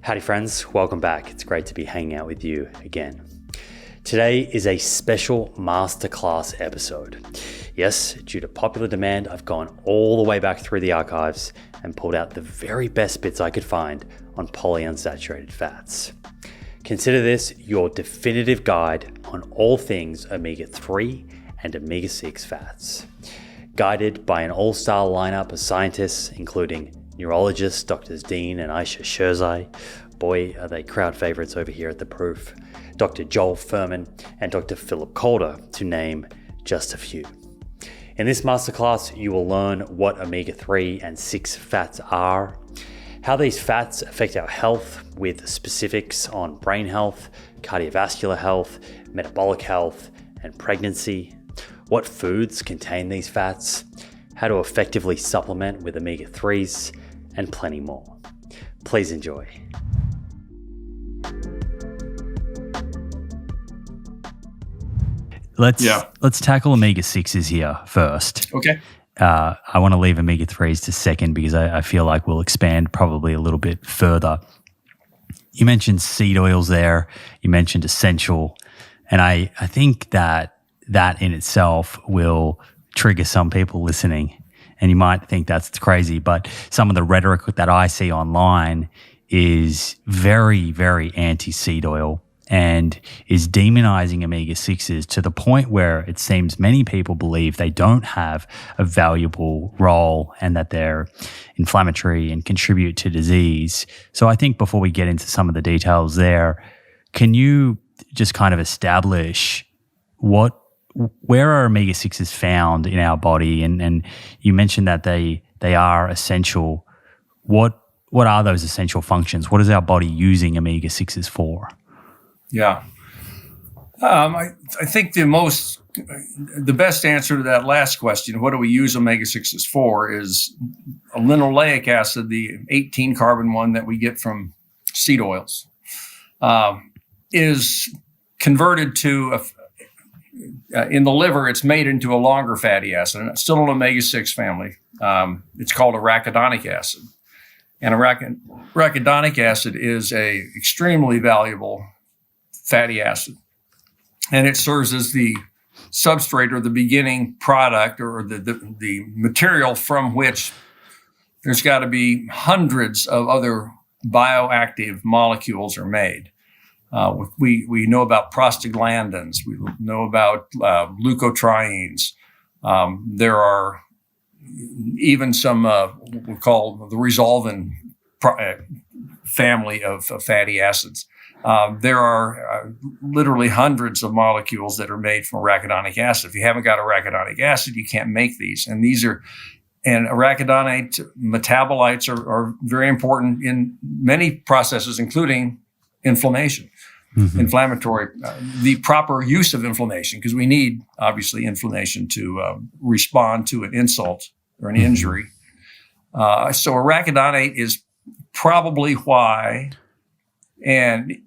Howdy friends, welcome back. It's great to be hanging out with you again. Today is a special masterclass episode. Yes, due to popular demand, I've gone all the way back through the archives and pulled out the very best bits I could find on polyunsaturated fats. Consider this your definitive guide on all things omega-3 and omega-6 fats. Guided by an all-star lineup of scientists, including neurologists, Drs. Dean and Ayesha Sherzai. Boy, are they crowd favorites over here at The Proof. Dr. Joel Fuhrman and Dr. Phillip Calder, to name just a few. In this masterclass, you will learn what omega-3 and 6 fats are, how these fats affect our health with specifics on brain health, cardiovascular health, metabolic health, and pregnancy, what foods contain these fats, how to effectively supplement with omega-3s, and plenty more. Please enjoy. Let's tackle omega-6s here first. Okay. I want to leave omega-3s to second because I feel like we'll expand probably a little bit further. You mentioned seed oils there. You mentioned essential. And I think that in itself will trigger some people listening. And you might think that's crazy, but some of the rhetoric that I see online is very, very anti-seed oil and is demonizing omega-6s to the point where it seems many people believe they don't have a valuable role and that they're inflammatory and contribute to disease. So I think before we get into some of the details there, can you just kind of establish where are omega-6s found in our body? And you mentioned that they are essential. What are those essential functions? What is our body using omega-6s for? Yeah. I think the best answer to that last question, what do we use omega-6s for, is a linoleic acid, the 18 carbon one that we get from seed oils, is converted to in the liver, it's made into a longer fatty acid, and it's still an omega-6 family. It's called arachidonic acid. And arachidonic acid is a extremely valuable fatty acid. And it serves as the substrate or the beginning product or the material from which there's got to be hundreds of other bioactive molecules are made. We know about prostaglandins. We know about leukotrienes. There are even some what we call the resolvin family of fatty acids. There are literally hundreds of molecules that are made from arachidonic acid. If you haven't got arachidonic acid, you can't make these. And arachidonate metabolites are very important in many processes, including inflammation. Mm-hmm. Inflammatory, the proper use of inflammation, because we need, obviously, inflammation to respond to an insult or an injury. So arachidonate is probably why, and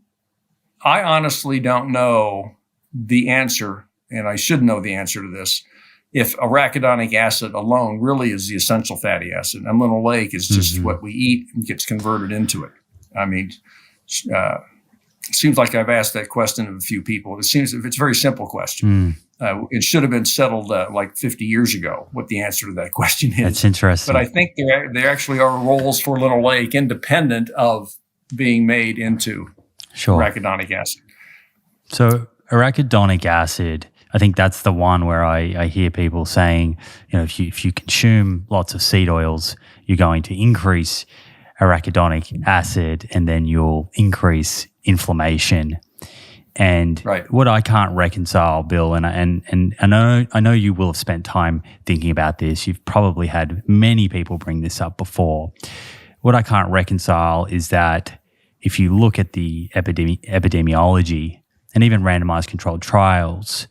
I honestly don't know the answer, and I should know the answer to this, if arachidonic acid alone really is the essential fatty acid, and linoleic is just what we eat and gets converted into it. I mean, it seems like I've asked that question of a few people. It's a very simple question. It should have been settled like 50 years ago, what the answer to that question is. That's interesting. But I think there actually are roles for linoleic independent of being made into arachidonic acid. So arachidonic acid, I think that's the one where I hear people saying, if you consume lots of seed oils, you're going to increase arachidonic acid and then you'll increase inflammation. And what I can't reconcile, Bill, and I know you will have spent time thinking about this. You've probably had many people bring this up before. What I can't reconcile is that if you look at the epidemiology and even randomized controlled trials,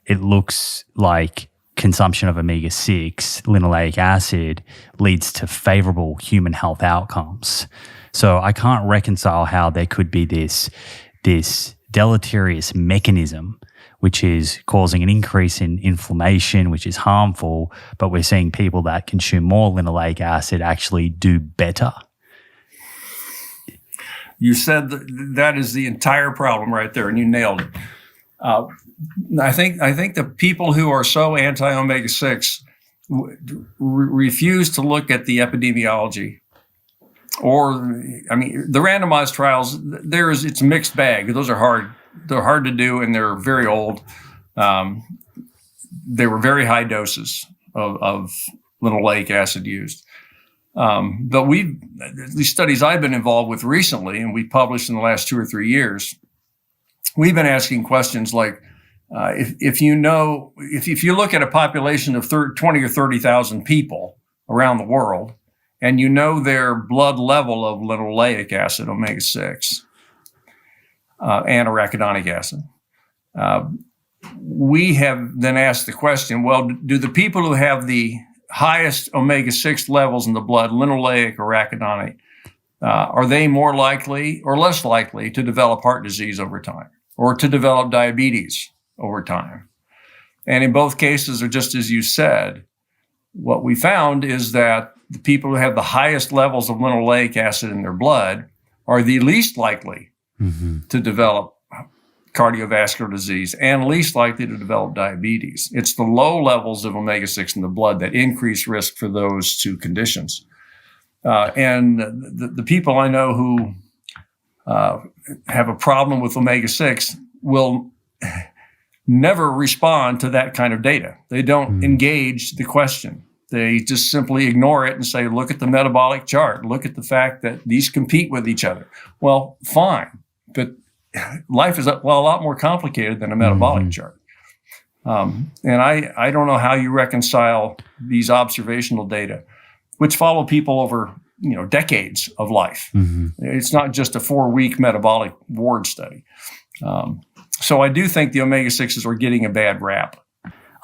it looks like consumption of omega-6, linoleic acid, leads to favorable human health outcomes. So I can't reconcile how there could be this deleterious mechanism which is causing an increase in inflammation, which is harmful, but we're seeing people that consume more linoleic acid actually do better. You said that is the entire problem right there, and you nailed it. I think the people who are so anti-omega-6 refuse to look at the epidemiology, the randomized trials. It's a mixed bag. Those are hard. They're hard to do, and they're very old. They were very high doses of linoleic acid used. But these studies I've been involved with recently, and we published in the last 2 or 3 years, we've been asking questions like, if you look at a population of 20 or 30,000 people around the world, and you know their blood level of linoleic acid, omega-6, and arachidonic acid, we have then asked the question, well, do the people who have the highest omega-6 levels in the blood, linoleic or arachidonic, are they more likely or less likely to develop heart disease over time or to develop diabetes over time? And in both cases, or just as you said, what we found is that the people who have the highest levels of linoleic acid in their blood are the least likely to develop cardiovascular disease and least likely to develop diabetes. It's the low levels of omega-6 in the blood that increase risk for those two conditions. And the people I know who have a problem with omega-6 will never respond to that kind of data. They don't engage the question. They just simply ignore it and say, look at the metabolic chart. Look at the fact that these compete with each other. Well, fine, but life is a lot more complicated than a metabolic chart. And I don't know how you reconcile these observational data, which follow people over decades of life. It's not just a 4-week metabolic ward study. So I do think the omega-6s are getting a bad rap.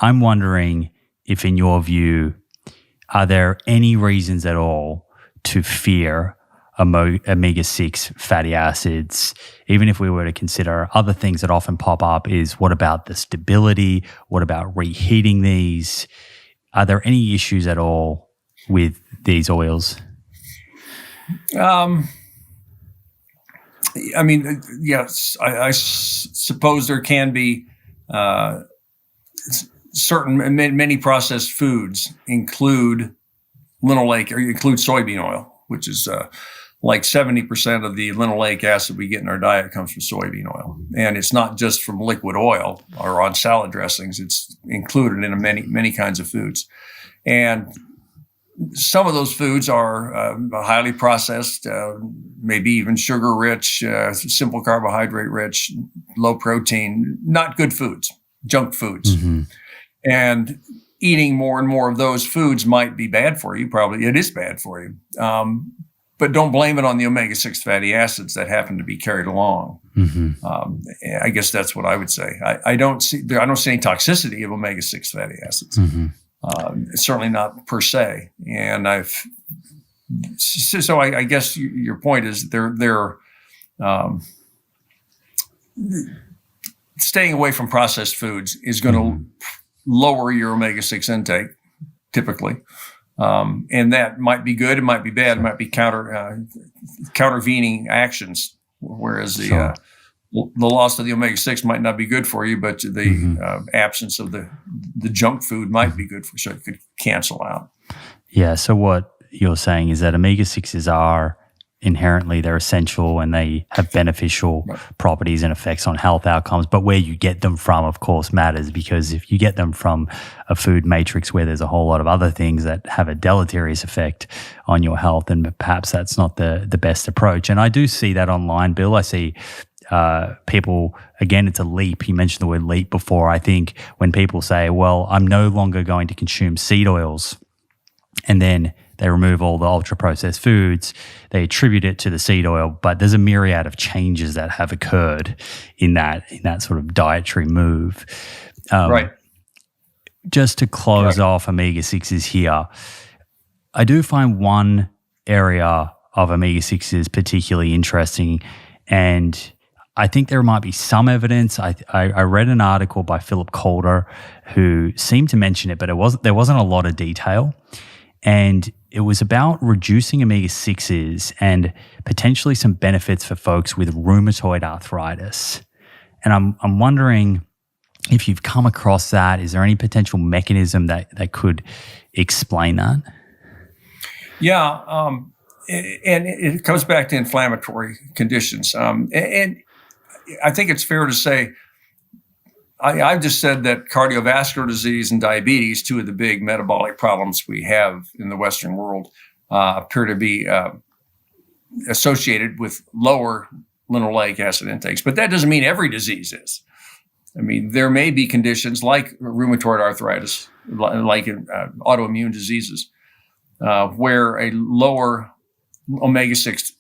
I'm wondering if, in your view, are there any reasons at all to fear omega-6 fatty acids? Even if we were to consider other things that often pop up, is what about the stability? What about reheating these? Are there any issues at all with these oils? Yes, I suppose there can be many processed foods include linoleic or include soybean oil, which is like 70% of the linoleic acid we get in our diet comes from soybean oil. And it's not just from liquid oil or on salad dressings. It's included in many kinds of foods. And some of those foods are highly processed, maybe even sugar-rich, simple carbohydrate-rich, low-protein, not good foods, junk foods. And eating more and more of those foods might be bad for you. Probably it is bad for you. But don't blame it on the omega-6 fatty acids that happen to be carried along. I guess that's what I would say. I don't see any toxicity of omega-6 fatty acids. Certainly not per se. And I guess your point is they're staying away from processed foods is going to lower your omega-6 intake, typically. And that might be good, it might be bad, it might be countervening actions, whereas the loss of the omega-6 might not be good for you, but the absence of the junk food might be good for you, so it could cancel out. Yeah, so what you're saying is that omega-6s are inherently, they're essential and they have beneficial properties and effects on health outcomes, but where you get them from, of course, matters, because if you get them from a food matrix where there's a whole lot of other things that have a deleterious effect on your health, then perhaps that's not the best approach. And I do see that online, Bill. I see people, again, it's a leap. You mentioned the word leap before. I think when people say, well, I'm no longer going to consume seed oils, and then they remove all the ultra-processed foods, they attribute it to the seed oil, but there's a myriad of changes that have occurred in that sort of dietary move. Right. Just to close off omega-6s here, I do find one area of omega-6s particularly interesting, and I think there might be some evidence. I read an article by Phillip Calder who seemed to mention it, but there wasn't a lot of detail. And it was about reducing omega-6s and potentially some benefits for folks with rheumatoid arthritis. And I'm wondering if you've come across that. Is there any potential mechanism that could explain that? Yeah, and it comes back to inflammatory conditions. And I think it's fair to say, I've just said that cardiovascular disease and diabetes, two of the big metabolic problems we have in the Western world, appear to be associated with lower linoleic acid intakes. But that doesn't mean every disease is. I mean, there may be conditions like rheumatoid arthritis, like autoimmune diseases, where a lower omega-6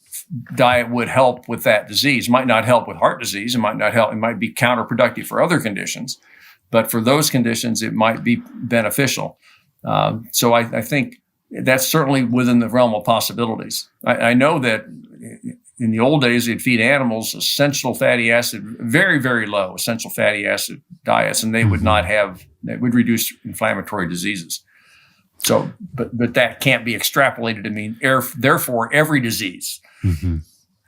diet would help with that disease. Might not help with heart disease. It might not help. It might be counterproductive for other conditions, but for those conditions, it might be beneficial. So I think that's certainly within the realm of possibilities. I know that in the old days, they'd feed animals essential fatty acid, very, very low essential fatty acid diets, and they would not have, that would reduce inflammatory diseases. So, but that can't be extrapolated to mean, therefore, every disease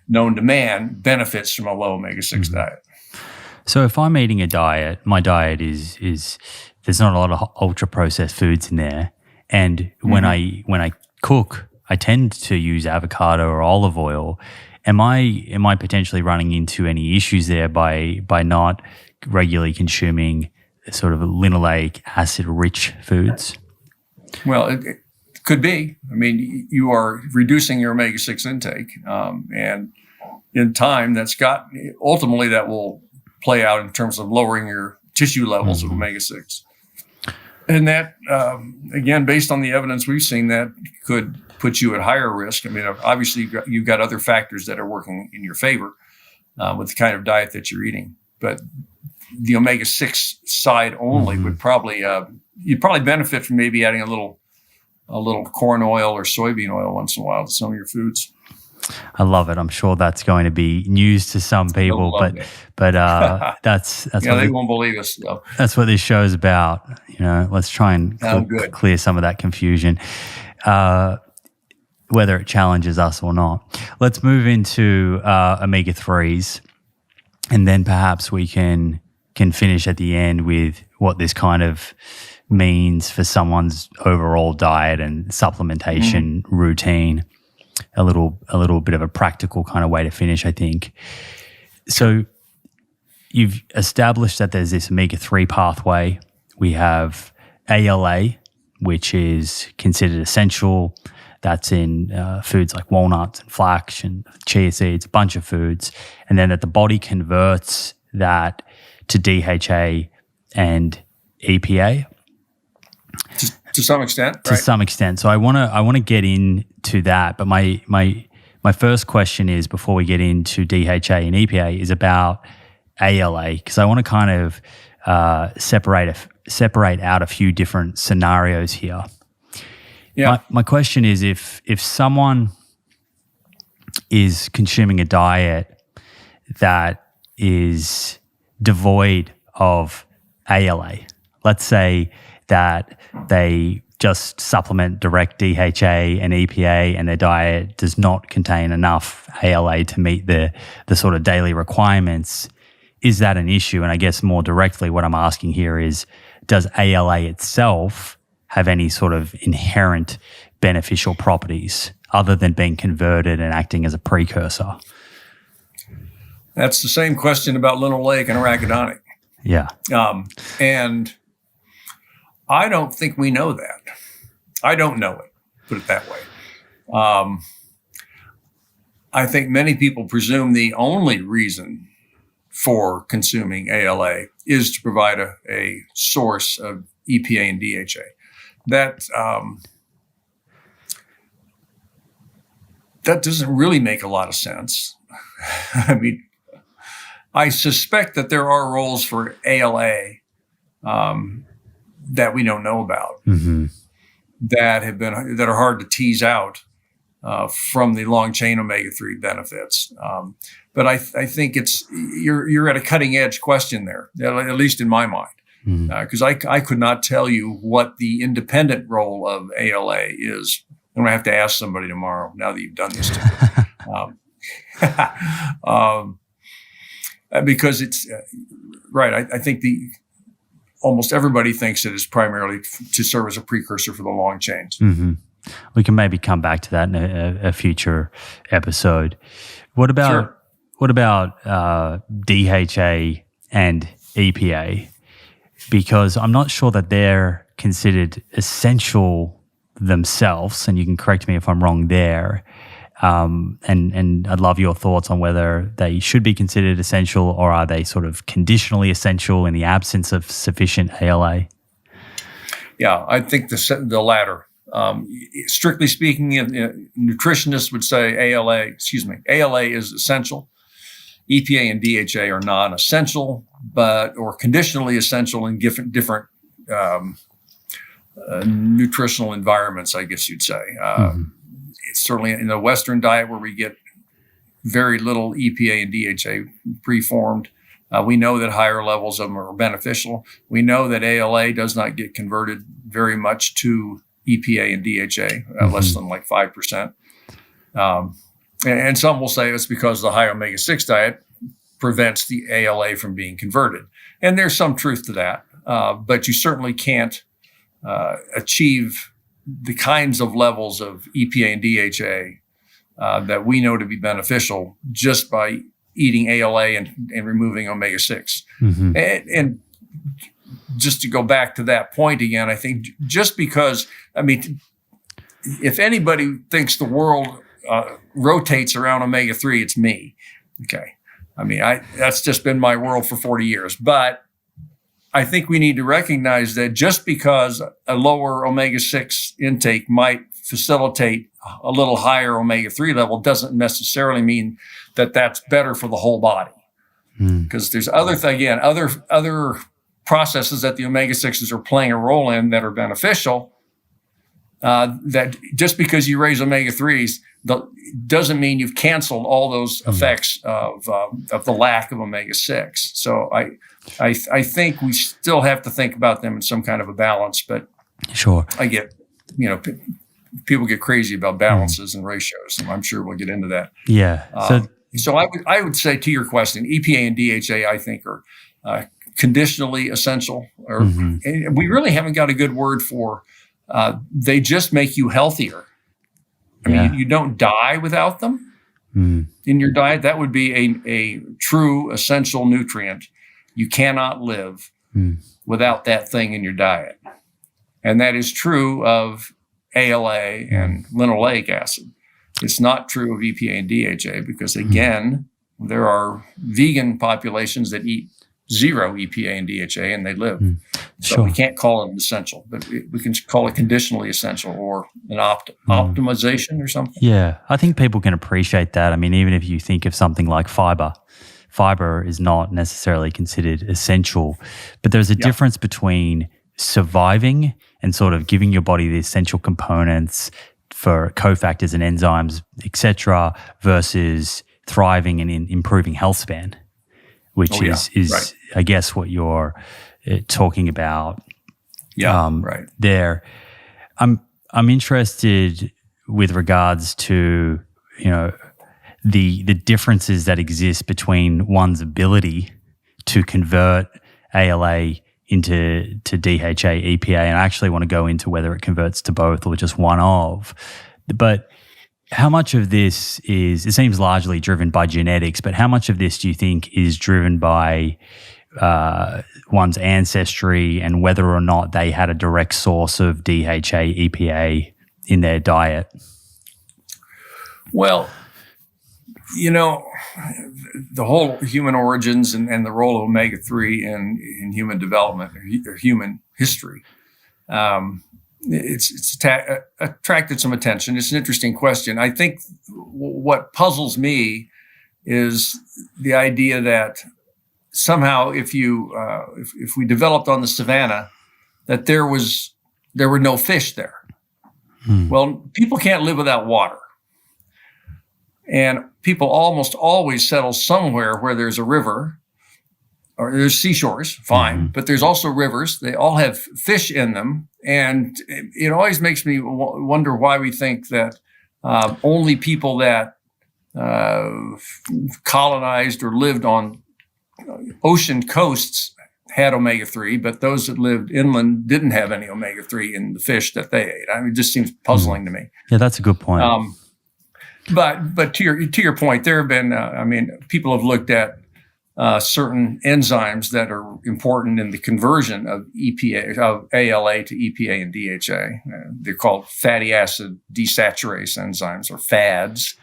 known to man benefits from a low omega-6 diet. So if I'm eating a diet, my diet is there's not a lot of ultra processed foods in there, and when I cook, I tend to use avocado or olive oil. Am I potentially running into any issues there by not regularly consuming sort of linoleic acid rich foods? Well, it could be. I mean, you are reducing your omega-6 intake, and in time, ultimately that will play out in terms of lowering your tissue levels of omega-6. And that, again, based on the evidence we've seen, that could put you at higher risk. I mean, obviously, you've got other factors that are working in your favor with the kind of diet that you're eating. But the omega-6 side only would probably, you'd probably benefit from maybe adding a little corn oil or soybean oil once in a while to some of your foods. I love it. I'm sure that's going to be news to some people, but that's yeah, they won't believe us. So. That's what this show is about. Let's try and clear some of that confusion, whether it challenges us or not. Let's move into omega-3s, and then perhaps we can finish at the end with what this kind of means for someone's overall diet and supplementation routine. A little bit of a practical kind of way to finish, I think. So you've established that there's this omega-3 pathway. We have ALA, which is considered essential. That's in foods like walnuts and flax and chia seeds, a bunch of foods. And then that the body converts that to DHA and EPA. To some extent, to some extent. So I want to get into that, but my first question is, before we get into DHA and EPA, is about ALA, because I want to kind of separate out a few different scenarios here. Yeah. My question is, if someone is consuming a diet that is devoid of ALA, let's say that they just supplement direct DHA and EPA and their diet does not contain enough ALA to meet the sort of daily requirements, is that an issue? And I guess more directly what I'm asking here is, does ALA itself have any sort of inherent beneficial properties other than being converted and acting as a precursor? That's the same question about linoleic and arachidonic. Yeah. And I don't think we know that. I don't know it, put it that way. I think many people presume the only reason for consuming ALA is to provide a source of EPA and DHA. That doesn't really make a lot of sense. I mean, I suspect that there are roles for ALA that we don't know about, that are hard to tease out from the long chain omega-3 benefits. But I think you're at a cutting edge question there, at least in my mind, because I could not tell you what the independent role of ALA is I'm going to have to ask somebody tomorrow, now that you've done this to me. Because it's, right, I think almost everybody thinks it is primarily to serve as a precursor for the long chains. Mm-hmm. We can maybe come back to that in a future episode. What about DHA and EPA? Because I'm not sure that they're considered essential themselves, and you can correct me if I'm wrong there. And I'd love your thoughts on whether they should be considered essential, or are they sort of conditionally essential in the absence of sufficient ALA? Yeah, I think the latter. Strictly speaking, nutritionists would say ALA is essential. EPA and DHA are non-essential, or conditionally essential in different nutritional environments, I guess you'd say. It's certainly in the Western diet where we get very little EPA and DHA preformed. We know that higher levels of them are beneficial. We know that ALA does not get converted very much to EPA and DHA, less than like 5%. And some will say it's because the high omega-6 diet prevents the ALA from being converted. And there's some truth to that, but you certainly can't achieve the kinds of levels of EPA and DHA that we know to be beneficial just by eating ALA and removing omega-6. And just to go back to that point again, I think just because, if anybody thinks the world rotates around omega-3, it's me. Okay. That's just been my world for 40 years. But I think we need to recognize that just because a lower omega-6 intake might facilitate a little higher omega-3 level doesn't necessarily mean that that's better for the whole body. Because there's other processes that the omega-6s are playing a role in that are beneficial, that just because you raise omega-3s doesn't mean you've canceled all those effects of the lack of omega-6. So I think we still have to think about them in some kind of a balance, but sure, I get, people get crazy about balances and ratios, and I'm sure we'll get into that. Yeah. So I would say, to your question, EPA and DHA, I think, are conditionally essential, and we really haven't got a good word for. They just make you healthier. You don't die without them in your diet. That would be a true essential nutrient. You cannot live without that thing in your diet. And that is true of ALA and linoleic acid. It's not true of EPA and DHA because, again, there are vegan populations that eat zero EPA and DHA and they live. So we can't call it essential, but we can call it conditionally essential or an optimization or something. Yeah, I think people can appreciate that. Even if you think of something like fiber is not necessarily considered essential, but there's a difference between surviving and sort of giving your body the essential components for cofactors and enzymes, etc., versus thriving and improving health span, which is right. I guess what you're talking about. Right. There, I'm interested with regards to the differences that exist between one's ability to convert ALA into DHA, EPA, and I actually want to go into whether it converts to both or just one of. But how much of this it seems largely driven by genetics, but how much of this do you think is driven by one's ancestry and whether or not they had a direct source of DHA, EPA in their diet? Well, the whole human origins and the role of omega-3 in human development or human history, it's attracted some attention. It's an interesting question. I think what puzzles me is the idea that somehow if we developed on the savannah, that there were no fish there. Well, people can't live without water. And people almost always settle somewhere where there's a river or there's seashores, fine, but there's also rivers. They all have fish in them. And it always makes me wonder why we think that only people that colonized or lived on ocean coasts had omega-3, but those that lived inland didn't have any omega-3 in the fish that they ate. I mean, it just seems puzzling to me. Yeah, that's a good point. But to your point, there have been, people have looked at certain enzymes that are important in the conversion of ALA to EPA and DHA. They're called fatty acid desaturase enzymes, or FADs.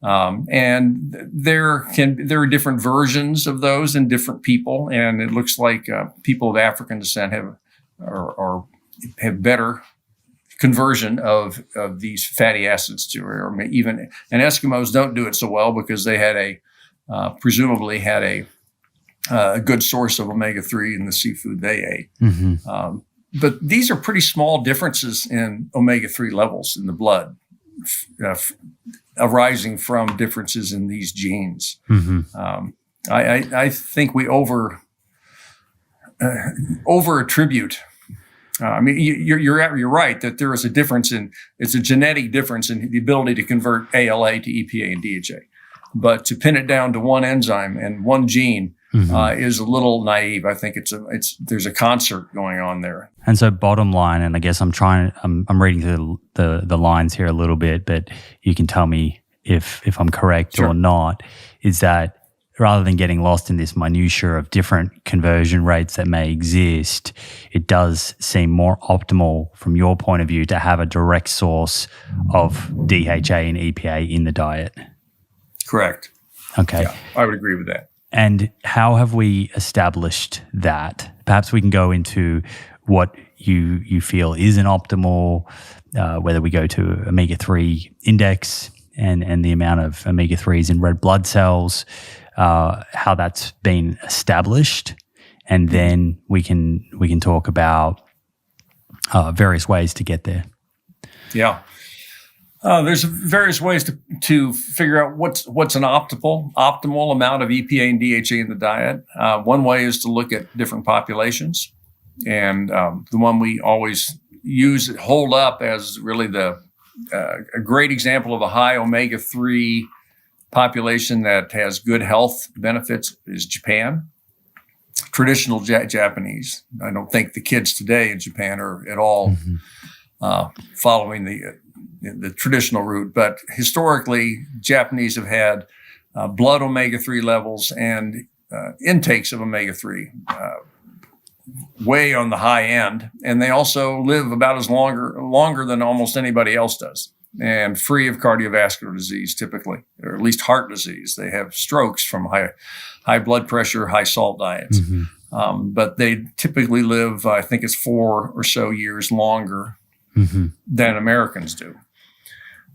And there are different versions of those in different people, and it looks like people of African descent have better conversion of these fatty acids to, or even, and Eskimos don't do it so well because they had presumably had a good source of omega-3 in the seafood they ate. But these are pretty small differences in omega-3 levels in the blood, arising from differences in these genes. I think we over attribute. You're right that there is a difference it's a genetic difference in the ability to convert ALA to EPA and DHA, but to pin it down to one enzyme and one gene is a little naive. I think there's a concert going on there. And so, bottom line, and I guess I'm reading through the lines here a little bit, but you can tell me if I'm correct or not, is that rather than getting lost in this minutiae of different conversion rates that may exist, it does seem more optimal from your point of view to have a direct source of DHA and EPA in the diet. Correct. Okay. Yeah, I would agree with that. And how have we established that? Perhaps we can go into what you feel is an optimal, whether we go to omega-3 index and the amount of omega-3s in red blood cells, how that's been established, and then we can talk about various ways to get there. Yeah. There's various ways to figure out what's an optimal amount of EPA and DHA in the diet. One way is to look at different populations, and the one we always hold up as really a great example of a high omega-3 population that has good health benefits is Japan. Traditional Japanese. I don't think the kids today in Japan are at all following the traditional route, but historically, Japanese have had blood omega-3 levels and intakes of omega-3 way on the high end, and they also live about as longer than almost anybody else does, and free of cardiovascular disease typically, or at least heart disease. They have strokes from high blood pressure, high salt diets, but they typically live, I think it's 4 or so years longer than Americans do.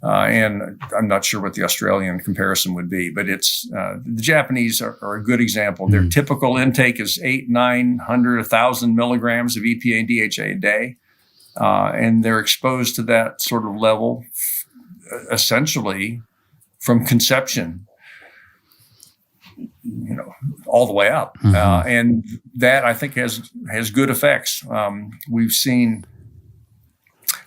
And I'm not sure what the Australian comparison would be, but it's the Japanese are a good example. Their typical intake is 800, 900, 1,000 milligrams of EPA and DHA a day, and they're exposed to that sort of level essentially from conception, all the way up, and that I think has good effects. We've seen.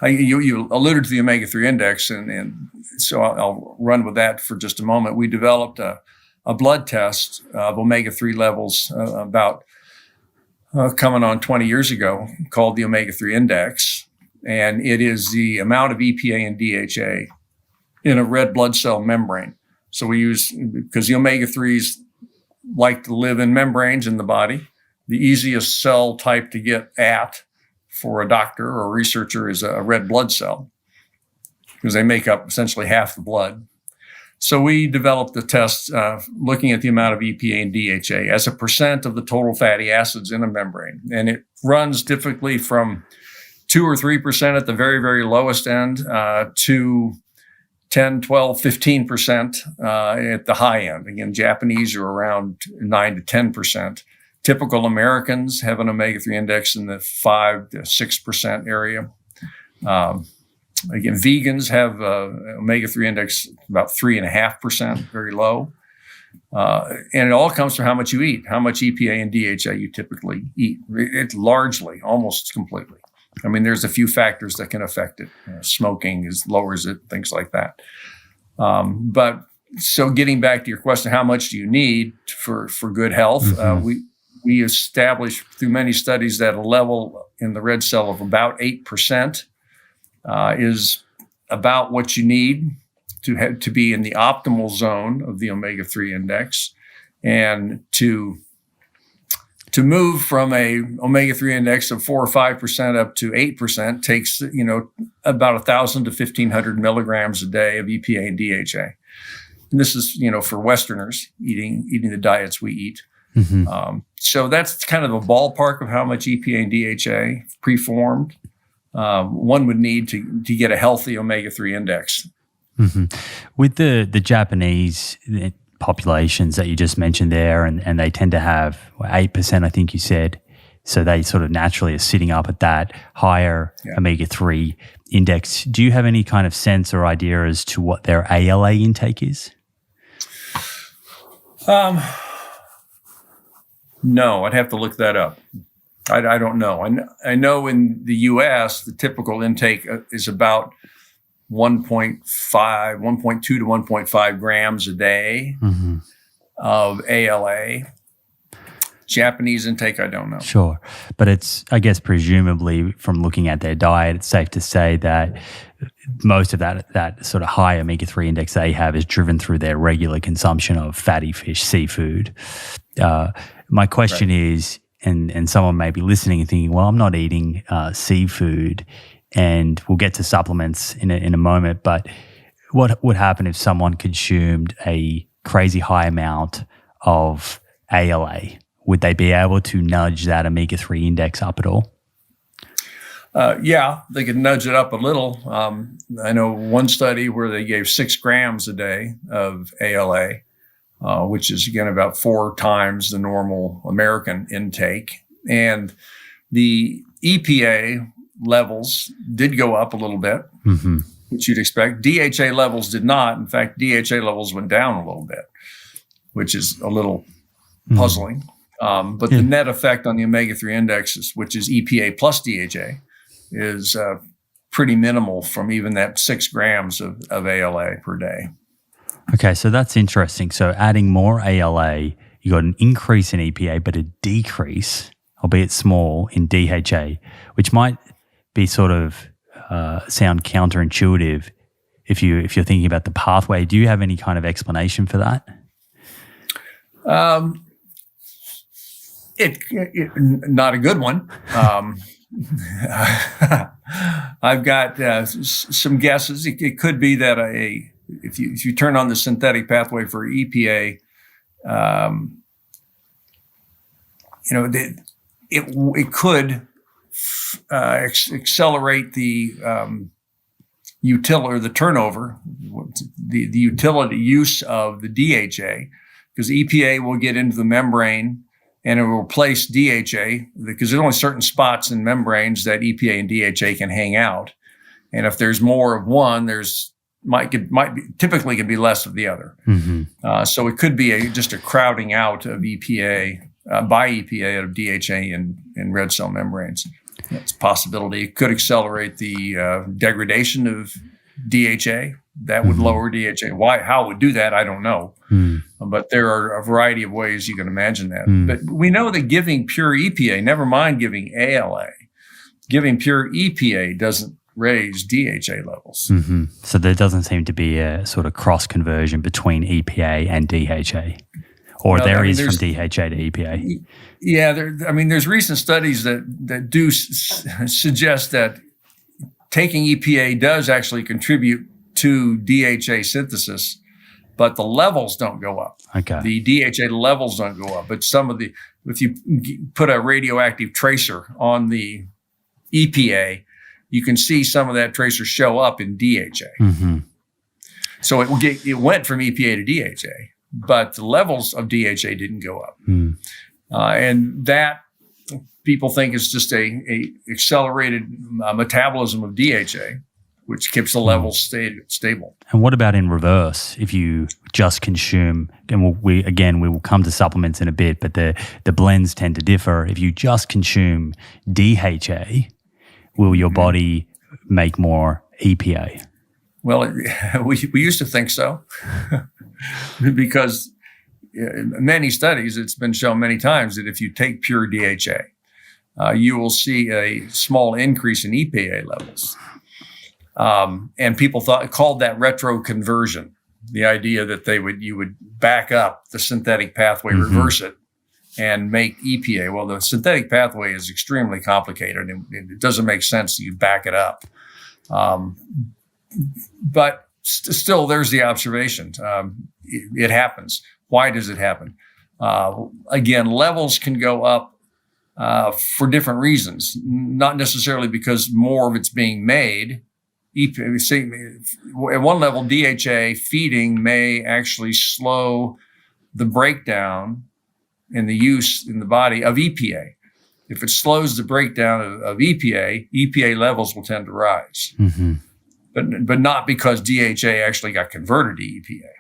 You alluded to the omega-3 index, and so I'll run with that for just a moment. We developed a blood test of omega-3 levels about coming on 20 years ago called the omega-3 index, and it is the amount of EPA and DHA in a red blood cell membrane. So we use, because the omega-3s like to live in membranes in the body, the easiest cell type to get at for a doctor or a researcher is a red blood cell, because they make up essentially half the blood. So we developed the test looking at the amount of EPA and DHA as a percent of the total fatty acids in a membrane. And it runs typically from 2 or 3% at the very, very lowest end to 10, 12, 15% at the high end. Again, Japanese are around 9 to 10%. Typical Americans have an omega-3 index in the 5 to 6% area. Again, vegans have omega-3 index about 3.5%, very low. And it all comes from how much you eat, how much EPA and DHA you typically eat. It's largely, almost completely. I mean, there's a few factors that can affect it. Smoking lowers it, things like that. But so getting back to your question, how much do you need for good health? We established through many studies that a level in the red cell of about 8% is about what you need to be in the optimal zone of the omega-3 index, and to move from a omega-3 index of 4 or 5% up to 8% takes about 1,000 to 1,500 milligrams a day of EPA and DHA. And this is for Westerners eating the diets we eat. So that's kind of the ballpark of how much EPA and DHA preformed one would need to get a healthy omega-3 index. With the Japanese populations that you just mentioned there, and they tend to have 8%, I think you said, so they sort of naturally are sitting up at that higher omega-3 index. Do you have any kind of sense or idea as to what their ALA intake is? No, I'd have to look that up. I don't know. I know in the U.S., the typical intake is about 1.2 to 1.5 grams a day of ALA. Japanese intake, I don't know. Sure. But it's, I guess, presumably from looking at their diet, it's safe to say that most of that sort of high omega-3 index they have is driven through their regular consumption of fatty fish, seafood. My question is, and someone may be listening and thinking, well, I'm not eating seafood, and we'll get to supplements in a moment, but what would happen if someone consumed a crazy high amount of ALA? Would they be able to nudge that omega-3 index up at all? Yeah, they could nudge it up a little. I know one study where they gave 6 grams a day of ALA, which is, again, about 4 times the normal American intake. And the EPA levels did go up a little bit, which you'd expect. DHA levels did not. In fact, DHA levels went down a little bit, which is a little puzzling. But the net effect on the omega-3 indexes, which is EPA plus DHA, is pretty minimal from even that 6 grams of ALA per day. Okay, so that's interesting. So adding more ALA, you got an increase in EPA, but a decrease, albeit small, in DHA, which might be sort of sound counterintuitive if you're thinking about the pathway. Do you have any kind of explanation for that? Not a good one. I've got some guesses. It could be that if you turn on the synthetic pathway for EPA, it could accelerate the utility or the turnover, the utility use of the DHA, because EPA will get into the membrane and it will replace DHA, because there's only certain spots in membranes that EPA and DHA can hang out, and if there's more of one, typically can be less of the other. So it could be just a crowding out of EPA by EPA out of DHA in red cell membranes. That's a possibility. It could accelerate the degradation of DHA. That would lower DHA. How it would do that, I don't know. But there are a variety of ways you can imagine that. But we know that giving pure EPA, never mind giving ALA, giving pure EPA doesn't raise DHA levels. So there doesn't seem to be a sort of cross conversion between EPA and DHA, or from DHA to EPA. Yeah, there's recent studies that do suggest that taking EPA does actually contribute to DHA synthesis, but the levels don't go up. Okay. The DHA levels don't go up, but if you put a radioactive tracer on the EPA, you can see some of that tracer show up in DHA. So it went from EPA to DHA, but the levels of DHA didn't go up. And that people think is just a accelerated metabolism of DHA. which keeps the levels stable. And what about in reverse? If you just consume, and we will come to supplements in a bit, but the blends tend to differ. If you just consume DHA, will your body make more EPA? Well, we used to think so, because in many studies, it's been shown many times that if you take pure DHA, you will see a small increase in EPA levels. And people called that retroconversion, the idea that you would back up the synthetic pathway, reverse it, and make EPA. Well, the synthetic pathway is extremely complicated, and it doesn't make sense that you back it up. But still, there's the observation. It happens. Why does it happen? Again, levels can go up for different reasons, not necessarily because more of it's being made. At one level, DHA feeding may actually slow the breakdown in the use in the body of EPA. If it slows the breakdown of EPA levels will tend to rise. But not because DHA actually got converted to EPA.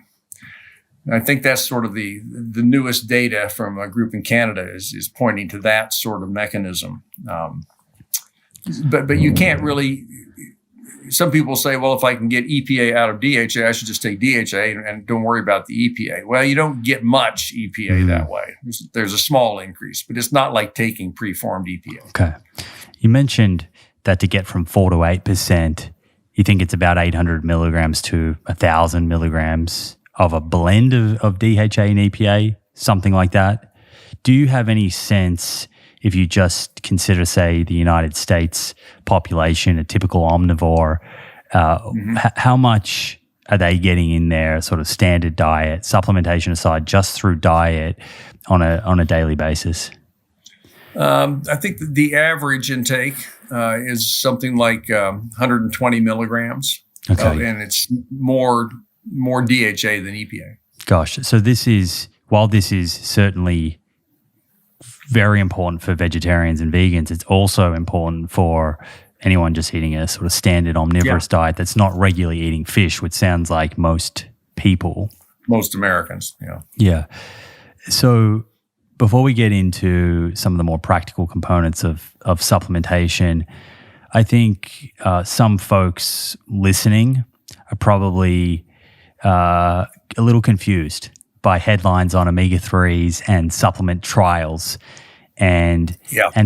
And I think that's sort of the newest data from a group in Canada is pointing to that sort of mechanism. But you can't really. Some people say, well, if I can get EPA out of DHA, I should just take DHA and don't worry about the EPA. Well, you don't get much EPA that way. There's a small increase, but it's not like taking preformed EPA. Okay. You mentioned that to get from 4 to 8%, you think it's about 800 milligrams to 1,000 milligrams of a blend of DHA and EPA, something like that. Do you have any sense, if you just consider, say, the United States population, a typical omnivore, how much are they getting in their sort of standard diet, supplementation aside, just through diet on a daily basis? I think the average intake is something like 120 milligrams. Okay. And it's more DHA than EPA. Gosh. So while this is certainly very important for vegetarians and vegans, it's also important for anyone just eating a sort of standard omnivorous diet that's not regularly eating fish, which sounds like most people. Most Americans, yeah. Yeah. So before we get into some of the more practical components of supplementation, I think some folks listening are probably a little confused by headlines on omega-3s and supplement trials. And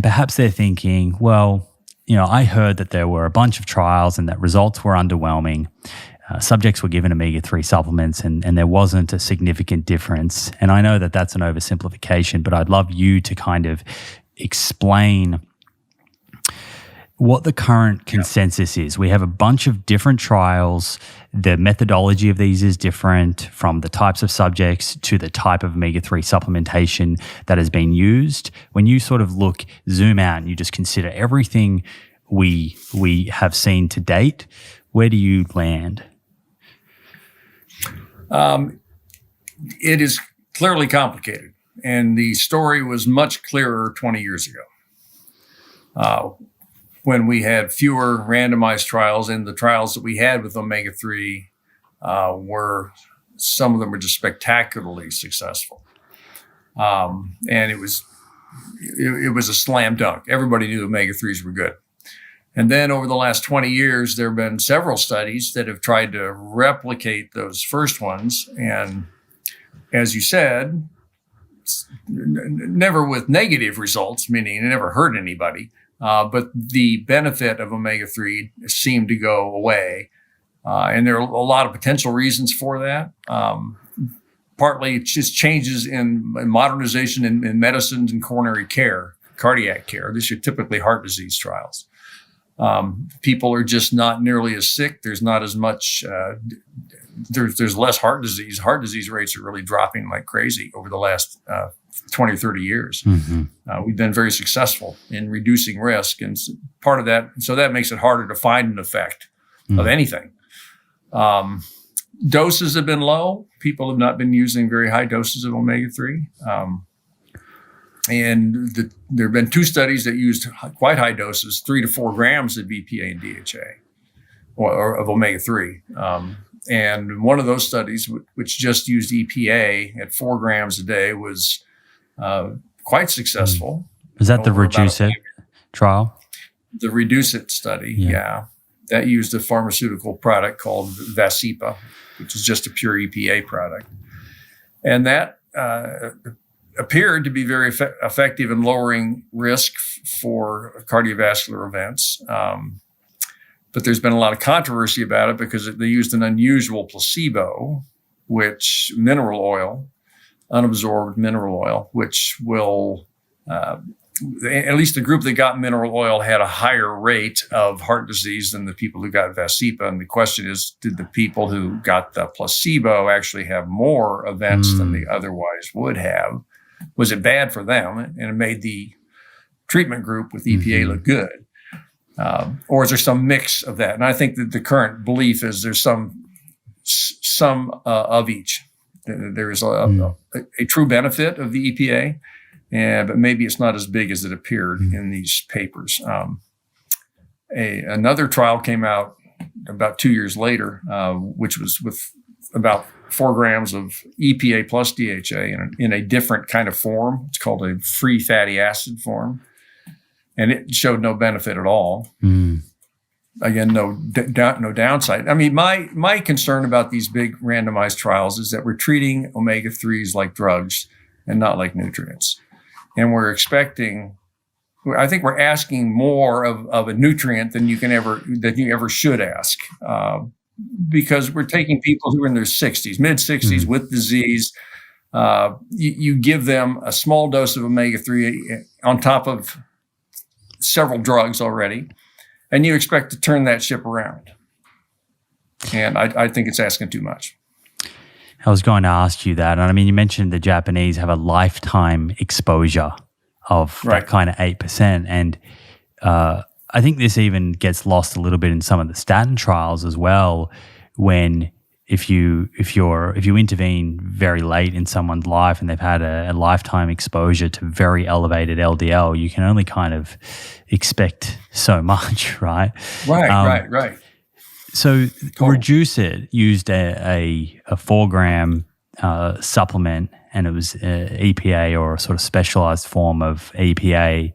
perhaps they're thinking, well, I heard that there were a bunch of trials and that results were underwhelming. Subjects were given omega-3 supplements and there wasn't a significant difference. And I know that that's an oversimplification, but I'd love you to kind of explain what the current consensus is. We have a bunch of different trials. The methodology of these is different from the types of subjects to the type of omega-3 supplementation that has been used. When you sort of zoom out and you just consider everything we have seen to date, where do you land? It is clearly complicated, and the story was much clearer 20 years ago. When we had fewer randomized trials, and the trials that we had with omega-3 some of them were just spectacularly successful. And it was a slam dunk. Everybody knew omega-3s were good. And then over the last 20 years, there have been several studies that have tried to replicate those first ones. And as you said, never with negative results, meaning it never hurt anybody. But the benefit of omega-3 seemed to go away. And there are a lot of potential reasons for that. Partly it's just changes in modernization in medicines and coronary care, cardiac care. These are typically heart disease trials. People are just not nearly as sick. There's not as much, there's less heart disease. Heart disease rates are really dropping like crazy over the last 20 or 30 years. We've been very successful in reducing risk. And part of that, so that makes it harder to find an effect of anything. Doses have been low. People have not been using very high doses of omega-3. And there have been two studies that used quite high doses, 3 to 4 grams of EPA and DHA. or of omega-3. And one of those studies, which just used EPA at 4 grams a day, was quite successful. Was that the Reduce It trial? The Reduce It study, yeah. That used a pharmaceutical product called Vascepa, which is just a pure EPA product. And that appeared to be very effective in lowering risk for cardiovascular events. But there's been a lot of controversy about it because they used an unusual placebo, which unabsorbed mineral oil, which will, at least the group that got mineral oil had a higher rate of heart disease than the people who got Vascepa. And the question is, did the people who got the placebo actually have more events than they otherwise would have? Was it bad for them? And it made the treatment group with EPA look good. Or is there some mix of that? And I think that the current belief is there's some of each. There is a true benefit of the EPA, but maybe it's not as big as it appeared in these papers. Another trial came out about 2 years later, which was with about 4 grams of EPA plus DHA in a different kind of form. It's called a free fatty acid form. And it showed no benefit at all. Again, no downside. I mean, my concern about these big randomized trials is that we're treating omega-3s like drugs and not like nutrients. And I think we're asking more of a nutrient than you ever should ask. Because we're taking people who are in their 60s, mid-60s with disease. You give them a small dose of omega-3 on top of several drugs already, and you expect to turn that ship around. And I think it's asking too much. I was going to ask you that. And I mean, you mentioned the Japanese have a lifetime exposure of that kind of 8%. And I think this even gets lost a little bit in some of the statin trials as well, when if you intervene very late in someone's life and they've had a lifetime exposure to very elevated LDL, you can only kind of expect so much, right? Right. So Reduce It used a 4 gram supplement, and it was EPA, or a sort of specialized form of EPA.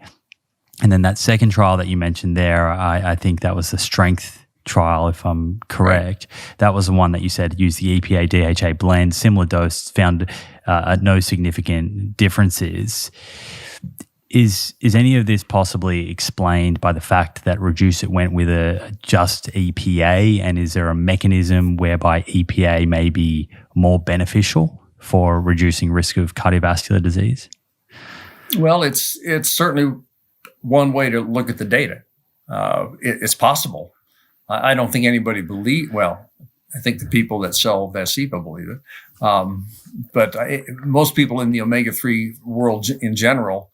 And then that second trial that you mentioned there, I think that was the strength trial, if I'm correct. Right. That was the one that you said used the EPA DHA blend, similar dose, found no significant differences. Is any of this possibly explained by the fact that Reduce It went with a just EPA, and is there a mechanism whereby EPA may be more beneficial for reducing risk of cardiovascular disease? Well, it's certainly one way to look at the data. It's possible. I don't think anybody I think the people that sell Vascepa believe it. But most people in the omega-3 world in general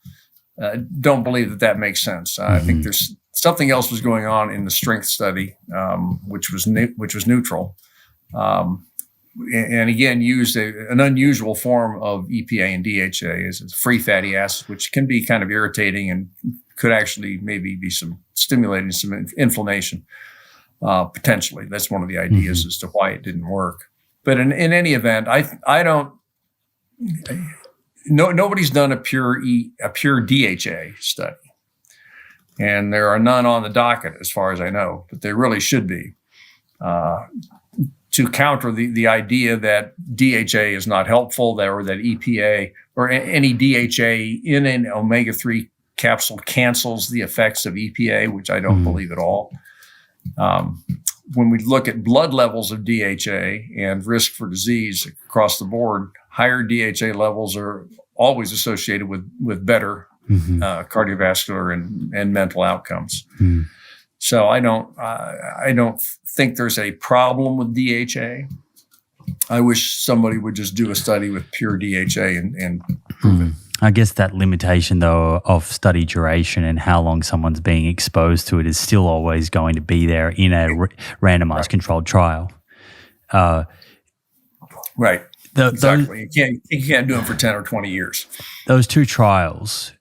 don't believe that makes sense. I think there's something else was going on in the strength study, which was neutral. And again, used an unusual form of EPA and DHA as a free fatty acid, which can be kind of irritating and could actually maybe be stimulating some inflammation. Potentially, that's one of the ideas as to why it didn't work. But in any event, I don't. Nobody's done a pure DHA study, and there are none on the docket as far as I know. But there really should be, to counter the idea that DHA is not helpful, or that EPA or any DHA in an omega-3 capsule cancels the effects of EPA, which I don't believe at all. When we look at blood levels of DHA and risk for disease across the board, higher DHA levels are always associated with better cardiovascular and mental outcomes. So I don't think there's a problem with DHA. I wish somebody would just do a study with pure DHA and prove it. I guess that limitation, though, of study duration and how long someone's being exposed to it is still always going to be there in a randomized controlled trial. Right. Exactly. You can't do them for 10 or 20 years. Those two trials,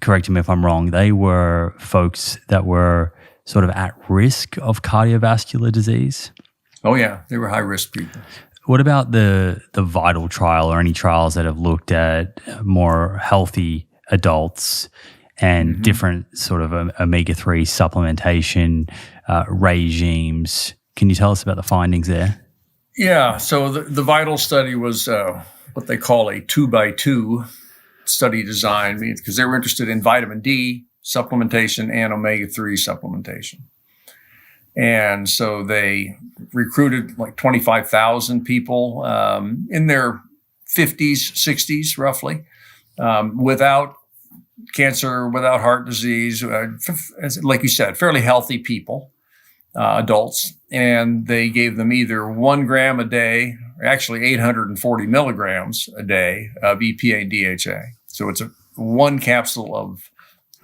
correct me if I'm wrong, they were folks that were sort of at risk of cardiovascular disease? Oh yeah, they were high risk people. What about the VITAL trial or any trials that have looked at more healthy adults and different sort of omega-3 supplementation regimes? Can you tell us about the findings there? Yeah, so the VITAL study was what they call a 2x2 study design, because they were interested in vitamin D supplementation and omega-3 supplementation. And so they recruited like 25,000 people in their 50s, 60s, roughly, without cancer, without heart disease, like you said, fairly healthy people, adults. And they gave them either 1 gram a day, or actually 840 milligrams a day of EPA and DHA. So it's one capsule of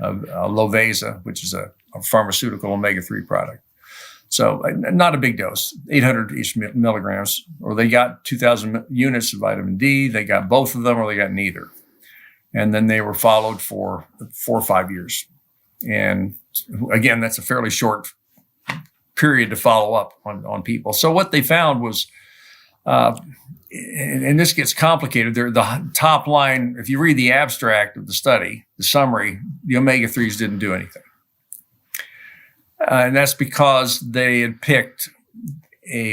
Lovesa, which is a pharmaceutical omega-3 product. So not a big dose, 800 each milligrams, or they got 2,000 units of vitamin D, they got both of them, or they got neither. And then they were followed for 4 or 5 years. And again, that's a fairly short period to follow up on people. So what they found was, and this gets complicated, the top line, if you read the abstract of the study, the summary, the omega-3s didn't do anything. And that's because they had picked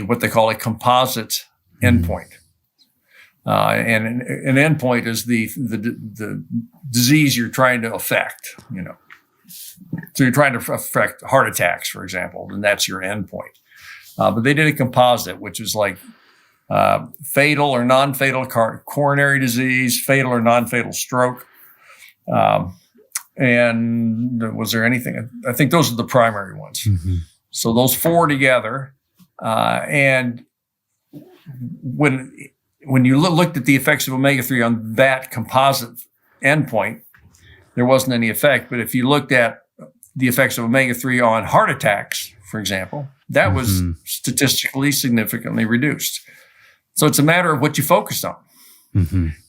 what they call a composite endpoint. And an endpoint is the disease you're trying to affect, So you're trying to affect heart attacks, for example, and that's your endpoint. But they did a composite, which is like fatal or non-fatal coronary disease, fatal or non-fatal stroke. And was there anything? I think those are the primary ones. So those 4 together. And when you looked at the effects of omega-3 on that composite endpoint, there wasn't any effect. But if you looked at the effects of omega-3 on heart attacks, for example, that was statistically significantly reduced. So it's a matter of what you focused on.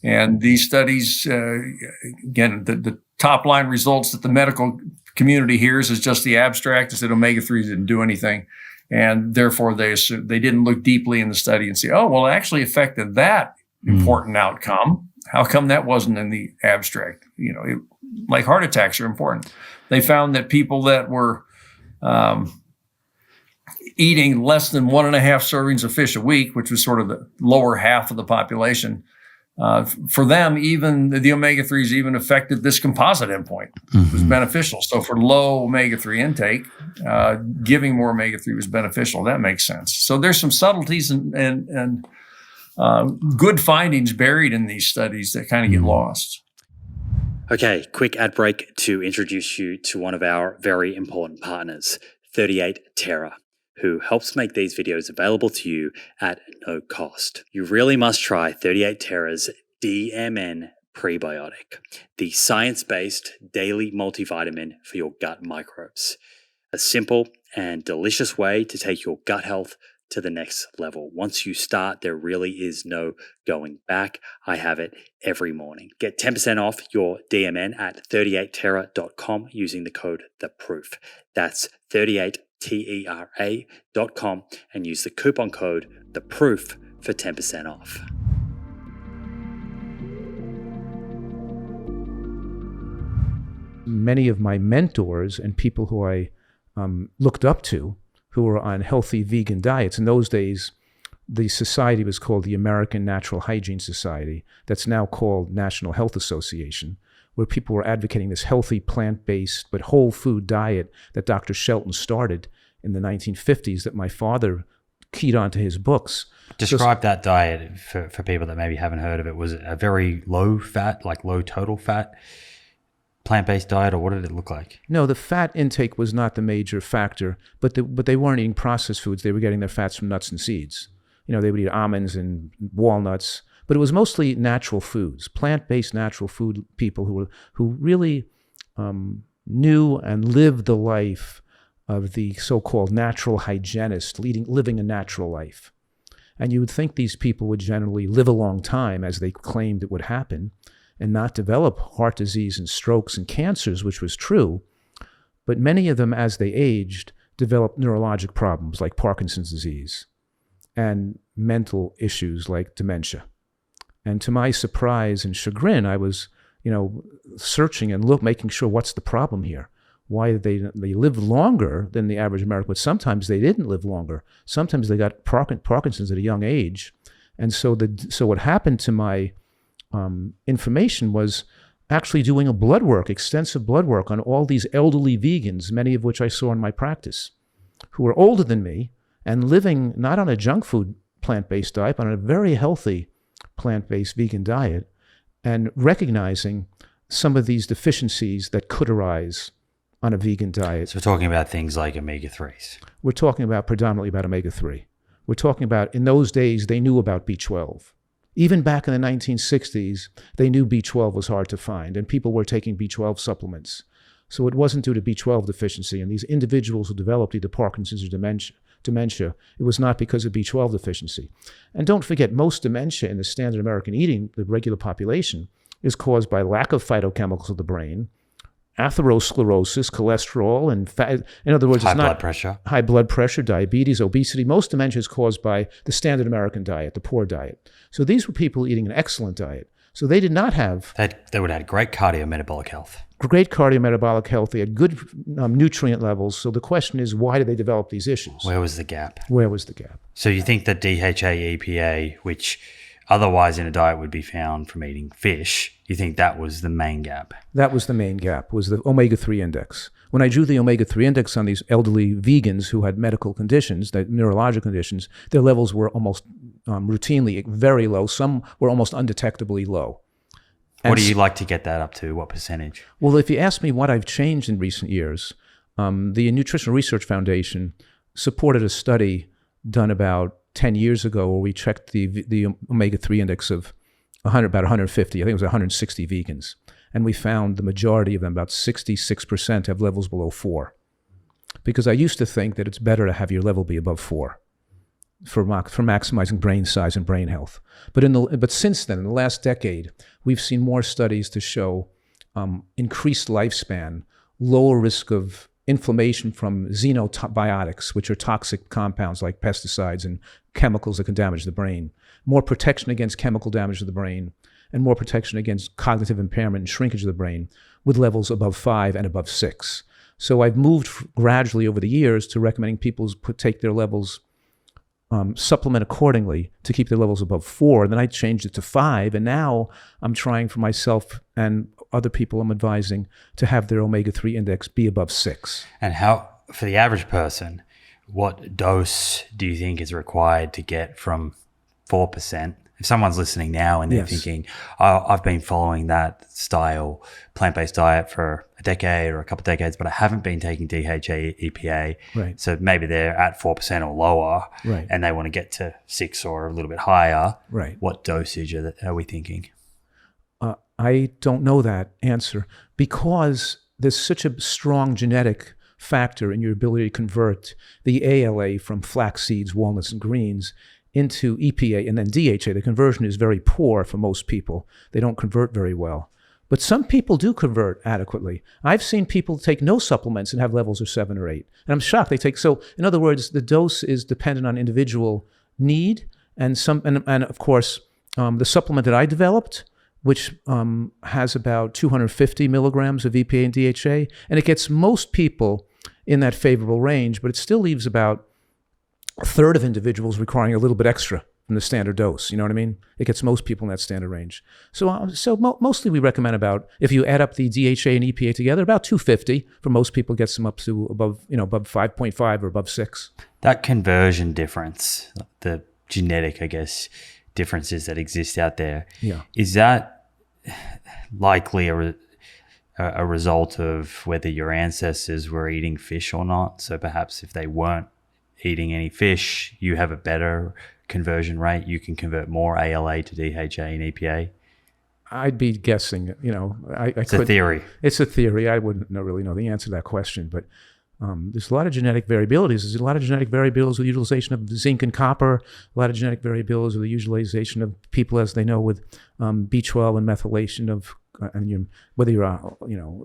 And these studies, again, the top line results that the medical community hears is just the abstract, is that omega-3 didn't do anything. And therefore, they didn't look deeply in the study and say, oh, well, it actually affected that important outcome. How come that wasn't in the abstract? Like heart attacks are important. They found that people that were eating less than 1.5 servings of fish a week, which was sort of the lower half of the population, for them, even the omega-3s even affected this composite endpoint. It was beneficial. So for low omega-3 intake, giving more omega-3 was beneficial. That makes sense. So there's some subtleties and good findings buried in these studies that kind of get lost. Okay, quick ad break to introduce you to one of our very important partners, 38 Terra, who helps make these videos available to you at no cost. You really must try 38 Terra's DMN Prebiotic, the science-based daily multivitamin for your gut microbes. A simple and delicious way to take your gut health to the next level. Once you start, there really is no going back. I have it every morning. Get 10% off your DMN at 38terra.com using the code THEPROOF. That's 38terra.com and use the coupon code THEPROOF for 10% off. Many of my mentors and people who I looked up to, who were on healthy vegan diets. In those days, the society was called the American Natural Hygiene Society. That's now called National Health Association, where people were advocating this healthy, plant-based, but whole food diet that Dr. Shelton started in the 1950s that my father keyed onto his books. Describe that diet for people that maybe haven't heard of it. Was it a very low fat, like low total fat, plant-based diet, or what did it look like? No, the fat intake was not the major factor, but they weren't eating processed foods. They were getting their fats from nuts and seeds. They would eat almonds and walnuts, but it was mostly natural foods, plant-based natural food people who really knew and lived the life of the so-called natural hygienist, living a natural life. And you would think these people would generally live a long time, as they claimed it would happen, and not develop heart disease and strokes and cancers, which was true. But many of them, as they aged, develop neurologic problems like Parkinson's disease and mental issues like dementia. And to my surprise and chagrin, I was, searching and making sure what's the problem here. Why did they live longer than the average American, but sometimes they didn't live longer. Sometimes they got Parkinson's at a young age. And so what happened to my information was actually doing extensive blood work on all these elderly vegans, many of which I saw in my practice, who were older than me and living not on a junk food plant-based diet, but on a very healthy plant-based vegan diet, and recognizing some of these deficiencies that could arise on a vegan diet. So we're talking about things like omega-3s. We're talking predominantly about omega-3. We're talking about, in those days, they knew about B12. Even back in the 1960s, they knew B12 was hard to find, and people were taking B12 supplements. So it wasn't due to B12 deficiency, and these individuals who developed either Parkinson's or dementia, it was not because of B12 deficiency. And don't forget, most dementia in the standard American eating, the regular population, is caused by lack of phytochemicals of the brain, atherosclerosis, cholesterol, and fat. In other words, high blood pressure, diabetes, obesity. Most dementia is caused by the standard American diet, the poor diet. So these were people eating an excellent diet. So they did not have... They would have had great cardiometabolic health. Great cardiometabolic health. They had good nutrient levels. So the question is, why did they develop these issues? Where was the gap? So you think that DHA, EPA, which otherwise in a diet would be found from eating fish, you think that was the main gap? That was the main gap, was the omega-3 index. When I drew the omega-3 index on these elderly vegans who had medical conditions, neurological conditions, their levels were almost routinely very low. Some were almost undetectably low. What do you like to get that up to? What percentage? Well, if you ask me what I've changed in recent years, the Nutritional Research Foundation supported a study done about 10 years ago where we checked the omega-3 index of about 150. I think it was 160 vegans. And we found the majority of them, about 66%, have levels below 4. Because I used to think that it's better to have your level be above 4 for maximizing brain size and brain health. But since then, in the last decade, we've seen more studies to show increased lifespan, lower risk of inflammation from xenobiotics, which are toxic compounds like pesticides and chemicals that can damage the brain, more protection against chemical damage to the brain, and more protection against cognitive impairment and shrinkage of the brain with levels above 5 and above 6. So I've moved gradually over the years to recommending people take their levels, supplement accordingly to keep their levels above 4. Then I changed it to 5, and now I'm trying for myself and other people I'm advising to have their omega-3 index be above 6. And how, for the average person, what dose do you think is required to get from 4%? If someone's listening now and they're thinking, I've been following that style plant-based diet for a decade or a couple of decades, but I haven't been taking DHA, EPA. Right. So maybe they're at 4% or lower, right, and they want to get to 6 or a little bit higher. Right. What dosage are we thinking? I don't know that answer because there's such a strong genetic factor in your ability to convert the ALA from flax seeds, walnuts, and greens into EPA and then DHA. The conversion is very poor for most people. They don't convert very well. But some people do convert adequately. I've seen people take no supplements and have levels of 7 or 8. And I'm shocked they take. So in other words, the dose is dependent on individual need. And of course, the supplement that I developed, which has about 250 milligrams of EPA and DHA, and it gets most people in that favorable range, but it still leaves about a third of individuals requiring a little bit extra from the standard dose. You know what I mean? It gets most people in that standard range. So mostly we recommend about, if you add up the DHA and EPA together, about 250 for most people, gets them up to above 5.5 or above 6. That conversion difference, the genetic, I guess, differences that exist out there, is that likely a result of whether your ancestors were eating fish or not? So perhaps if they weren't eating any fish, you have a better conversion rate. You can convert more ALA to DHA and EPA. I'd be guessing, It's a theory. It's a theory. I wouldn't really know the answer to that question, but there's a lot of genetic variabilities. There's a lot of genetic variabilities with the utilization of zinc and copper, a lot of genetic variabilities with the utilization of people, as they know, with B12 and methylation of,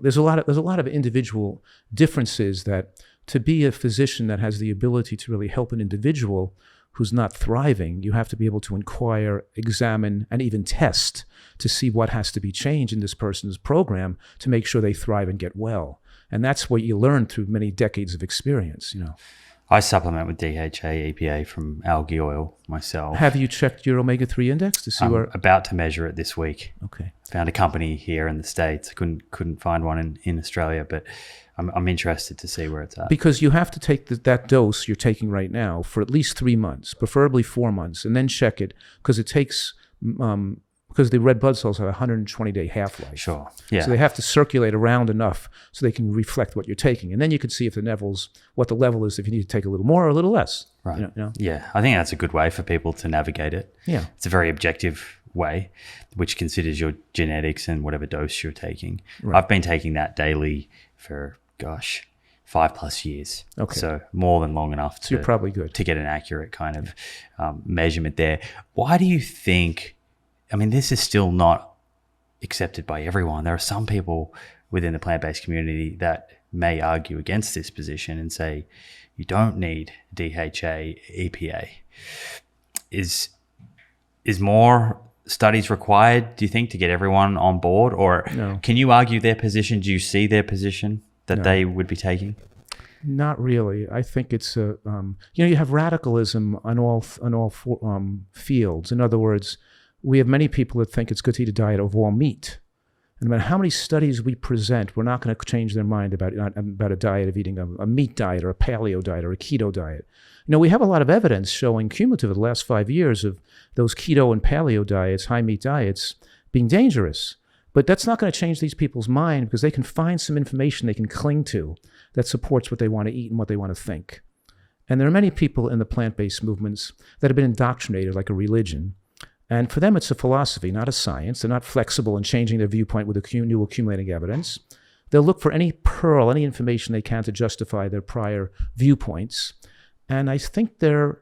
there's a lot of individual differences that to be a physician that has the ability to really help an individual who's not thriving, you have to be able to inquire, examine, and even test to see what has to be changed in this person's program to make sure they thrive and get well. And that's what you learn through many decades of experience, I supplement with DHA, EPA from algae oil myself. Have you checked your omega-3 index to see I'm where? about to measure it this week. Okay. Found a company here in the States. I couldn't find one in Australia, but I'm interested to see where it's at. Because you have to take that dose you're taking right now for at least 3 months, preferably 4 months, and then check it because it takes because the red blood cells have a 120-day half-life. Sure. Yeah. So they have to circulate around enough so they can reflect what you're taking. And then you can see if what the level is, if you need to take a little more or a little less. Right. Yeah. I think that's a good way for people to navigate it. Yeah. It's a very objective way, which considers your genetics and whatever dose you're taking. Right. I've been taking that daily for, 5+ years. Okay. So more than long enough you're probably good to get an accurate kind of measurement there. Why do you think, this is still not accepted by everyone. There are some people within the plant-based community that may argue against this position and say, you don't need DHA, EPA. Is more studies required, do you think, to get everyone on board? Or No. Can you argue their position? Do you see their position that they would be taking? Not really. I think it's you have radicalism on all fields. In other words, we have many people that think it's good to eat a diet of all meat. And no matter how many studies we present, we're not going to change their mind about a diet of eating a meat diet or a paleo diet or a keto diet. We have a lot of evidence showing cumulative the last 5 years of those keto and paleo diets, high meat diets, being dangerous. But that's not going to change these people's mind because they can find some information they can cling to that supports what they want to eat and what they want to think. And there are many people in the plant-based movements that have been indoctrinated like a religion. And for them, it's a philosophy, not a science. They're not flexible in changing their viewpoint with new accumulating evidence. They'll look for any pearl, any information they can to justify their prior viewpoints. And I think they're,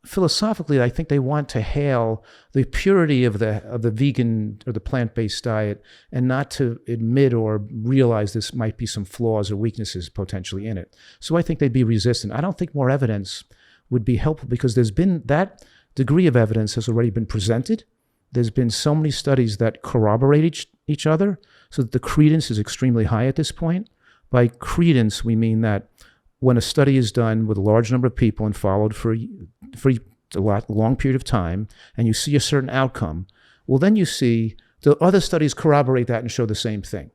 philosophically, I think they want to hail the purity of the vegan or the plant-based diet and not to admit or realize this might be some flaws or weaknesses potentially in it. So I think they'd be resistant. I don't think more evidence would be helpful because there's been that degree of evidence has already been presented. There's been so many studies that corroborate each other so that the credence is extremely high at this point. By credence, we mean that when a study is done with a large number of people and followed for a long period of time, and you see a certain outcome, well, then you see the other studies corroborate that and show the same thing.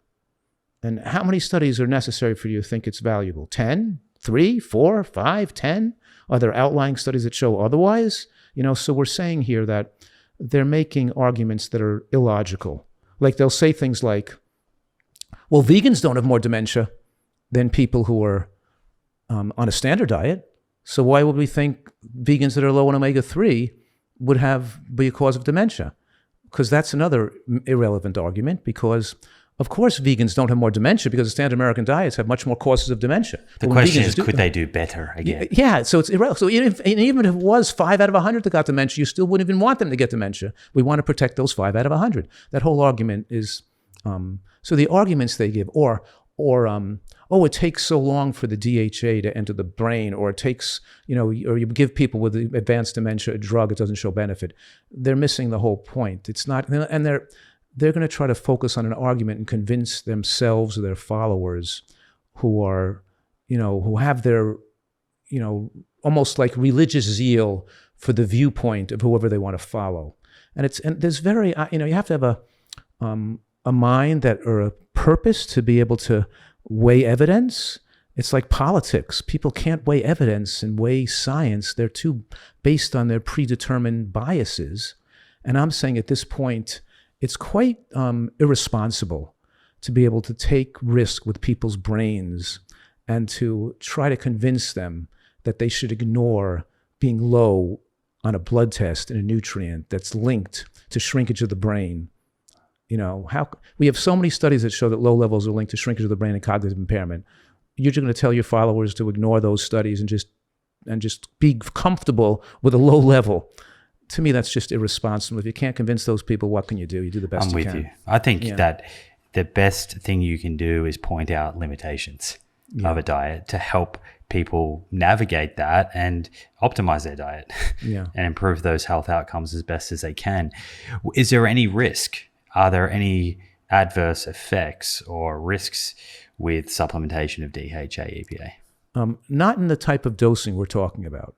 And how many studies are necessary for you to think it's valuable? 10, 3, 4, 5, 10? Are there outlying studies that show otherwise? So we're saying here that they're making arguments that are illogical. Like they'll say things like, well, vegans don't have more dementia than people who are on a standard diet. So why would we think vegans that are low in omega-3 would be a cause of dementia? Because that's another irrelevant argument because, of course, vegans don't have more dementia because the standard American diets have much more causes of dementia. The question is, could they do better again? Yeah, so it's irrelevant. So even if it was 5 out of 100 that got dementia, you still wouldn't even want them to get dementia. We want to protect those 5 out of 100. That whole argument is, so the arguments they give, or it takes so long for the DHA to enter the brain, or it takes, or you give people with advanced dementia a drug, it doesn't show benefit. They're missing the whole point. It's not, and they're going to try to focus on an argument and convince themselves or their followers who are, who have their, almost like religious zeal for the viewpoint of whoever they want to follow. And there's very, you have to have a mind or a purpose to be able to weigh evidence. It's like politics. People can't weigh evidence and weigh science. They're too based on their predetermined biases. And I'm saying at this point, it's quite irresponsible to be able to take risk with people's brains and to try to convince them that they should ignore being low on a blood test in a nutrient that's linked to shrinkage of the brain. We have so many studies that show that low levels are linked to shrinkage of the brain and cognitive impairment. You're just going to tell your followers to ignore those studies and just be comfortable with a low level. To me, that's just irresponsible. If you can't convince those people, what can you do? You do the best you can. I'm with you. I think that the best thing you can do is point out limitations. of a diet to help people navigate that and optimize their diet and improve those health outcomes as best as they can. Is there any risk? Are there any adverse effects or risks with supplementation of DHA EPA? Not in the type of dosing we're talking about.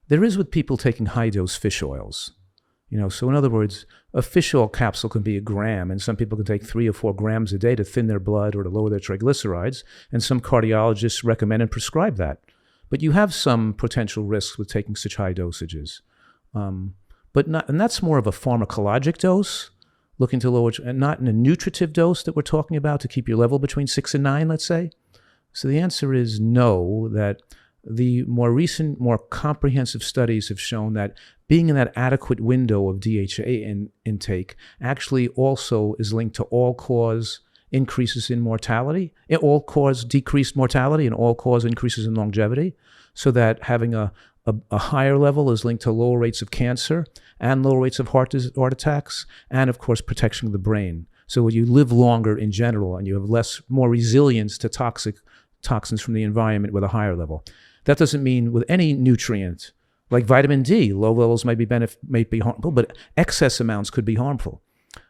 There is with people taking high-dose fish oils. So in other words, a fish oil capsule can be 1 gram, and some people can take 3 or 4 grams a day to thin their blood or to lower their triglycerides, and some cardiologists recommend and prescribe that. But you have some potential risks with taking such high dosages. And that's more of a pharmacologic dose, looking to lower, and not in a nutritive dose that we're talking about to keep your level between 6 and 9, let's say. So the answer is no, that the more recent, more comprehensive studies have shown that being in that adequate window of DHA intake actually also is linked to all-cause increases in mortality, all-cause decreased mortality, and all-cause increases in longevity, so that having a higher level is linked to lower rates of cancer and lower rates of heart attacks, and of course protection of the brain. So you live longer in general, and you have more resilience to toxins from the environment with a higher level. That doesn't mean with any nutrient, like vitamin D, low levels may be harmful, but excess amounts could be harmful.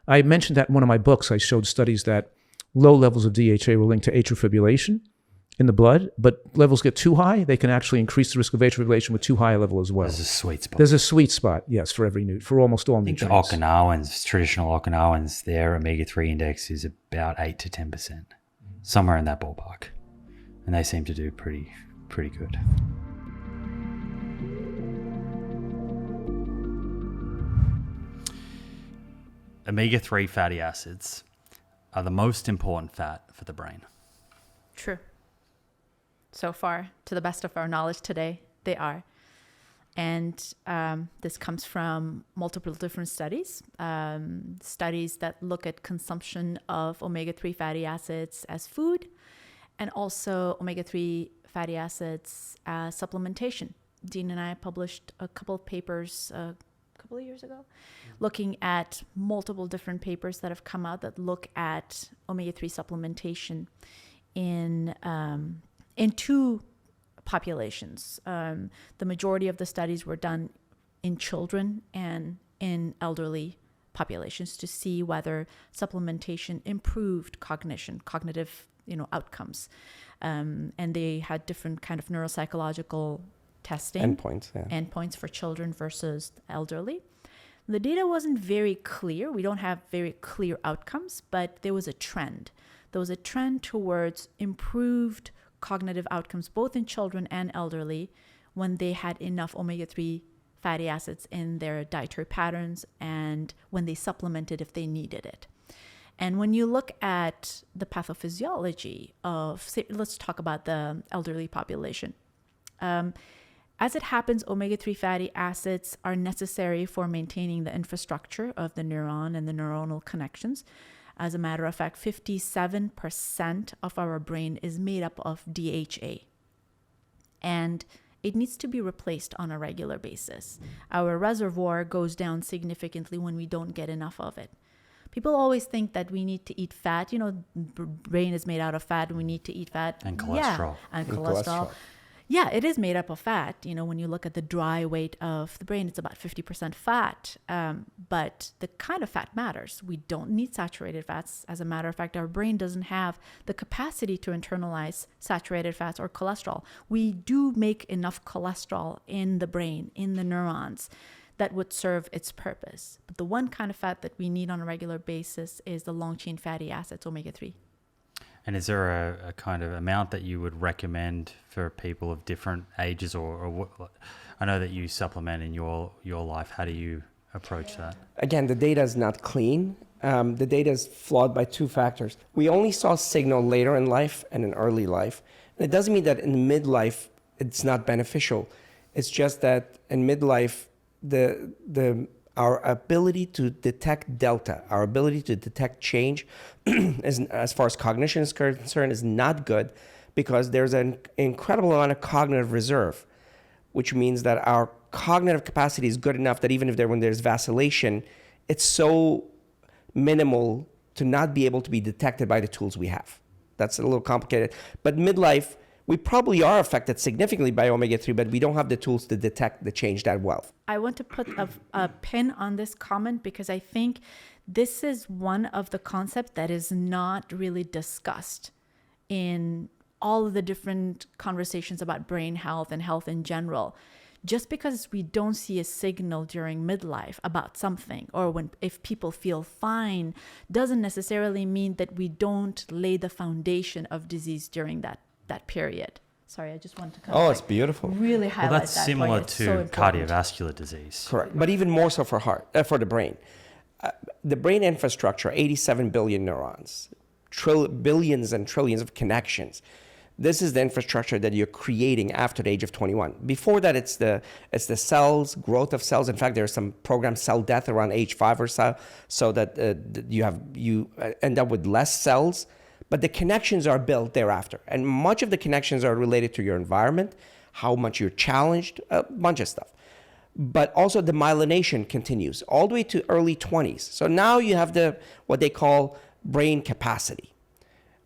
I mentioned that in one of my books. I showed studies that low levels of DHA were linked to atrial fibrillation in the blood, but levels get too high, they can actually increase the risk of atrial fibrillation with too high a level as well. There's a sweet spot. There's a sweet spot, yes, for almost all nutrients. The Okinawans, traditional Okinawans, their omega-3 index is about 8 to 10%, somewhere in that ballpark. And they seem to do pretty good. Omega-3 fatty acids are the most important fat for the brain. True. So far, to the best of our knowledge today, they are. And this comes from multiple different studies, studies that look at consumption of omega-3 fatty acids as food, and also omega-3 fatty acids as supplementation. Dean and I published a couple of papers a couple of years ago, looking at multiple different papers that have come out that look at omega-3 supplementation in 2 populations. The majority of the studies were done in children and in elderly populations to see whether supplementation improved cognitive outcomes. And they had different kind of neuropsychological testing. Endpoints for children versus elderly. The data wasn't very clear. We don't have very clear outcomes, but there was a trend. There was a trend towards improved cognitive outcomes, both in children and elderly, when they had enough omega-3 fatty acids in their dietary patterns and when they supplemented if they needed it. And when you look at the pathophysiology of, say, let's talk about the elderly population. As it happens, omega-3 fatty acids are necessary for maintaining the infrastructure of the neuron and the neuronal connections. As a matter of fact, 57% of our brain is made up of DHA. And it needs to be replaced on a regular basis. Our reservoir goes down significantly when we don't get enough of it. People always think that we need to eat fat. Brain is made out of fat and we need to eat fat. And cholesterol. Yeah, and cholesterol. Yeah, it is made up of fat. When you look at the dry weight of the brain, it's about 50% fat. But the kind of fat matters. We don't need saturated fats. As a matter of fact, our brain doesn't have the capacity to internalize saturated fats or cholesterol. We do make enough cholesterol in the brain, in the neurons, that would serve its purpose. But the one kind of fat that we need on a regular basis is the long-chain fatty acids, omega-3. And is there a kind of amount that you would recommend for people of different ages, or what? I know that you supplement in your life. How do you approach that? Again, the data is not clean. The data is flawed by 2 factors. We only saw signal later in life and in early life. And it doesn't mean that in midlife it's not beneficial. It's just that in midlife, our ability to detect delta, our ability to detect change as far as cognition is concerned, is not good, because there's an incredible amount of cognitive reserve, which means that our cognitive capacity is good enough that even when there's vacillation, it's so minimal to not be able to be detected by the tools we have. That's a little complicated. But midlife, we probably are affected significantly by omega-3, but we don't have the tools to detect the change that well. I want to put a pin on this comment because I think this is one of the concepts that is not really discussed in all of the different conversations about brain health and health in general. Just because we don't see a signal during midlife about something, or if people feel fine, doesn't necessarily mean that we don't lay the foundation of disease during that period. Sorry, I just want to it's beautiful. Really highlight that. Well, that's similar to cardiovascular disease. Correct, but even more so for the brain. The brain infrastructure, 87 billion neurons, billions and trillions of connections. This is the infrastructure that you're creating after the age of 21. Before that, it's the cells, growth of cells. In fact, there's some programmed cell death around age 5 or so that you end up with less cells. But the connections are built thereafter. And much of the connections are related to your environment, how much you're challenged, a bunch of stuff. But also the myelination continues all the way to early 20s. So now you have what they call brain capacity.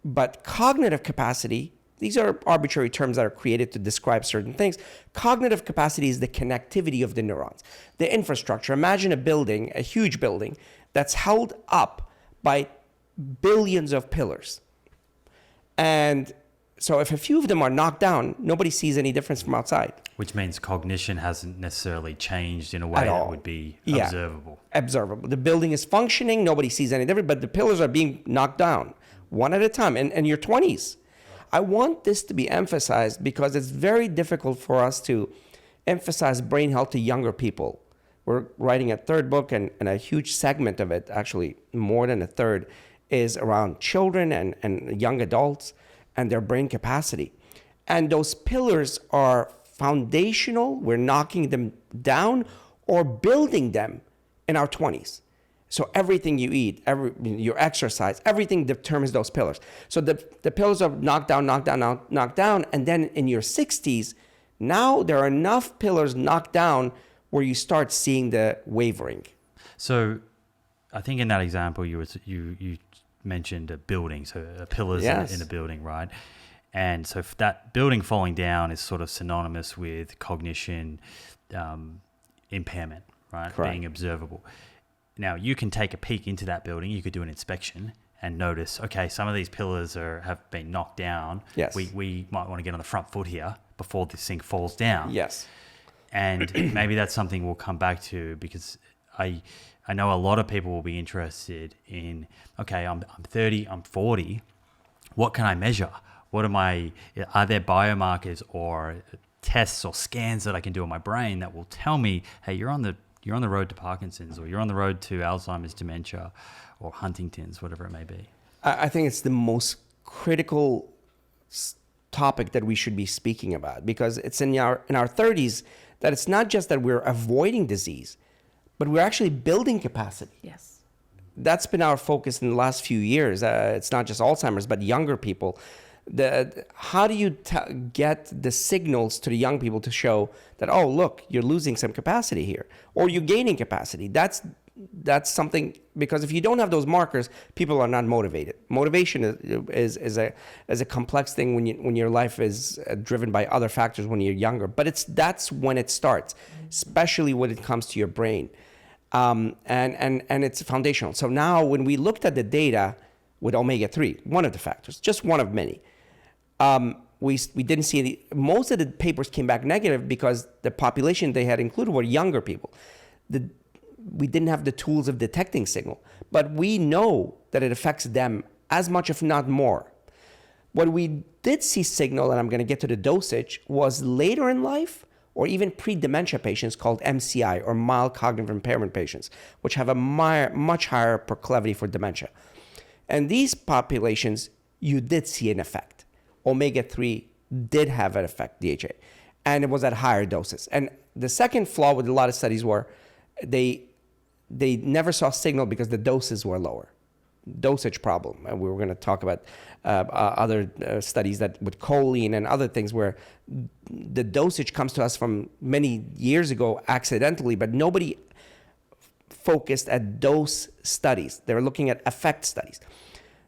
But cognitive capacity, these are arbitrary terms that are created to describe certain things. Cognitive capacity is the connectivity of the neurons, the infrastructure. Imagine a building, a huge building, that's held up by billions of pillars. And so if a few of them are knocked down, nobody sees any difference from outside. Which means cognition hasn't necessarily changed in a way that would be observable. Observable. The building is functioning, nobody sees any difference, but the pillars are being knocked down one at a time in your 20s. I want this to be emphasized because it's very difficult for us to emphasize brain health to younger people. We're writing a third book, and a huge segment of it, actually more than a third, is around children and young adults and their brain capacity. And those pillars are foundational. We're knocking them down or building them in our 20s. So everything you eat, your exercise, everything determines those pillars. So the pillars are knocked down, and then in your 60s, now there are enough pillars knocked down where you start seeing the wavering. So I think in that example, you mentioned a building, so pillars in a building, right? And so that building falling down is sort of synonymous with cognition impairment, right? Correct. Being observable. Now, you can take a peek into that building. You could do an inspection and notice, okay, some of these pillars have been knocked down. Yes. We might want to get on the front foot here before this thing falls down. Yes. And maybe that's something we'll come back to, because I know a lot of people will be interested in, okay, I'm 30, I'm 40. What can I measure? Are there biomarkers or tests or scans that I can do on my brain that will tell me, hey, you're on the road to Parkinson's, or you're on the road to Alzheimer's dementia or Huntington's, whatever it may be? I think it's the most critical topic that we should be speaking about, because it's in our 30s that it's not just that we're avoiding disease, but we're actually building capacity. Yes. That's been our focus in the last few years. It's not just Alzheimer's, but younger people. How do you get the signals to the young people to show that, oh, look, you're losing some capacity here, or you're gaining capacity? That's something, because if you don't have those markers, people are not motivated. Motivation is a complex thing when your life is driven by other factors when you're younger. But that's when it starts, especially when it comes to your brain, and it's foundational. So now, when we looked at the data with omega-3, one of the factors, just one of many, we didn't see any. Most of the papers came back negative because the population they had included were younger people. We didn't have the tools of detecting signal, but we know that it affects them as much, if not more. What we did see signal, and I'm going to get to the dosage, was later in life, or even pre-dementia patients called MCI, or mild cognitive impairment patients, which have a much higher proclivity for dementia. And these populations, you did see an effect. Omega-3 did have an effect, DHA, and it was at higher doses. And the second flaw with a lot of studies were they never saw signal because the doses were lower. Dosage problem. And we were going to talk about other studies that with choline and other things where the dosage comes to us from many years ago accidentally, but nobody focused at dose studies. They were looking at effect studies.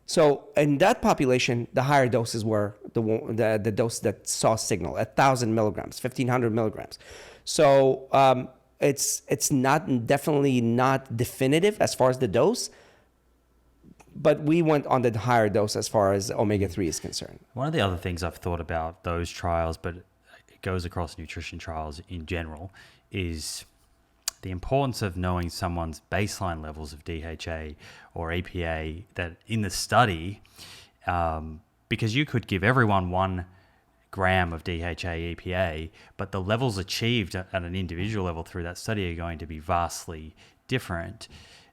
So in that population, the higher doses were the dose that saw signal, 1,000 milligrams, 1,500 milligrams. So it's not definitely not definitive as far as the dose, but we went on the higher dose as far as omega-3 is concerned. One of the other things I've thought about those trials, but it goes across nutrition trials in general, is the importance of knowing someone's baseline levels of DHA or EPA that in the study, because you could give everyone 1 gram of DHA EPA, but the levels achieved at an individual level through that study are going to be vastly different.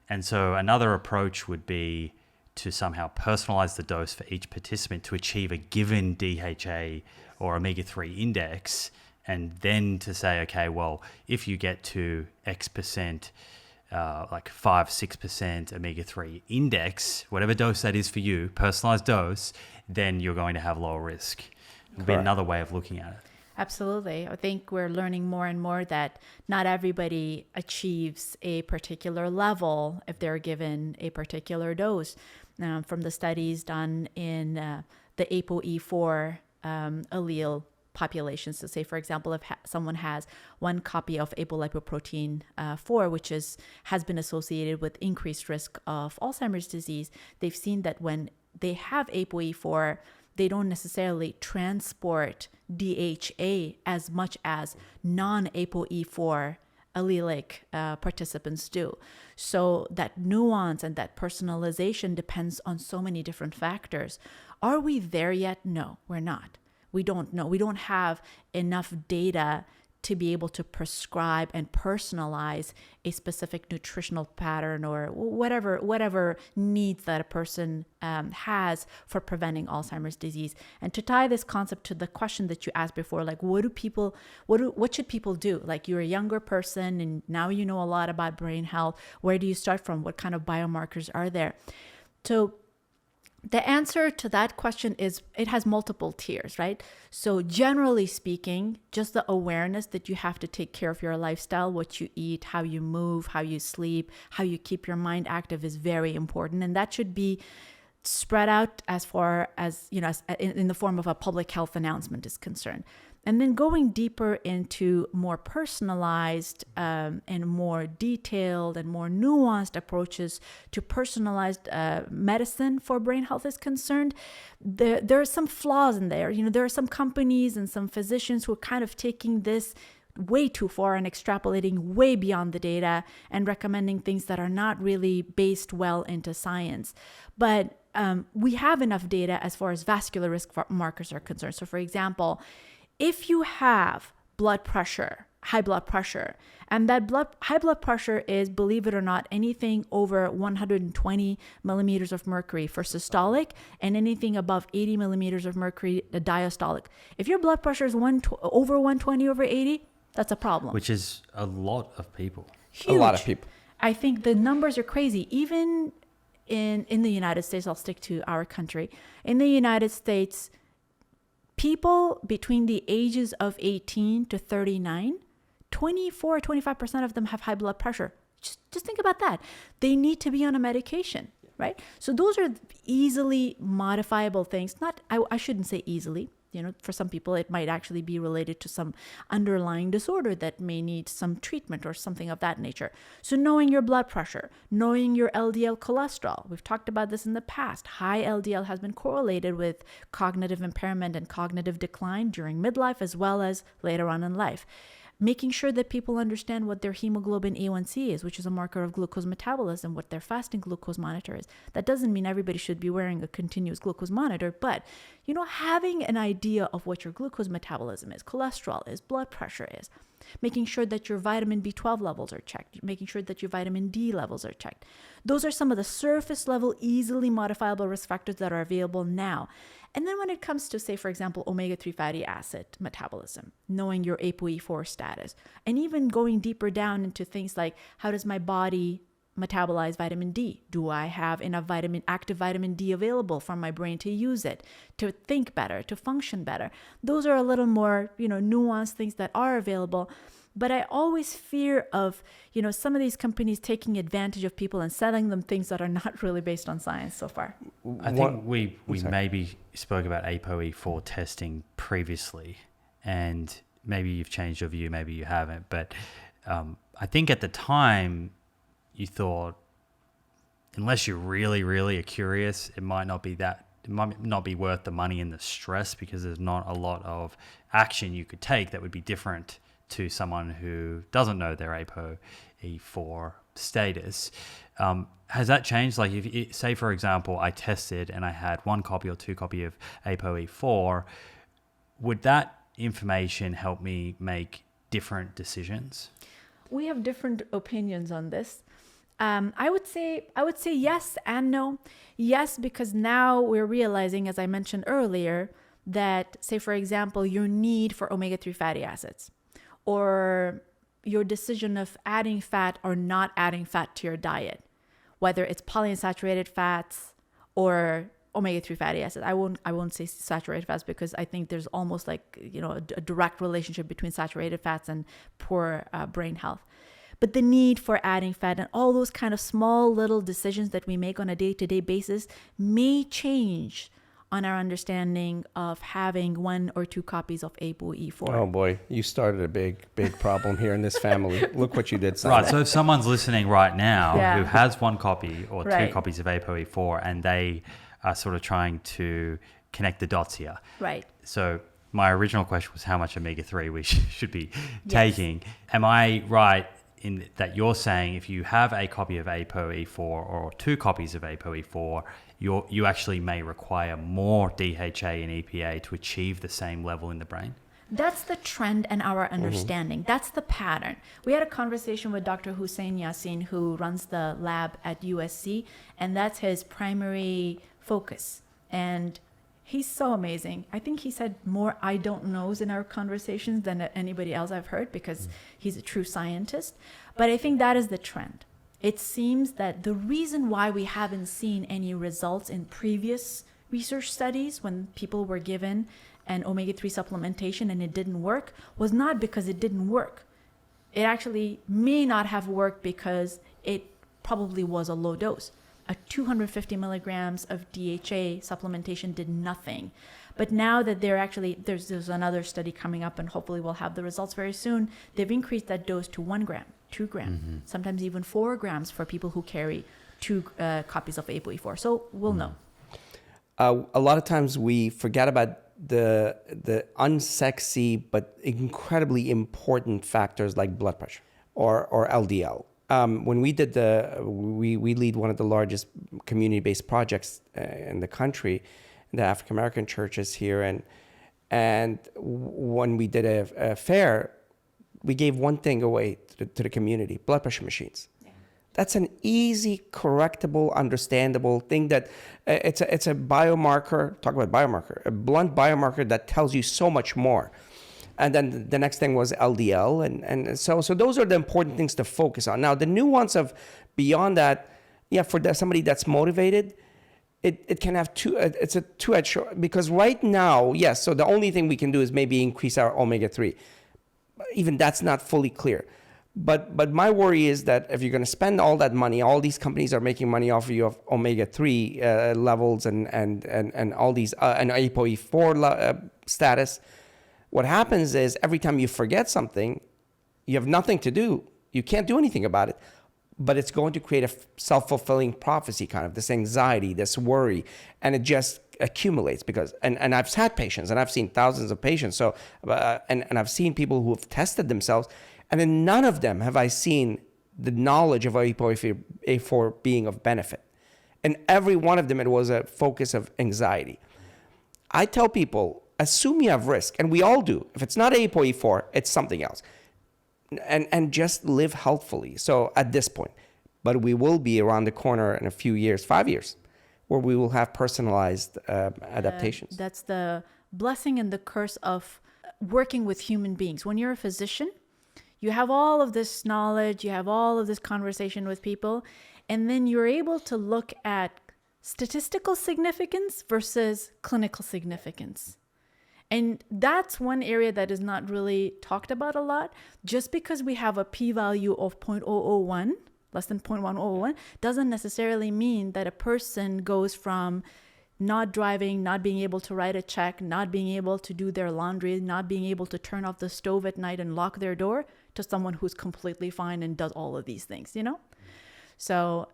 And so another approach would be to somehow personalize the dose for each participant to achieve a given DHA or omega-3 index, and then to say, okay, well, if you get to X%, like 5-6% omega-3 index, whatever dose that is for you, personalized dose, then you're going to have lower risk. It would be another way of looking at it. Absolutely. I think we're learning more and more that not everybody achieves a particular level if they're given a particular dose. From the studies done in the ApoE4 allele populations. So say, for example, if someone has 1 copy of apolipoprotein 4, which has been associated with increased risk of Alzheimer's disease, they've seen that when they have ApoE4, they don't necessarily transport DHA as much as non-ApoE4 allelic participants do. So that nuance and that personalization depends on so many different factors. Are we there yet? No, we're not. We don't know. We don't have enough data to be able to prescribe and personalize a specific nutritional pattern or whatever needs that a person has for preventing Alzheimer's disease. And to tie this concept to the question that you asked before, like what should people do? Like you're a younger person and now you know a lot about brain health. Where do you start from? What kind of biomarkers are there? So the answer to that question is it has multiple tiers, right? So generally speaking, just the awareness that you have to take care of your lifestyle, what you eat, how you move, how you sleep, how you keep your mind active is very important. And that should be spread out as far as, in the form of a public health announcement is concerned. And then going deeper into more personalized and more detailed and more nuanced approaches to personalized medicine for brain health is concerned, there are some flaws in there. There are some companies and some physicians who are kind of taking this way too far and extrapolating way beyond the data and recommending things that are not really based well into science. But we have enough data as far as vascular risk markers are concerned. So for example, if you have blood pressure, high blood pressure, and that high blood pressure is, believe it or not, anything over 120 millimeters of mercury for systolic and anything above 80 millimeters of mercury diastolic. If your blood pressure is over 120 over 80, that's a problem. Which is a lot of people. Huge. A lot of people. I think the numbers are crazy. Even in the United States, I'll stick to our country. In the United States, people between the ages of 18 to 39, 25% of them have high blood pressure. Just think about that. They need to be on a medication, right? So those are easily modifiable things. I shouldn't say easily. For some people, it might actually be related to some underlying disorder that may need some treatment or something of that nature. So knowing your blood pressure, knowing your LDL cholesterol. We've talked about this in the past. High LDL has been correlated with cognitive impairment and cognitive decline during midlife as well as later on in life. Making sure that people understand what their hemoglobin A1C is, which is a marker of glucose metabolism, what their fasting glucose monitor is. That doesn't mean everybody should be wearing a continuous glucose monitor, but having an idea of what your glucose metabolism is, cholesterol is, blood pressure is, making sure that your vitamin B12 levels are checked, making sure that your vitamin D levels are checked. Those are some of the surface level, easily modifiable risk factors that are available now. And then when it comes to, say, for example, omega-3 fatty acid metabolism, knowing your ApoE4 status, and even going deeper down into things like, how does my body metabolize vitamin D? Do I have enough active vitamin D available for my brain to use it, to think better, to function better? Those are a little more, nuanced things that are available. But I always fear of, some of these companies taking advantage of people and selling them things that are not really based on science so far. I think we maybe spoke about ApoE4 testing previously, and maybe you've changed your view, maybe you haven't. But I think at the time you thought, unless you really, really are curious, it might not be worth the money and the stress, because there's not a lot of action you could take that would be different to someone who doesn't know their ApoE4 status. Has that changed? Like, if say, for example, I tested and I had 1 copy or 2 copy of ApoE4, would that information help me make different decisions? We have different opinions on this. I would say yes and no. Yes, because now we're realizing, as I mentioned earlier, that, say, for example, your need for omega-3 fatty acids, or your decision of adding fat or not adding fat to your diet, whether it's polyunsaturated fats or omega-3 fatty acids. I won't say saturated fats, because I think there's almost like, a direct relationship between saturated fats and poor brain health. But the need for adding fat and all those kind of small little decisions that we make on a day-to-day basis may change on our understanding of having 1 or 2 copies of ApoE4. Oh boy, you started a big problem here in this family. Look what you did, son. Right, so if someone's listening right now who has 1 copy or 2 copies of ApoE4, and they are sort of trying to connect the dots here. Right. So my original question was how much omega-3 we should be taking. Am I right in that you're saying if you have a copy of ApoE4 or 2 copies of ApoE4, you actually may require more DHA and EPA to achieve the same level in the brain? That's the trend and our understanding. That's the pattern. We had a conversation with Dr. Hussein Yassin, who runs the lab at USC, and that's his primary focus. And he's so amazing. I think he said more I don't knows in our conversations than anybody else I've heard, because he's a true scientist. But I think that is the trend. It seems that the reason why we haven't seen any results in previous research studies when people were given an omega-3 supplementation and it didn't work was not because it didn't work. It actually may not have worked because it probably was a low dose. A 250 milligrams of DHA supplementation did nothing. But now that there's another study coming up, and hopefully we'll have the results very soon, they've increased that dose to 1 gram, 2 gram, sometimes even 4 grams for people who carry 2 copies of ApoE4. So we'll know. A lot of times we forget about the unsexy but incredibly important factors like blood pressure or LDL. When we did we lead one of the largest community-based projects in the country, the African American churches here, and when we did a fair, we gave one thing away to the community: blood pressure machines. Yeah. That's an easy, correctable, understandable thing that it's a biomarker. Talk about biomarker, a blunt biomarker that tells you so much more. And then the next thing was LDL. And so those are the important things to focus on. Now, the nuance of beyond that, for somebody that's motivated, it can have it's a two-edged sword. Because right now, yes, so the only thing we can do is maybe increase our omega-3. Even that's not fully clear. But my worry is that if you're going to spend all that money, all these companies are making money off of you of omega-3 levels and all these, and ApoE4 status. What happens is every time you forget something, you have nothing to do. You can't do anything about it. But it's going to create a self-fulfilling prophecy, kind of this anxiety, this worry, and it just accumulates because, and I've had patients, and I've seen thousands of patients, so, and I've seen people who have tested themselves, and in none of them have I seen the knowledge of ApoE4 being of benefit. In every one of them, it was a focus of anxiety. I tell people, assume you have risk, and we all do. If it's not ApoE4, it's something else. And just live healthfully. So at this point, but we will be around the corner in a few years, 5 years, where we will have personalized adaptations. That's the blessing and the curse of working with human beings. When you're a physician, you have all of this knowledge, you have all of this conversation with people, and then you're able to look at statistical significance versus clinical significance. And that's one area that is not really talked about a lot. Just because we have a p-value of 0.001, less than 0.101, doesn't necessarily mean that a person goes from not driving, not being able to write a check, not being able to do their laundry, not being able to turn off the stove at night and lock their door, to someone who's completely fine and does all of these things, you know? So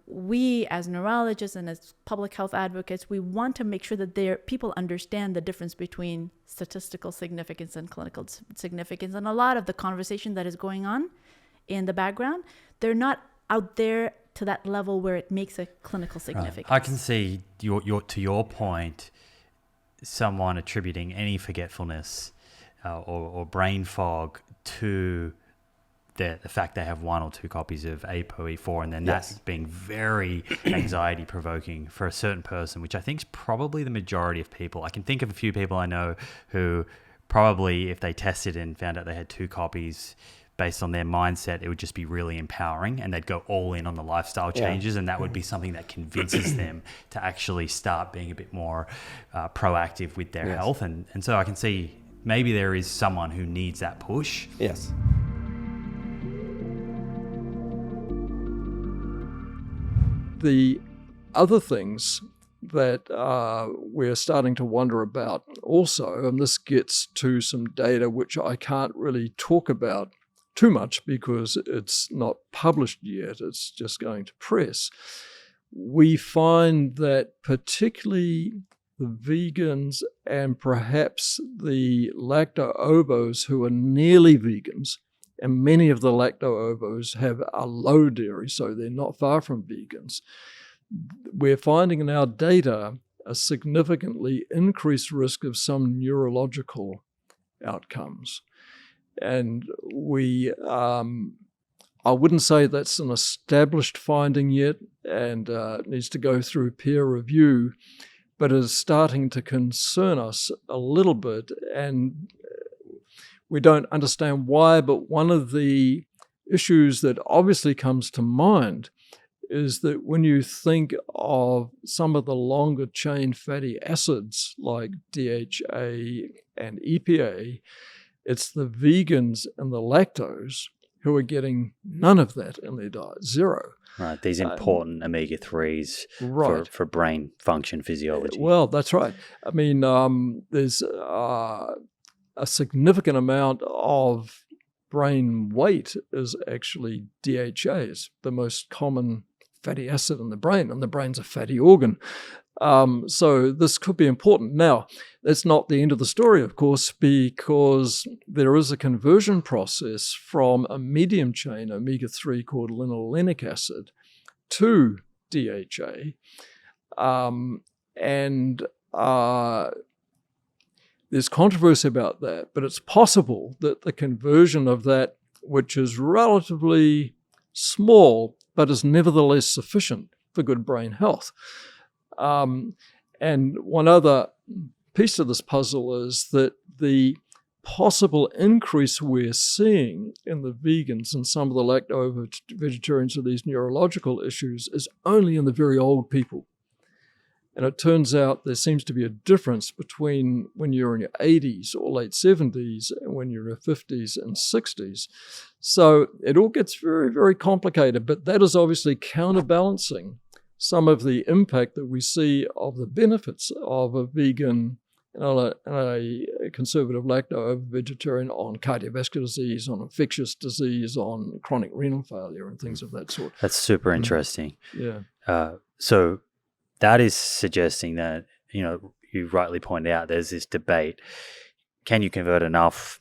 we as neurologists and as public health advocates, we want to make sure that people understand the difference between statistical significance and clinical significance. And a lot of the conversation that is going on in the background, they're not out there to that level where it makes a clinical significance. Right. I can see to your point, someone attributing any forgetfulness or brain fog to the fact they have 1 or 2 copies of ApoE4, and then Yes. that being very anxiety provoking for a certain person, which I think is probably the majority of people. I can think of a few people I know who probably, if they tested and found out they had 2 copies, based on their mindset, it would just be really empowering, and they'd go all in on the lifestyle changes, and that would be something that convinces them to actually start being a bit more proactive with their health. And so I can see maybe there is someone who needs that push. Yes. The other things that we're starting to wonder about also, and this gets to some data which I can't really talk about too much because it's not published yet, it's just going to press. We find that particularly the vegans and perhaps the lacto-ovos who are nearly vegans, and many of the lacto-ovos have a low dairy, so they're not far from vegans. We're finding in our data a significantly increased risk of some neurological outcomes. And I wouldn't say that's an established finding yet, and it needs to go through peer review, but is starting to concern us a little bit. And we don't understand why, but one of the issues that obviously comes to mind is that when you think of some of the longer chain fatty acids like DHA and EPA, it's the vegans and the lactose who are getting none of that in their diet, zero. Right, these important omega-3s for brain function physiology. Well, that's right. I mean, there's a significant amount of brain weight is actually DHAs, the most common fatty acid in the brain, and the brain's a fatty organ. So this could be important. Now, that's not the end of the story, of course, because there is a conversion process from a medium chain omega-3 called linoleic acid to DHA. There's controversy about that, but it's possible that the conversion of that, which is relatively small, but is nevertheless sufficient for good brain health. And one other piece of this puzzle is that the possible increase we're seeing in the vegans and some of the lacto-vegetarians with these neurological issues is only in the very old people. And it turns out there seems to be a difference between when you're in your 80s or late 70s and when you're in your 50s and 60s. So it all gets very, very complicated, but that is obviously counterbalancing some of the impact that we see of the benefits of a vegan and a conservative lacto-vegetarian on cardiovascular disease, on infectious disease, on chronic renal failure and things of that sort. That's super interesting. Yeah. So that is suggesting that, you rightly pointed out, there's this debate. Can you convert enough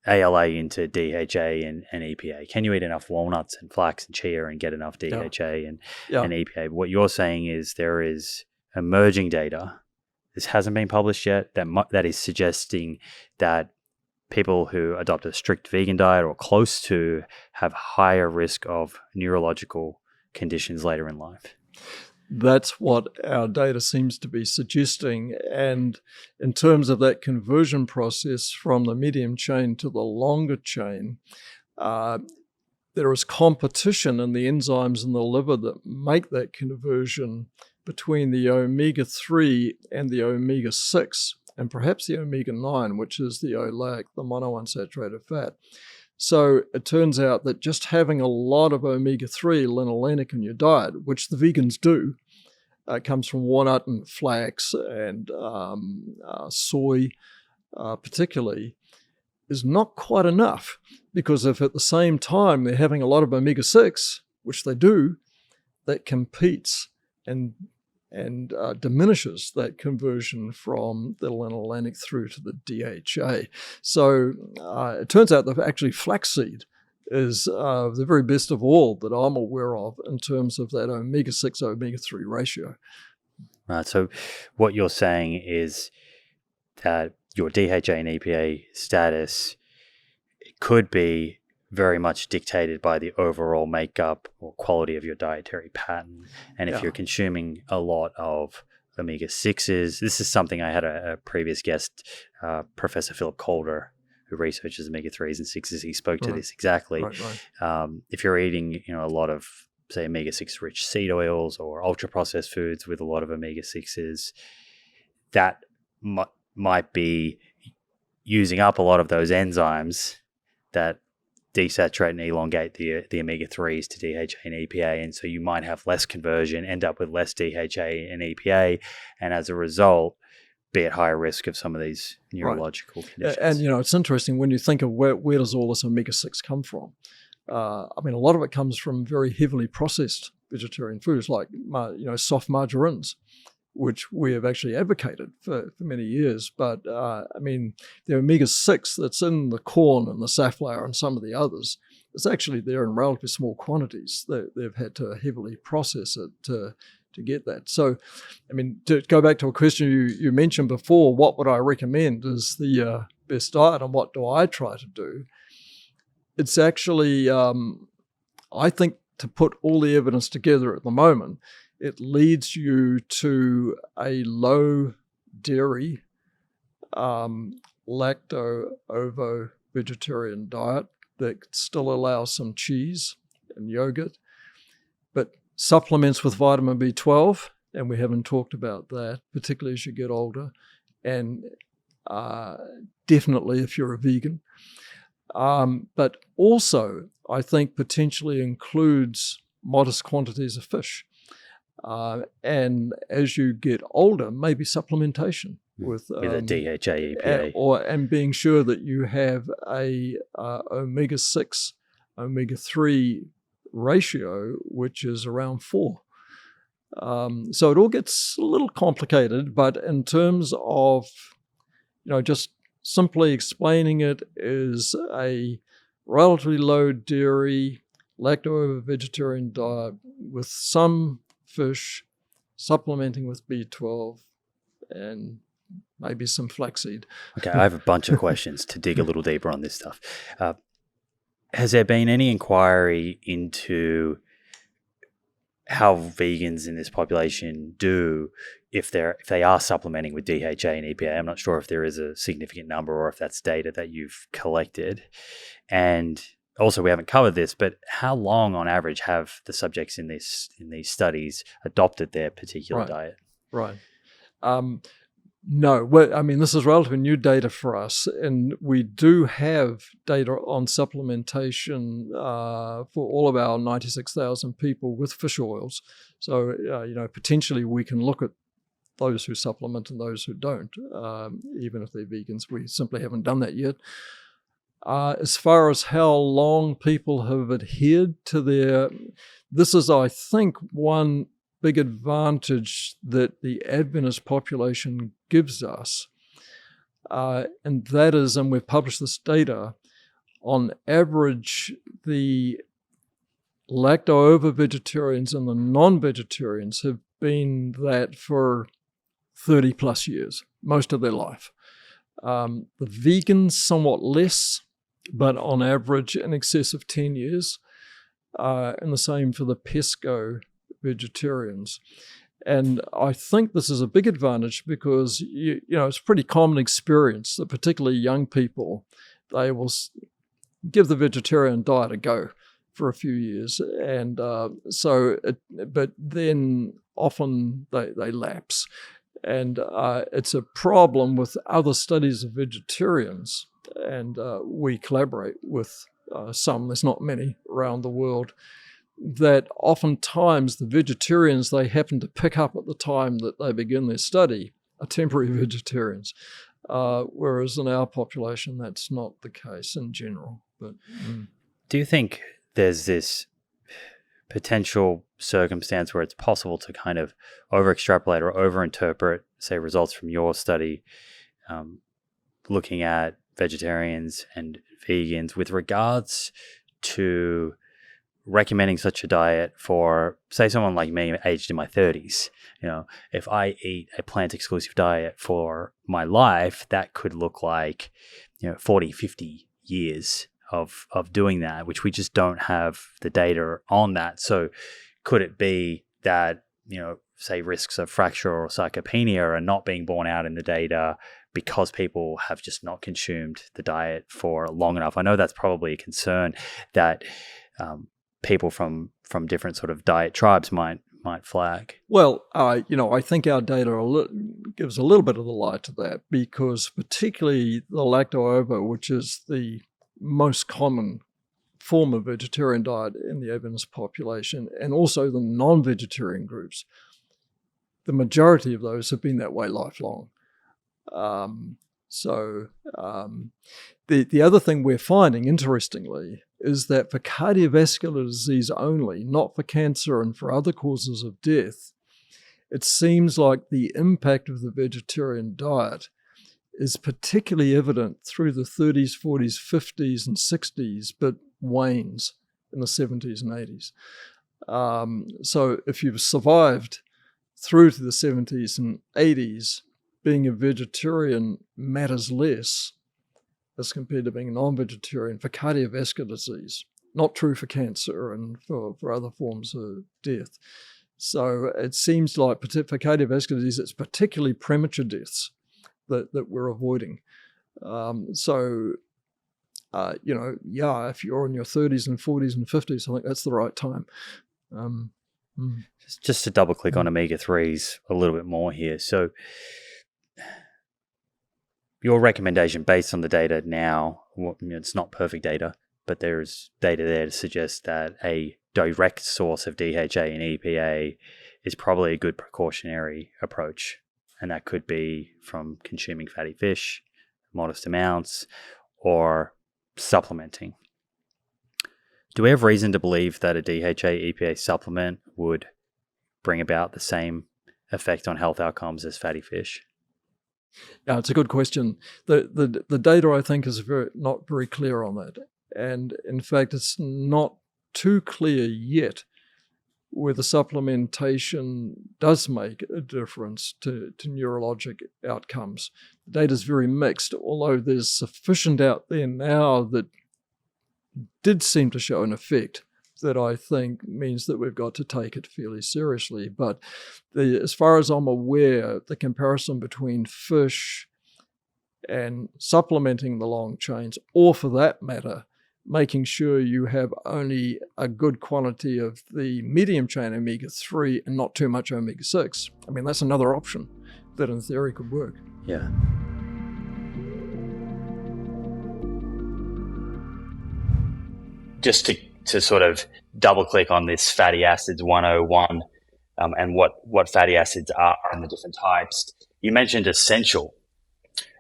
ALA into DHA and EPA? Can you eat enough walnuts and flax and chia and get enough DHA and EPA? But what you're saying is there is emerging data. This hasn't been published yet. That is suggesting that people who adopt a strict vegan diet or close to have higher risk of neurological conditions later in life. That's what our data seems to be suggesting. And in terms of that conversion process from the medium chain to the longer chain, there is competition in the enzymes in the liver that make that conversion between the omega-3 and the omega-6 and perhaps the omega-9, which is the oleic, the monounsaturated fat. So it turns out that just having a lot of omega-3 linoleic in your diet, which the vegans do, comes from walnut and flax and soy particularly, is not quite enough, because if at the same time they're having a lot of omega-6, which they do, that competes and diminishes that conversion from the linoleic through to the DHA. So it turns out that actually flaxseed is the very best of all that I'm aware of in terms of that omega-6, omega-3 ratio. Right. So what you're saying is that your DHA and EPA status could be very much dictated by the overall makeup or quality of your dietary pattern. And if you're consuming a lot of omega-6s, this is something I had a previous guest, Professor Phillip Calder, who researches omega-3s and 6s, he spoke to this exactly. If you're eating a lot of, say, omega-6 rich seed oils or ultra-processed foods with a lot of omega-6s, that might be using up a lot of those enzymes that desaturate and elongate the omega-3s to DHA and EPA, and so you might have less conversion, end up with less DHA and EPA, and as a result, be at higher risk of some of these neurological conditions. And it's interesting when you think of where does all this omega-6 come from. I mean, a lot of it comes from very heavily processed vegetarian foods like soft margarines, which we have actually advocated for many years. But I mean, the omega-6 that's in the corn and the safflower and some of the others, it's actually there in relatively small quantities. They've had to heavily process it to get that. So, I mean, to go back to a question you mentioned before, what would I recommend is the best diet and what do I try to do? It's actually, I think, to put all the evidence together at the moment, it leads you to a low dairy, lacto-ovo vegetarian diet that still allows some cheese and yogurt, but supplements with vitamin B12, and we haven't talked about that, particularly as you get older, and definitely if you're a vegan. But also, I think potentially includes modest quantities of fish. And as you get older, maybe supplementation with a DHA, EPA. And being sure that you have a omega-6, omega-3 ratio, which is around 4. So it all gets a little complicated, but in terms of, just simply explaining it is a relatively low dairy, lacto-vegetarian diet with some fish, supplementing with B12 and maybe some flaxseed. Okay, I have a bunch of questions to dig a little deeper on this stuff. Has there been any inquiry into how vegans in this population do if they are supplementing with DHA and EPA? I'm not sure if there is a significant number or if that's data that you've collected. And also, we haven't covered this, but how long on average have the subjects in these studies adopted their particular diet? Right. No, well, I mean, this is relatively new data for us, and we do have data on supplementation for all of our 96,000 people with fish oils. So, potentially we can look at those who supplement and those who don't, even if they're vegans. We simply haven't done that yet. As far as how long people have adhered to this is, I think, one big advantage that the Adventist population gives us, and that is, and we've published this data, on average, the lacto-ovo vegetarians and the non-vegetarians have been that for 30 plus years, most of their life. The vegans, somewhat less, but on average in excess of 10 years, and the same for the pesco vegetarians. And I think this is a big advantage because, it's a pretty common experience that particularly young people, they will give the vegetarian diet a go for a few years. And but then often they lapse. And it's a problem with other studies of vegetarians, and we collaborate with some, there's not many around the world, that oftentimes the vegetarians they happen to pick up at the time that they begin their study are temporary vegetarians, whereas in our population that's not the case in general. But do you think there's this potential circumstance where it's possible to kind of over-extrapolate or over-interpret, say, results from your study, looking at vegetarians and vegans with regards to recommending such a diet for, say, someone like me aged in my 30s? You know, if I eat a plant-exclusive diet for my life, that could look like, 40, 50 years of doing that, which we just don't have the data on that. So could it be that, say, risks of fracture or sarcopenia are not being borne out in the data because people have just not consumed the diet for long enough? I know that's probably a concern that people from different sort of diet tribes might flag. Well, I think our data gives a little bit of the light to that, because particularly the lacto-ovo, which is the most common form of vegetarian diet in the Adventist population, and also the non-vegetarian groups, the majority of those have been that way lifelong. The other thing we're finding, interestingly, is that for cardiovascular disease only, not for cancer and for other causes of death, it seems like the impact of the vegetarian diet is particularly evident through the 30s, 40s, 50s, and 60s, but wanes in the 70s and 80s. So if you've survived through to the 70s and 80s, being a vegetarian matters less as compared to being a non-vegetarian for cardiovascular disease. Not true for cancer and for other forms of death. So it seems like for cardiovascular disease, it's particularly premature deaths that we're avoiding. If you're in your 30s and 40s and 50s, I think that's the right time. Just to double click on omega-3s a little bit more here. So your recommendation based on the data now, it's not perfect data, but there's data there to suggest that a direct source of DHA and EPA is probably a good precautionary approach. And that could be from consuming fatty fish, modest amounts, or supplementing. Do we have reason to believe that a DHA EPA supplement would bring about the same effect on health outcomes as fatty fish? Yeah, it's a good question. The data, I think, is not very clear on that. And in fact, it's not too clear yet whether supplementation does make a difference to neurologic outcomes. The data is very mixed, although there's sufficient out there now that did seem to show an effect that I think means that we've got to take it fairly seriously. But as far as I'm aware, the comparison between fish and supplementing the long chains, or for that matter, making sure you have only a good quantity of the medium chain omega-3 and not too much omega-6. I mean, that's another option that in theory could work. Yeah. Just to sort of double click on this fatty acids 101 and what fatty acids are and the different types. You mentioned essential.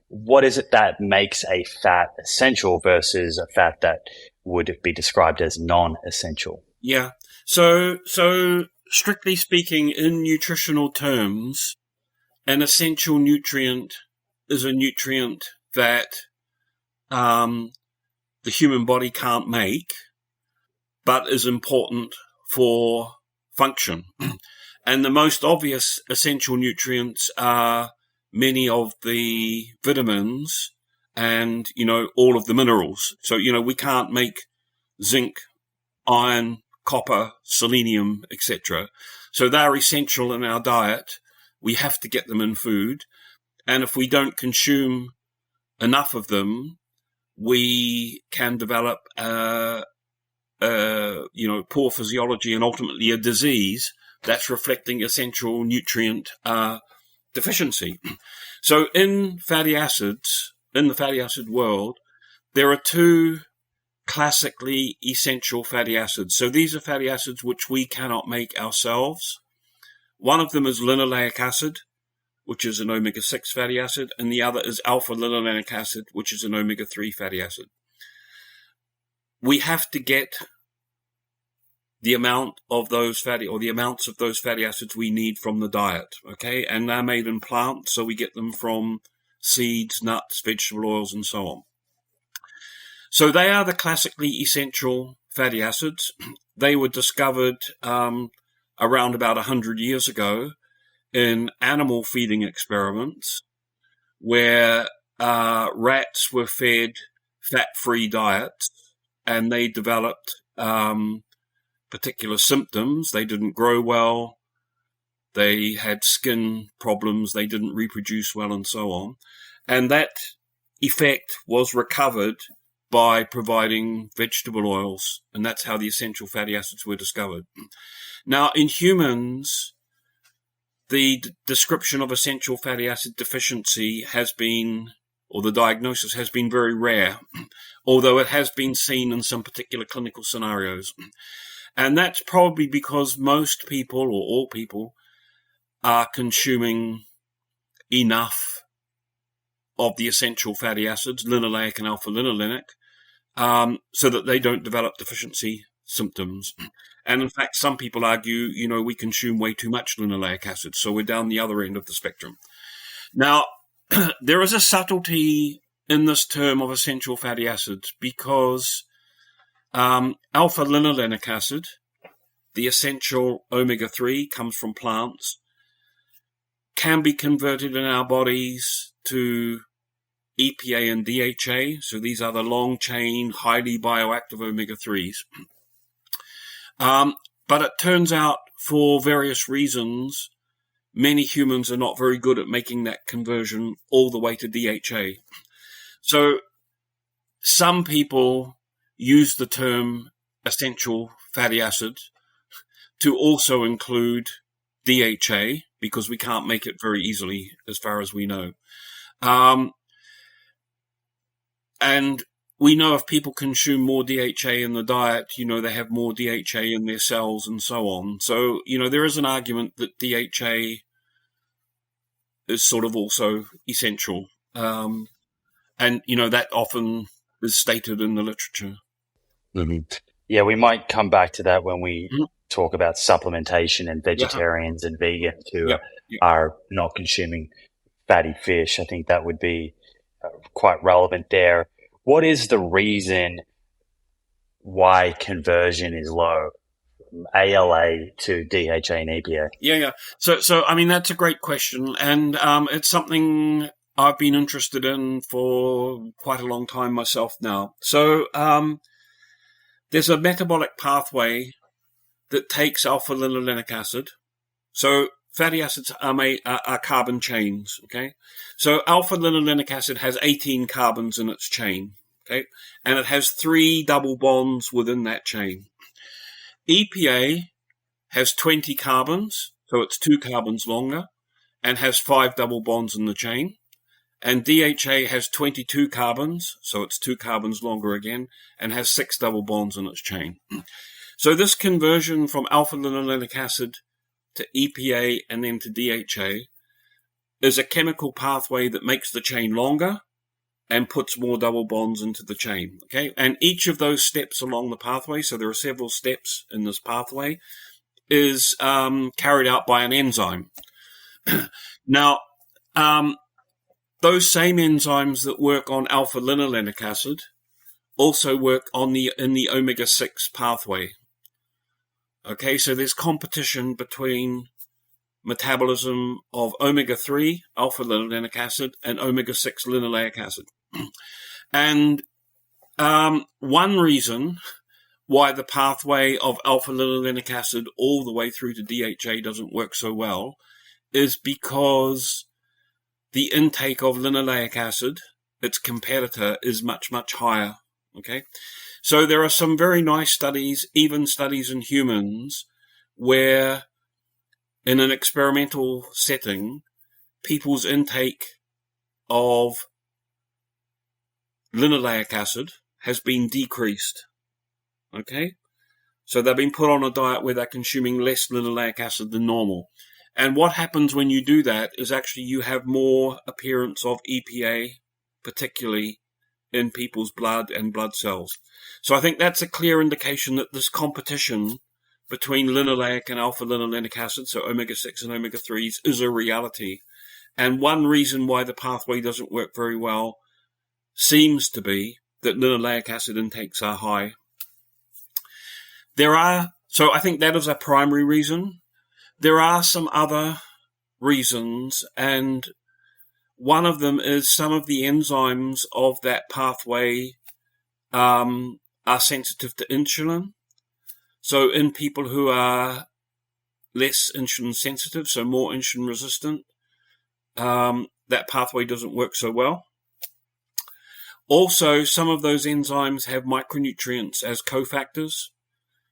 What is it that makes a fat essential versus a fat that would be described as non-essential? Yeah. So strictly speaking, in nutritional terms, an essential nutrient is a nutrient that the human body can't make, but is important for function. And the most obvious essential nutrients are many of the vitamins and, all of the minerals. So, we can't make zinc, iron, copper, selenium, etc. So they're essential in our diet. We have to get them in food. And if we don't consume enough of them, we can develop poor physiology and ultimately a disease that's reflecting essential nutrient deficiency. So in fatty acids, in the fatty acid world, there are two classically essential fatty acids. So these are fatty acids which we cannot make ourselves. One of them is linoleic acid, which is an omega-6 fatty acid, and the other is alpha-linolenic acid, which is an omega-3 fatty acid. We have to get the amount of those the amounts of those fatty acids we need from the diet, okay? And they're made in plants, so we get them from seeds, nuts, vegetable oils, and so on. So they are the classically essential fatty acids. They were discovered around about 100 years ago in animal feeding experiments where rats were fed fat-free diets, and they developed particular symptoms. They didn't grow well, they had skin problems, they didn't reproduce well, and so on. And that effect was recovered by providing vegetable oils, and that's how the essential fatty acids were discovered. Now, in humans, the description of essential fatty acid deficiency has been, or the diagnosis has been very rare, although it has been seen in some particular clinical scenarios. And that's probably because most people, or all people, are consuming enough of the essential fatty acids, linoleic and alpha-linolenic, so that they don't develop deficiency symptoms. And in fact, some people argue, we consume way too much linoleic acid, so we're down the other end of the spectrum. Now, there is a subtlety in this term of essential fatty acids because alpha-linolenic acid, the essential omega-3, comes from plants, can be converted in our bodies to EPA and DHA. So these are the long-chain, highly bioactive omega-3s. But it turns out, for various reasons, many humans are not very good at making that conversion all the way to DHA. So some people use the term essential fatty acid to also include DHA, because we can't make it very easily as far as we know. And we know if people consume more DHA in the diet, they have more DHA in their cells and so on. So, there is an argument that DHA is sort of also essential. And, that often is stated in the literature. Mm-hmm. Yeah, we might come back to that when we talk about supplementation and vegetarians and vegans who are not consuming fatty fish. I think that would be quite relevant there. What is the reason why conversion is low from ALA to DHA and EPA? Yeah. So I mean, that's a great question. And it's something I've been interested in for quite a long time myself now. So there's a metabolic pathway that takes alpha-linolenic acid. So fatty acids are carbon chains, okay? So alpha-linolenic acid has 18 carbons in its chain, okay? And it has 3 double bonds within that chain. EPA has 20 carbons, so it's 2 carbons longer, and has 5 double bonds in the chain. And DHA has 22 carbons, so it's 2 carbons longer again, and has 6 double bonds in its chain. So this conversion from alpha-linolenic acid to EPA and then to DHA is a chemical pathway that makes the chain longer and puts more double bonds into the chain, okay? And each of those steps along the pathway, so there are several steps in this pathway, is carried out by an enzyme. Now, those same enzymes that work on alpha-linolenic acid also work in the omega-6 pathway. Okay, so there's competition between metabolism of omega-3, alpha-linolenic acid, and omega-6 linoleic acid. And one reason why the pathway of alpha-linolenic acid all the way through to DHA doesn't work so well is because the intake of linoleic acid, its competitor, is much, much higher. Okay, so there are some very nice studies, even studies in humans, where in an experimental setting, people's intake of linoleic acid has been decreased. Okay? So they've been put on a diet where they're consuming less linoleic acid than normal. And what happens when you do that is actually you have more appearance of EPA, particularly in people's blood and blood cells. So I think that's a clear indication that this competition between linoleic and alpha-linolenic acid, so omega-6 and omega-3s, is a reality. And one reason why the pathway doesn't work very well seems to be that linoleic acid intakes are high. So I think that is a primary reason. There are some other reasons, and one of them is some of the enzymes of that pathway are sensitive to insulin. So in people who are less insulin sensitive, so more insulin resistant, that pathway doesn't work so well. Also, some of those enzymes have micronutrients as cofactors.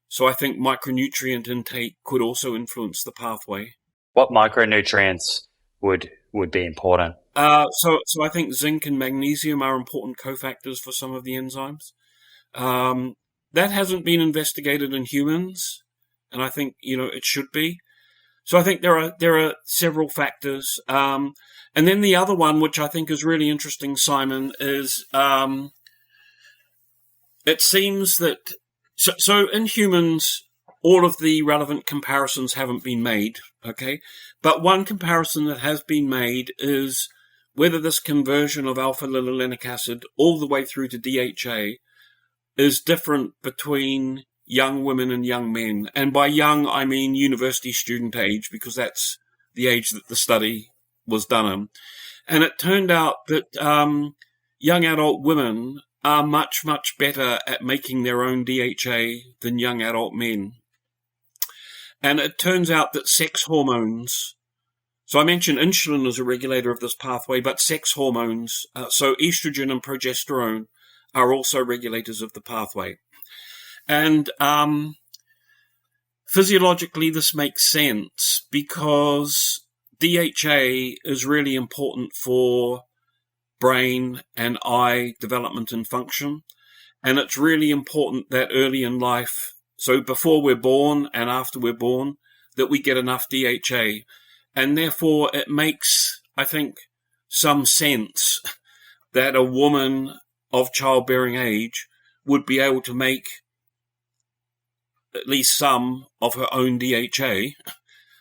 So I think micronutrient intake could also influence the pathway. What micronutrients would be important? So I think zinc and magnesium are important cofactors for some of the enzymes. That hasn't been investigated in humans, and I think it should be. So I think there are several factors. And then the other one, which I think is really interesting, Simon, is it seems that so in humans, all of the relevant comparisons haven't been made, okay? But one comparison that has been made is whether this conversion of alpha-linolenic acid all the way through to DHA is different between young women and young men. And by young, I mean university student age, because that's the age that the study was done in. And it turned out that young adult women are much, much better at making their own DHA than young adult men. And it turns out that sex hormones, so I mentioned insulin as a regulator of this pathway, but sex hormones, so estrogen and progesterone, are also regulators of the pathway. And physiologically, this makes sense because DHA is really important for brain and eye development and function. And it's really important that early in life, so before we're born and after we're born, that we get enough DHA. And therefore, it makes, I think, some sense that a woman of childbearing age would be able to make at least some of her own DHA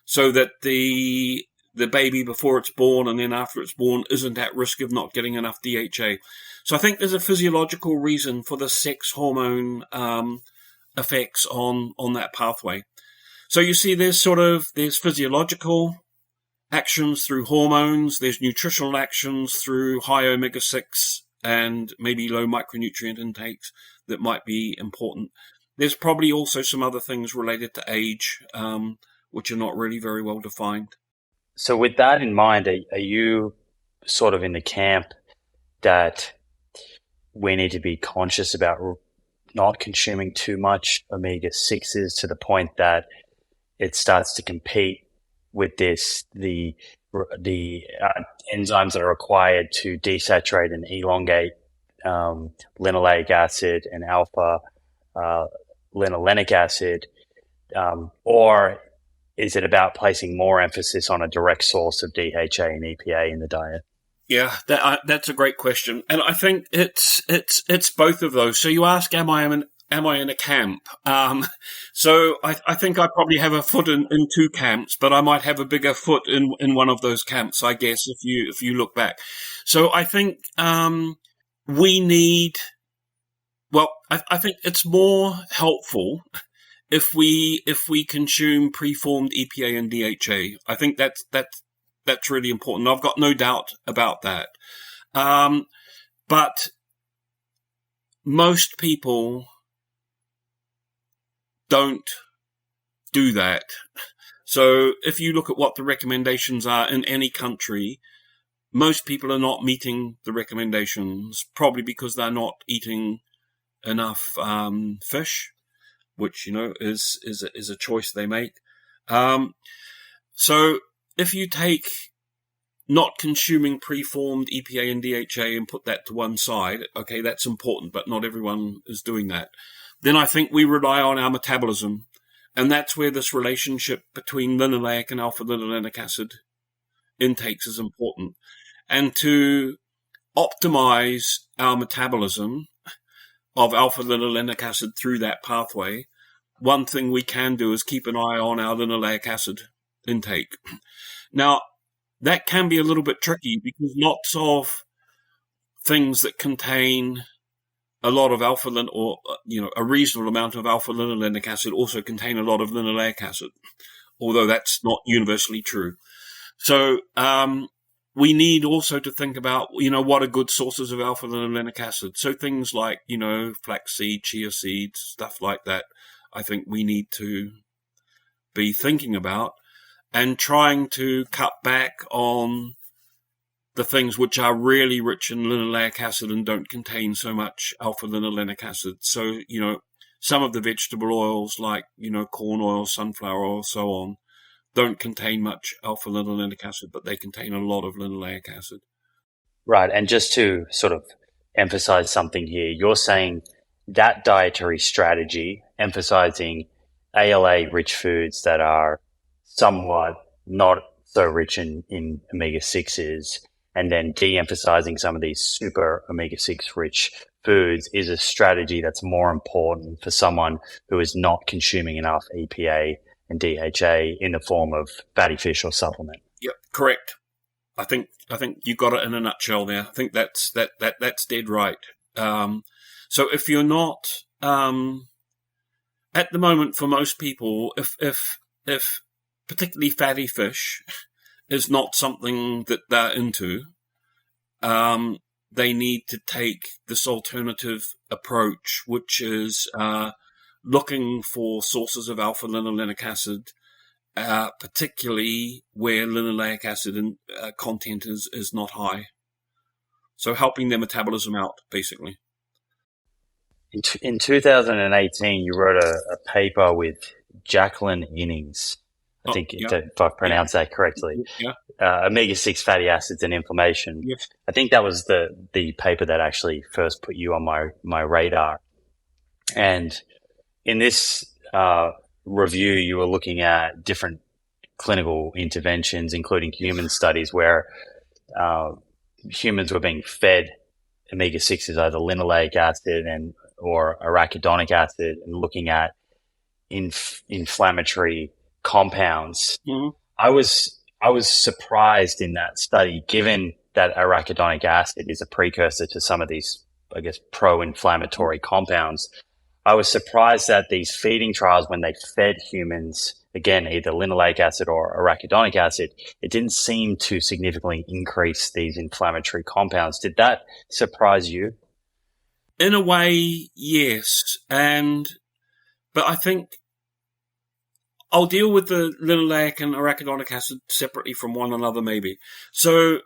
so that the baby before it's born and then after it's born isn't at risk of not getting enough DHA. So I think there's a physiological reason for the sex hormone effects on that pathway. So you see there's physiological actions through hormones, there's nutritional actions through high omega-6 and maybe low micronutrient intakes that might be important. There's probably also some other things related to age, which are not really very well defined. So with that in mind, are you sort of in the camp that we need to be conscious about not consuming too much omega-6s to the point that it starts to compete with the enzymes that are required to desaturate and elongate linoleic acid and alpha linolenic acid, or is it about placing more emphasis on a direct source of DHA and EPA in the diet? Yeah, that's a great question, and I think it's both of those. So you ask, am I in a camp? So I think I probably have a foot in two camps, but I might have a bigger foot in one of those camps, I guess, if you look back. So I think we need. Well, I think it's more helpful if we consume preformed EPA and DHA. I think that's really important. I've got no doubt about that. But most people don't do that. So if you look at what the recommendations are in any country, most people are not meeting the recommendations, probably because they're not eating enough fish, which is a choice they make. So if you take not consuming preformed EPA and DHA and put that to one side, okay, that's important, but not everyone is doing that. Then I think we rely on our metabolism, and that's where this relationship between linoleic and alpha-linolenic acid intakes is important. And to optimize our metabolism of alpha-linolenic acid through that pathway, one thing we can do is keep an eye on our linoleic acid intake. Now, that can be a little bit tricky because lots of things that contain a lot of a reasonable amount of alpha-linolenic acid also contain a lot of linoleic acid, although that's not universally true. So we need also to think about, what are good sources of alpha-linolenic acid. So things like, flaxseed, chia seeds, stuff like that, I think we need to be thinking about and trying to cut back on the things which are really rich in linoleic acid and don't contain so much alpha-linolenic acid. So, some of the vegetable oils like, corn oil, sunflower oil, so on, don't contain much alpha-linolenic acid, but they contain a lot of linoleic acid. Right. And just to sort of emphasize something here, you're saying that dietary strategy, emphasizing ALA-rich foods that are somewhat not so rich in omega-6s, and then de-emphasizing some of these super omega-6 rich foods is a strategy that's more important for someone who is not consuming enough EPA and DHA in the form of fatty fish or supplement. Yep, correct. I think you got it in a nutshell there. I think that's dead right. So if you're not at the moment, for most people, if particularly fatty fish is not something that they're into, they need to take this alternative approach, which is looking for sources of alpha-linolenic acid, particularly where linoleic acid content is not high. So helping their metabolism out, basically. In 2018, you wrote a paper with Jacqueline Innings. I think if I pronounced that correctly. Yeah. Omega-6 fatty acids and inflammation. Yes. I think that was the paper that actually first put you on my radar. And in this review, you were looking at different clinical interventions, including human studies where humans were being fed omega-6s, either linoleic acid or arachidonic acid, and looking at inflammatory compounds. Mm-hmm. I was surprised in that study, given that arachidonic acid is a precursor to some of these, I guess, pro-inflammatory compounds. I was surprised that these feeding trials, when they fed humans, again, either linoleic acid or arachidonic acid, it didn't seem to significantly increase these inflammatory compounds. Did that surprise you? In a way, yes. But I think I'll deal with the linoleic and arachidonic acid separately from one another, maybe. So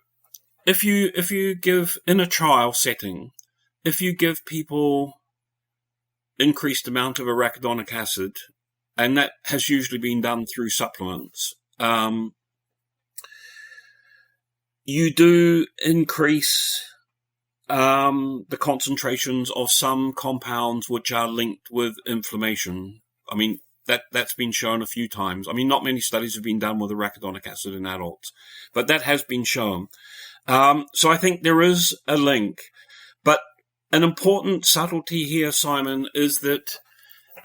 if you give, in a trial setting, if you give people increased amount of arachidonic acid, and that has usually been done through supplements, you do increase the concentrations of some compounds which are linked with inflammation. I mean, that's been shown a few times. I mean, not many studies have been done with arachidonic acid in adults, but that has been shown. So I think there is a link. But an important subtlety here, Simon, is that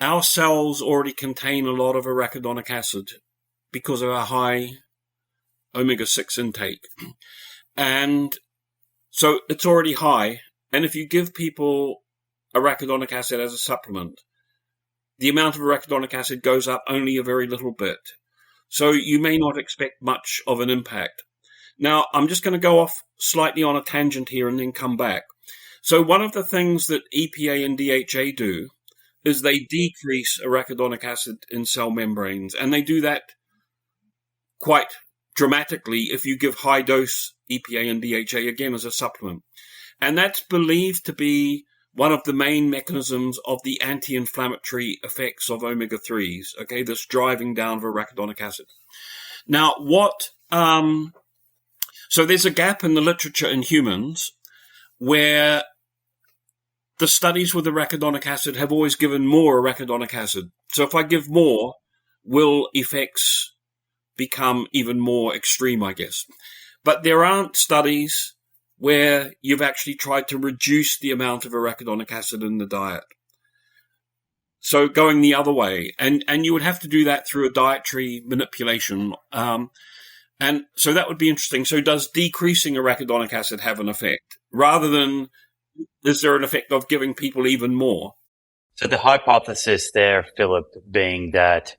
our cells already contain a lot of arachidonic acid because of our high omega-6 intake. And so it's already high. And if you give people arachidonic acid as a supplement, the amount of arachidonic acid goes up only a very little bit. So you may not expect much of an impact. Now, I'm just going to go off slightly on a tangent here and then come back. So one of the things that EPA and DHA do is they decrease arachidonic acid in cell membranes, and they do that quite dramatically if you give high-dose EPA and DHA, again, as a supplement. And that's believed to be one of the main mechanisms of the anti-inflammatory effects of omega-3s, okay, this driving down of arachidonic acid. Now, So there's a gap in the literature in humans where the studies with arachidonic acid have always given more arachidonic acid. So if I give more, will effects become even more extreme, I guess. But there aren't studies where you've actually tried to reduce the amount of arachidonic acid in the diet. So going the other way, and you would have to do that through a dietary manipulation. And so that would be interesting. So does decreasing arachidonic acid have an effect rather than, is there an effect of giving people even more? So the hypothesis there, Phillip, being that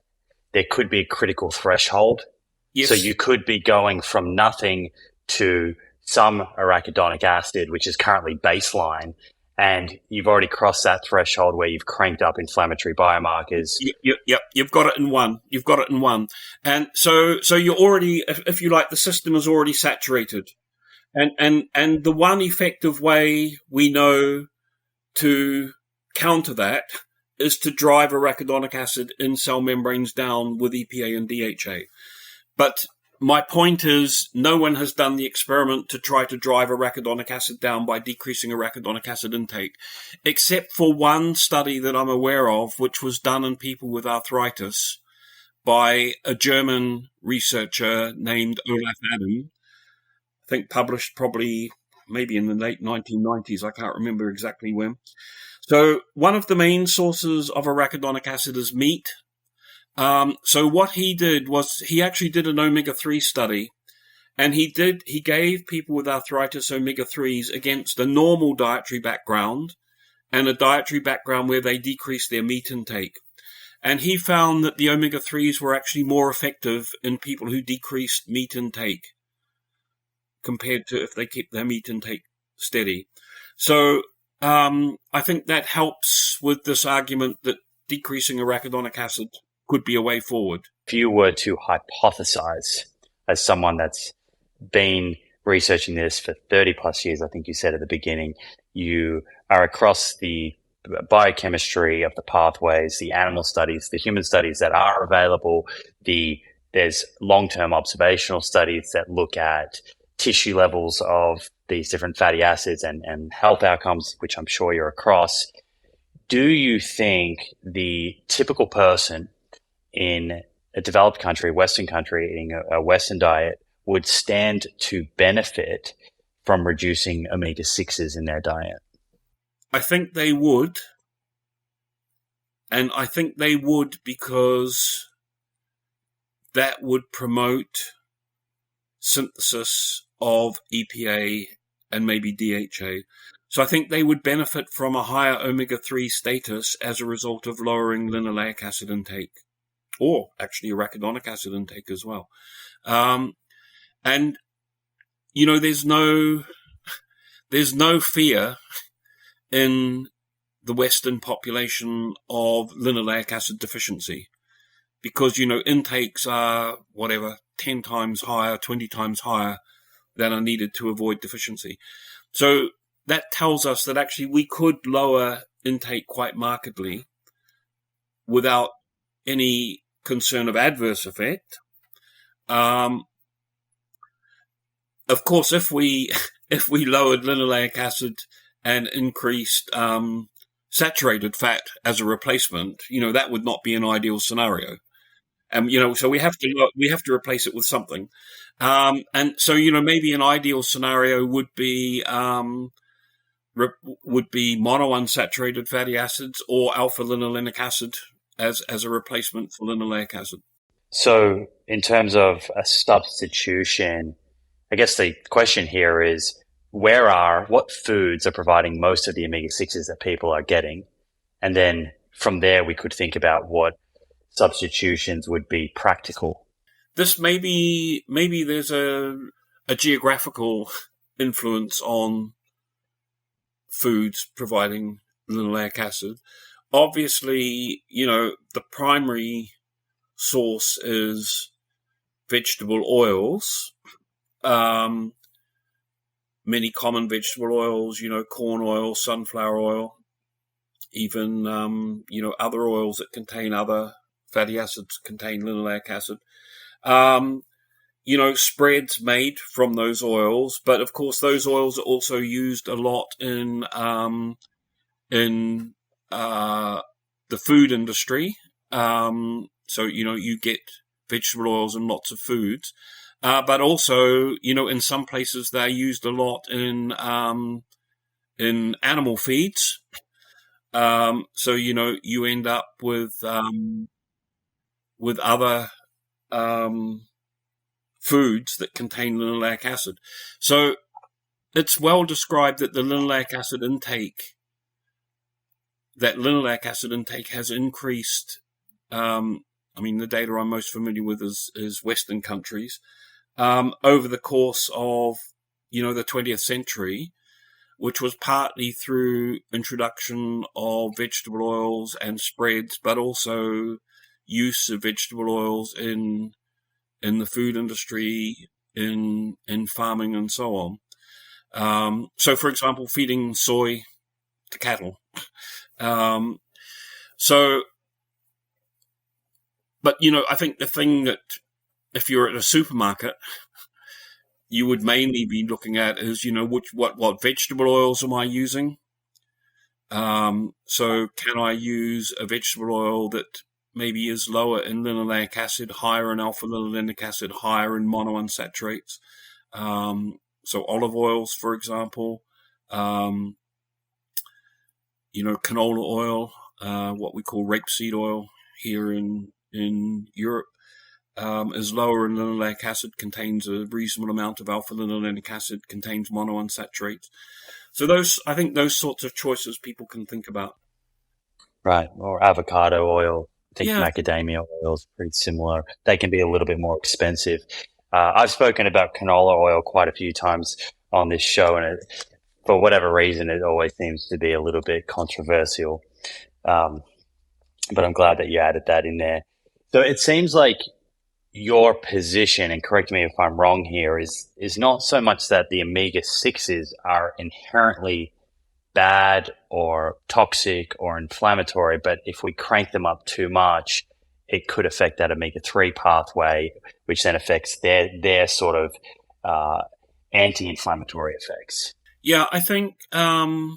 there could be a critical threshold. Yes. So you could be going from nothing to some arachidonic acid, which is currently baseline, and you've already crossed that threshold where you've cranked up inflammatory biomarkers. Yep, you've got it in one. And so you're already, if you like, the system is already saturated. And the one effective way we know to counter that is to drive arachidonic acid in cell membranes down with EPA and DHA. But my point is, no one has done the experiment to try to drive arachidonic acid down by decreasing arachidonic acid intake, except for one study that I'm aware of, which was done in people with arthritis by a German researcher named Olaf Adam. I think published probably maybe in the late 1990s. I can't remember exactly when. So one of the main sources of arachidonic acid is meat. So what he did was he actually did an omega-3 study, and he gave people with arthritis omega-3s against a normal dietary background and a dietary background where they decreased their meat intake. And he found that the omega-3s were actually more effective in people who decreased meat intake compared to if they keep their meat intake steady. So I think that helps with this argument that decreasing arachidonic acid could be a way forward. If you were to hypothesize, as someone that's been researching this for 30 plus years, I think you said at the beginning, you are across the biochemistry of the pathways, the animal studies, the human studies that are available, there's long-term observational studies that look at tissue levels of these different fatty acids and health outcomes, which I'm sure you're across. Do you think the typical person in a developed country, Western country, eating a Western diet would stand to benefit from reducing omega-6s in their diet? I think they would. And I think they would because that would promote synthesis of EPA and maybe DHA. So I think they would benefit from a higher omega-3 status as a result of lowering linoleic acid intake, or actually arachidonic acid intake as well. And, you know, there's no fear in the Western population of linoleic acid deficiency because, you know, intakes are 10 times higher, 20 times higher than are needed to avoid deficiency. So that tells us that actually we could lower intake quite markedly without any concern of adverse effect. Of course, if we lowered linoleic acid and increased saturated fat as a replacement, you know, that would not be an ideal scenario. You know, so we have to replace it with something. And so, you know, maybe an ideal scenario would be monounsaturated fatty acids or alpha-linolenic acid as a replacement for linoleic acid. So in terms of a substitution, I guess the question here is, what foods are providing most of the omega-6s that people are getting? And then from there, we could think about what substitutions would be practical. This maybe there's a geographical influence on foods providing linoleic acid. Obviously, you know, the primary source is vegetable oils. Many common vegetable oils, you know, corn oil, sunflower oil, even, you know, other oils that contain other fatty acids contain linoleic acid. spreads made from those oils, but of course those oils are also used a lot in the food industry. So you get vegetable oils in lots of foods, but also in some places they're used a lot in animal feeds. So you end up with other foods that contain linoleic acid. So it's well described that the linoleic acid intake has increased. The data I'm most familiar with is Western countries over the course of the 20th century, which was partly through introduction of vegetable oils and spreads, but also use of vegetable oils in the food industry, in farming, and so on. So, for example, feeding soy to cattle. But I think the thing that if you're at a supermarket, you would mainly be looking at is, what vegetable oils am I using? So can I use a vegetable oil that maybe is lower in linoleic acid, higher in alpha-linolenic acid, higher in monounsaturates? So olive oils, for example, canola oil, what we call rapeseed oil here in Europe, is lower in linoleic acid, contains a reasonable amount of alpha-linolenic acid, contains monounsaturates. So I think those sorts of choices people can think about. Right. Or avocado oil. I think Yeah. macadamia oil is pretty similar. They can be a little bit more expensive. I've spoken about canola oil quite a few times on this show, and for whatever reason, it always seems to be a little bit controversial. But I'm glad that you added that in there. So it seems like your position, and correct me if I'm wrong here, is not so much that the omega-6s are inherently bad or toxic or inflammatory, but if we crank them up too much, it could affect that omega-3 pathway, which then affects their sort of anti-inflammatory effects. Yeah, I think I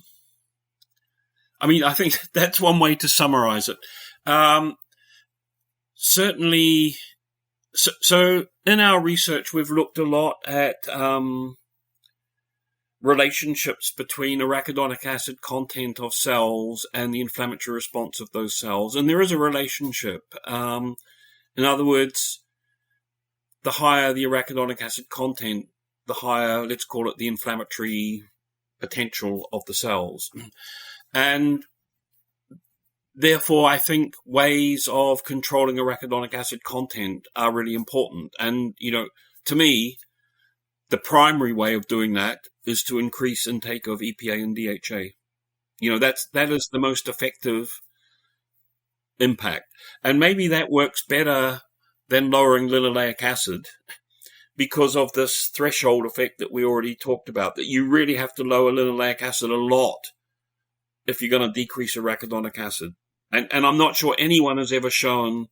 think that's one way to summarize it. Certainly, so in our research, we've looked a lot at relationships between arachidonic acid content of cells and the inflammatory response of those cells. And there is a relationship. In other words, the higher the arachidonic acid content, the higher, let's call it, the inflammatory potential of the cells. And therefore, I think ways of controlling arachidonic acid content are really important. And, to me, the primary way of doing that is to increase intake of EPA and DHA. That is the most effective impact. And maybe that works better than lowering linoleic acid because of this threshold effect that we already talked about, that you really have to lower linoleic acid a lot if you're going to decrease arachidonic acid. And I'm not sure anyone has ever shown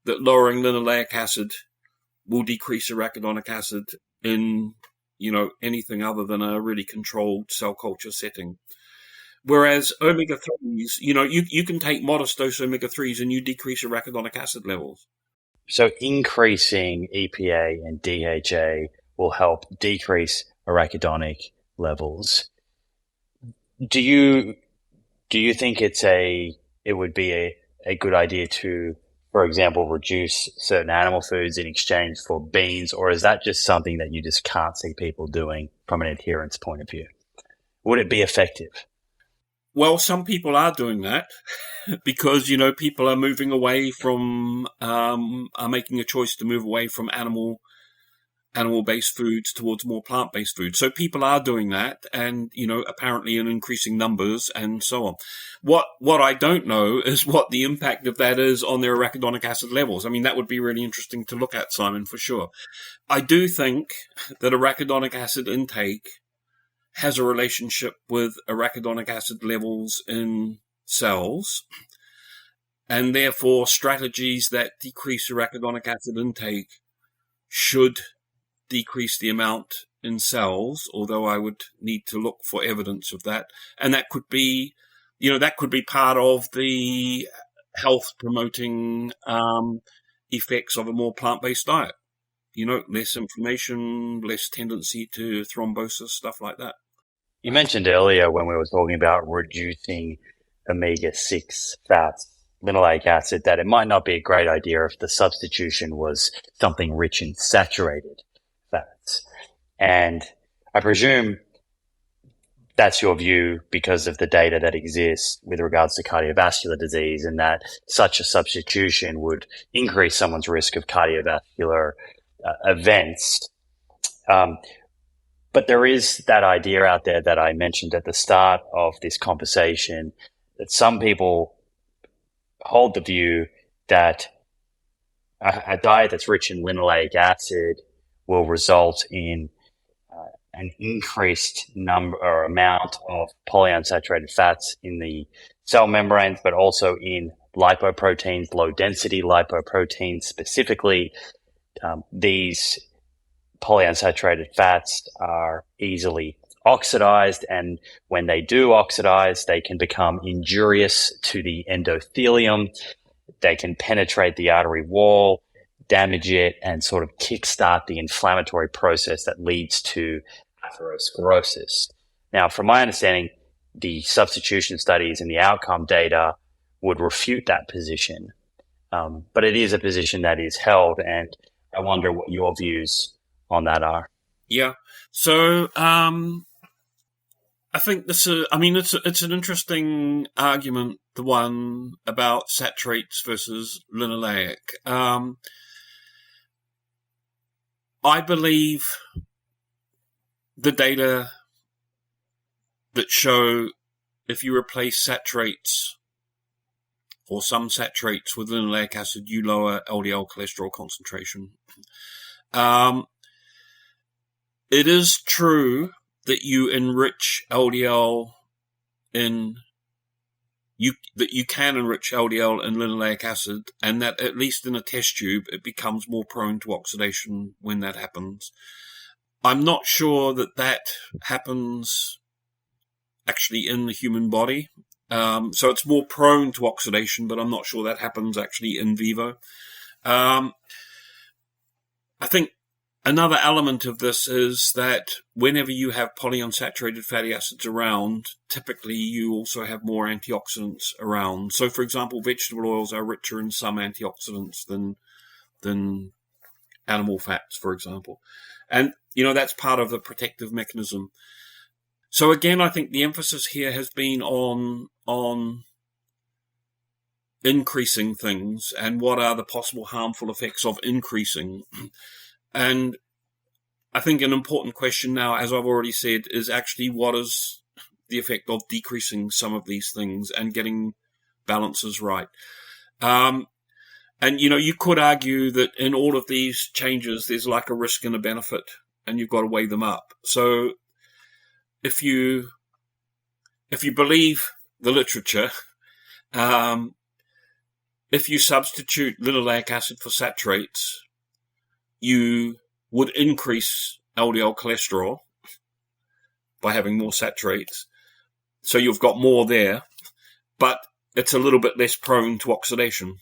that lowering linoleic acid will decrease arachidonic acid in, anything other than a really controlled cell culture setting. Whereas omega-3s, you can take modest dose omega-3s and you decrease arachidonic acid levels. So increasing EPA and DHA will help decrease arachidonic levels. Do you think it would be a good idea to, for example, reduce certain animal foods in exchange for beans, or is that just something that you just can't see people doing from an adherence point of view? Would it be effective? Well, some people are doing that because, people are moving away from, are making a choice to move away from animal-based foods towards more plant-based foods. So people are doing that and, apparently in increasing numbers and so on. What I don't know is what the impact of that is on their arachidonic acid levels. That would be really interesting to look at, Simon, for sure. I do think that arachidonic acid intake has a relationship with arachidonic acid levels in cells, and therefore strategies that decrease arachidonic acid intake should decrease the amount in cells, although I would need to look for evidence of that. And that could be, that could be part of the health promoting effects of a more plant-based diet. Less inflammation, less tendency to thrombosis, stuff like that. You mentioned earlier when we were talking about reducing omega-6 fats, linoleic acid, that it might not be a great idea if the substitution was something rich in saturated fats. And I presume that's your view because of the data that exists with regards to cardiovascular disease, and that such a substitution would increase someone's risk of cardiovascular events. But there is that idea out there that I mentioned at the start of this conversation, that some people hold the view that a diet that's rich in linoleic acid will result in an increased number or amount of polyunsaturated fats in the cell membranes, but also in lipoproteins, low density lipoproteins specifically. These polyunsaturated fats are easily oxidized, and when they do oxidize, they can become injurious to the endothelium. They can penetrate the artery wall, damage it, and sort of kickstart the inflammatory process that leads to atherosclerosis. Now, from my understanding, the substitution studies and the outcome data would refute that position. But it is a position that is held, and I wonder what your views on that are. Yeah. So, I think it's an interesting argument, the one about saturates versus linoleic. I believe the data that show if you replace saturates or some saturates with linoleic acid, you lower LDL cholesterol concentration. It is true that you enrich LDL that you can enrich LDL in linoleic acid, and that at least in a test tube, it becomes more prone to oxidation when that happens. I'm not sure that happens actually in the human body. So it's more prone to oxidation, but I'm not sure that happens actually in vivo. I think another element of this is that whenever you have polyunsaturated fatty acids around, typically you also have more antioxidants around. So, for example, vegetable oils are richer in some antioxidants than animal fats, for example. And, that's part of the protective mechanism. So again, I think the emphasis here has been on increasing things and what are the possible harmful effects of increasing. And I think an important question now, as I've already said, is actually what is the effect of decreasing some of these things and getting balances right. And, you could argue that in all of these changes, there's like a risk and a benefit, and you've got to weigh them up. So if you believe the literature, if you substitute linoleic acid for saturates, you would increase LDL cholesterol by having more saturates. So you've got more there, but it's a little bit less prone to oxidation.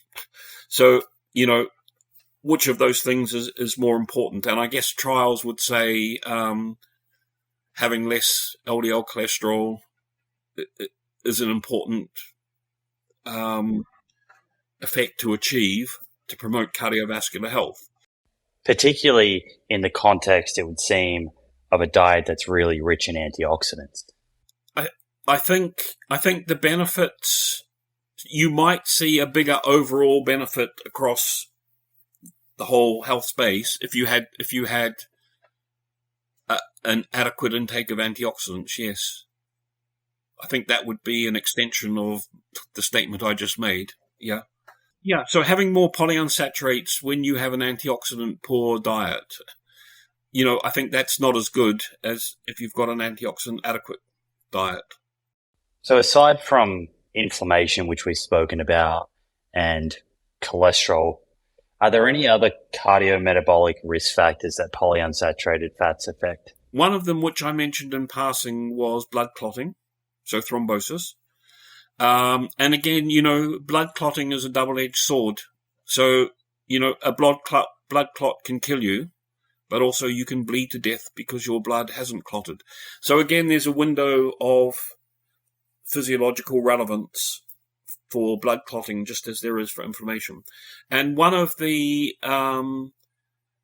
So, which of those things is more important? And I guess trials would say having less LDL cholesterol is an important effect to achieve to promote cardiovascular health. Particularly in the context, it would seem, of a diet that's really rich in antioxidants. I think the benefits, you might see a bigger overall benefit across the whole health space if you had an adequate intake of antioxidants. Yes, I think that would be an extension of the statement I just made. Yeah. Yeah, so having more polyunsaturates when you have an antioxidant poor diet, I think that's not as good as if you've got an antioxidant adequate diet. So aside from inflammation, which we've spoken about, and cholesterol, Are there any other cardiometabolic risk factors that polyunsaturated fats affect? One of them, which I mentioned in passing, was blood clotting, so thrombosis. And again, blood clotting is a double-edged sword. So, a blood clot can kill you, but also you can bleed to death because your blood hasn't clotted. So again, there's a window of physiological relevance for blood clotting, just as there is for inflammation. And one of the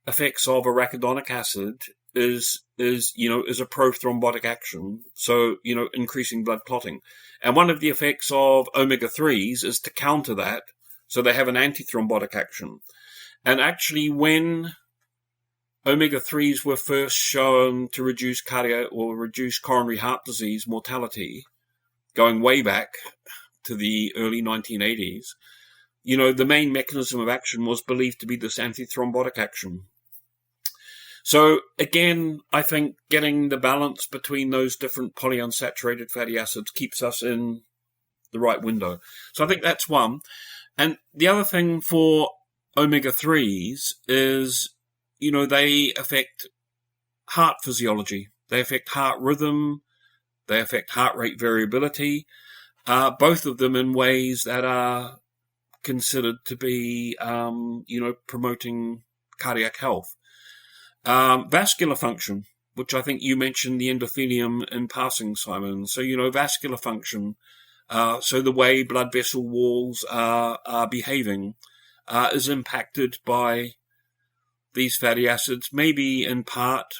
effects of arachidonic acid is a prothrombotic action. So, increasing blood clotting. And one of the effects of omega-3s is to counter that. So they have an antithrombotic action. And actually, when omega-3s were first shown to reduce coronary heart disease mortality, going way back to the early 1980s, the main mechanism of action was believed to be this antithrombotic action. So again, I think getting the balance between those different polyunsaturated fatty acids keeps us in the right window. So I think that's one. And the other thing for omega-3s is, they affect heart physiology. They affect heart rhythm. They affect heart rate variability. Both of them in ways that are considered to be, promoting cardiac health. Vascular function, which I think you mentioned the endothelium in passing, Simon. So, vascular function, so the way blood vessel walls are behaving, is impacted by these fatty acids, maybe in part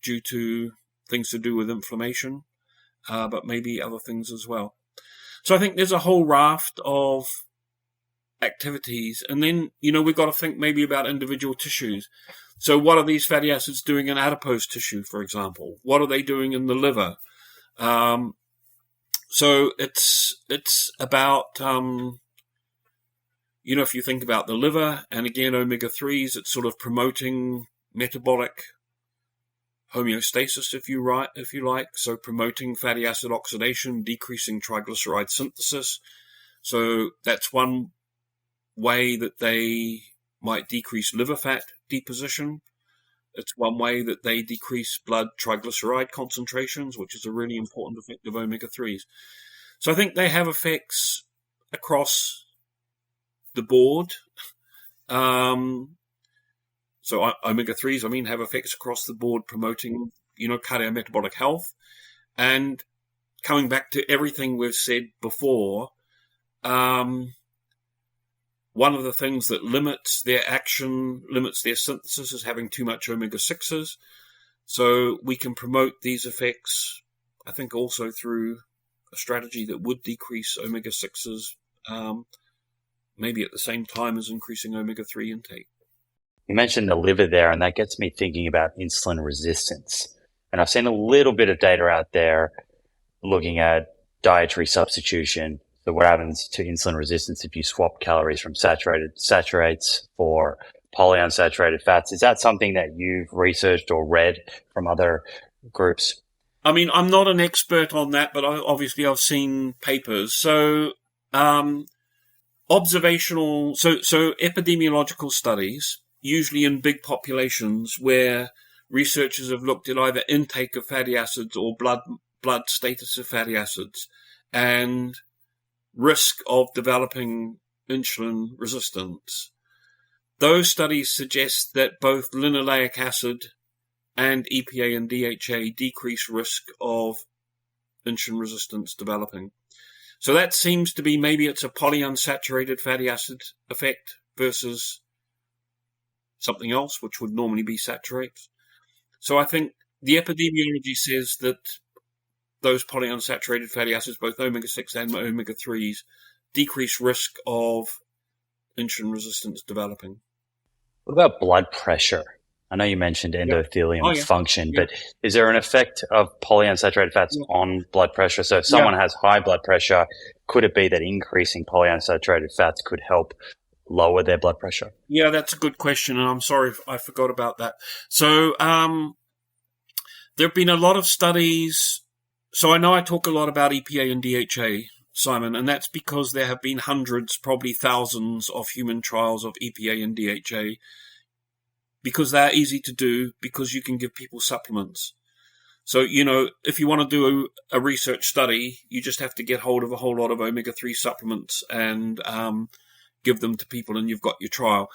due to things to do with inflammation, but maybe other things as well. So I think there's a whole raft of activities. And then, we've got to think maybe about individual tissues. So what are these fatty acids doing in adipose tissue, for example? What are they doing in the liver? So it's about, if you think about the liver, and again, omega-3s, it's sort of promoting metabolic homeostasis, if you like. So promoting fatty acid oxidation, decreasing triglyceride synthesis. So that's one way that they might decrease liver fat deposition. It's one way that they decrease blood triglyceride concentrations, which is a really important effect of omega-3s. So I think they have effects across the board. So omega-3s, have effects across the board promoting, cardiometabolic health. And coming back to everything we've said before, one of the things that limits their action, limits their synthesis, is having too much omega-6s. So we can promote these effects, I think, also through a strategy that would decrease omega-6s, maybe at the same time as increasing omega-3 intake. You mentioned the liver there, and that gets me thinking about insulin resistance. And I've seen a little bit of data out there looking at dietary substitution. So what happens to insulin resistance if you swap calories from saturates for polyunsaturated fats? Is that something that you've researched or read from other groups? I'm not an expert on that, but obviously I've seen papers. So epidemiological studies, usually in big populations where researchers have looked at either intake of fatty acids or blood status of fatty acids and risk of developing insulin resistance. Those studies suggest that both linoleic acid and EPA and DHA decrease risk of insulin resistance developing. So that seems to be, maybe it's a polyunsaturated fatty acid effect versus something else, which would normally be saturates. So I think the epidemiology says that those polyunsaturated fatty acids, both omega-6 and omega-3s, decrease risk of insulin resistance developing. What about blood pressure? I know you mentioned endothelium function, but is there an effect of polyunsaturated fats on blood pressure? So if someone has high blood pressure, could it be that increasing polyunsaturated fats could help lower their blood pressure? Yeah, that's a good question, and I'm sorry if I forgot about that. So there have been a lot of studies. So I know I talk a lot about EPA and DHA. Simon, and that's because there have been hundreds, probably thousands of human trials of EPA and DHA, because they're easy to do, because you can give people supplements. So, if you want to do a research study, you just have to get hold of a whole lot of omega-3 supplements and give them to people, and you've got your trial.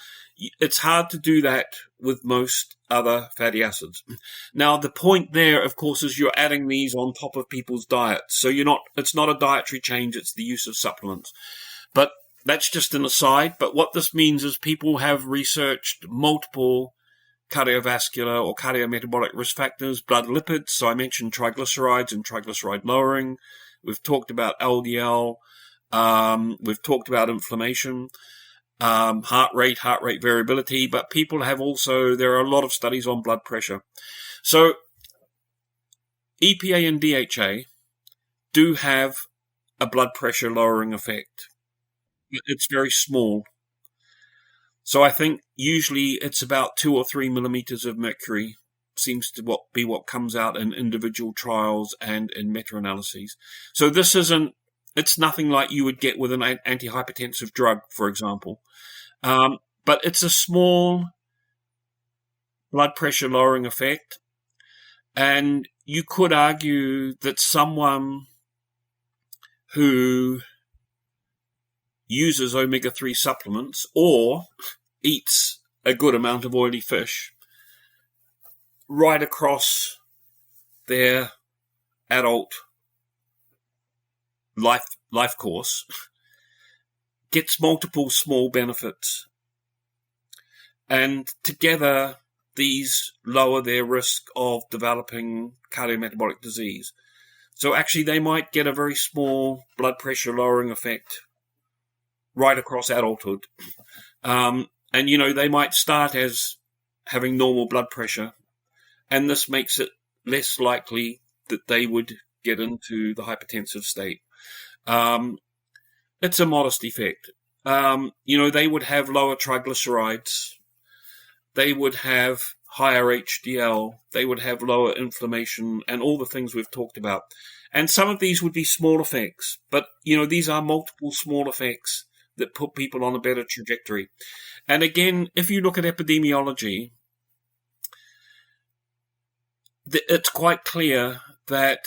It's hard to do that with most other fatty acids. Now, the point there, of course, is you're adding these on top of people's diets. So it's not a dietary change, it's the use of supplements. But that's just an aside. But what this means is people have researched multiple cardiovascular or cardiometabolic risk factors, blood lipids. So I mentioned triglycerides and triglyceride lowering. We've talked about LDL. We've talked about inflammation, heart rate variability, but there are a lot of studies on blood pressure. So EPA and DHA do have a blood pressure lowering effect. It's very small. So I think usually it's about 2 or 3 millimeters of mercury seems to be what comes out in individual trials and in meta-analyses. So it's nothing like you would get with an antihypertensive drug, for example. But it's a small blood pressure lowering effect. And you could argue that someone who uses omega-3 supplements or eats a good amount of oily fish right across their adult life course gets multiple small benefits, and together these lower their risk of developing cardiometabolic disease. So actually they might get a very small blood pressure lowering effect right across adulthood. And they might start as having normal blood pressure, and this makes it less likely that they would get into the hypertensive state. It's a modest effect. They would have lower triglycerides. They would have higher HDL. They would have lower inflammation and all the things we've talked about. And some of these would be small effects, but, these are multiple small effects that put people on a better trajectory. And again, if you look at epidemiology, it's quite clear that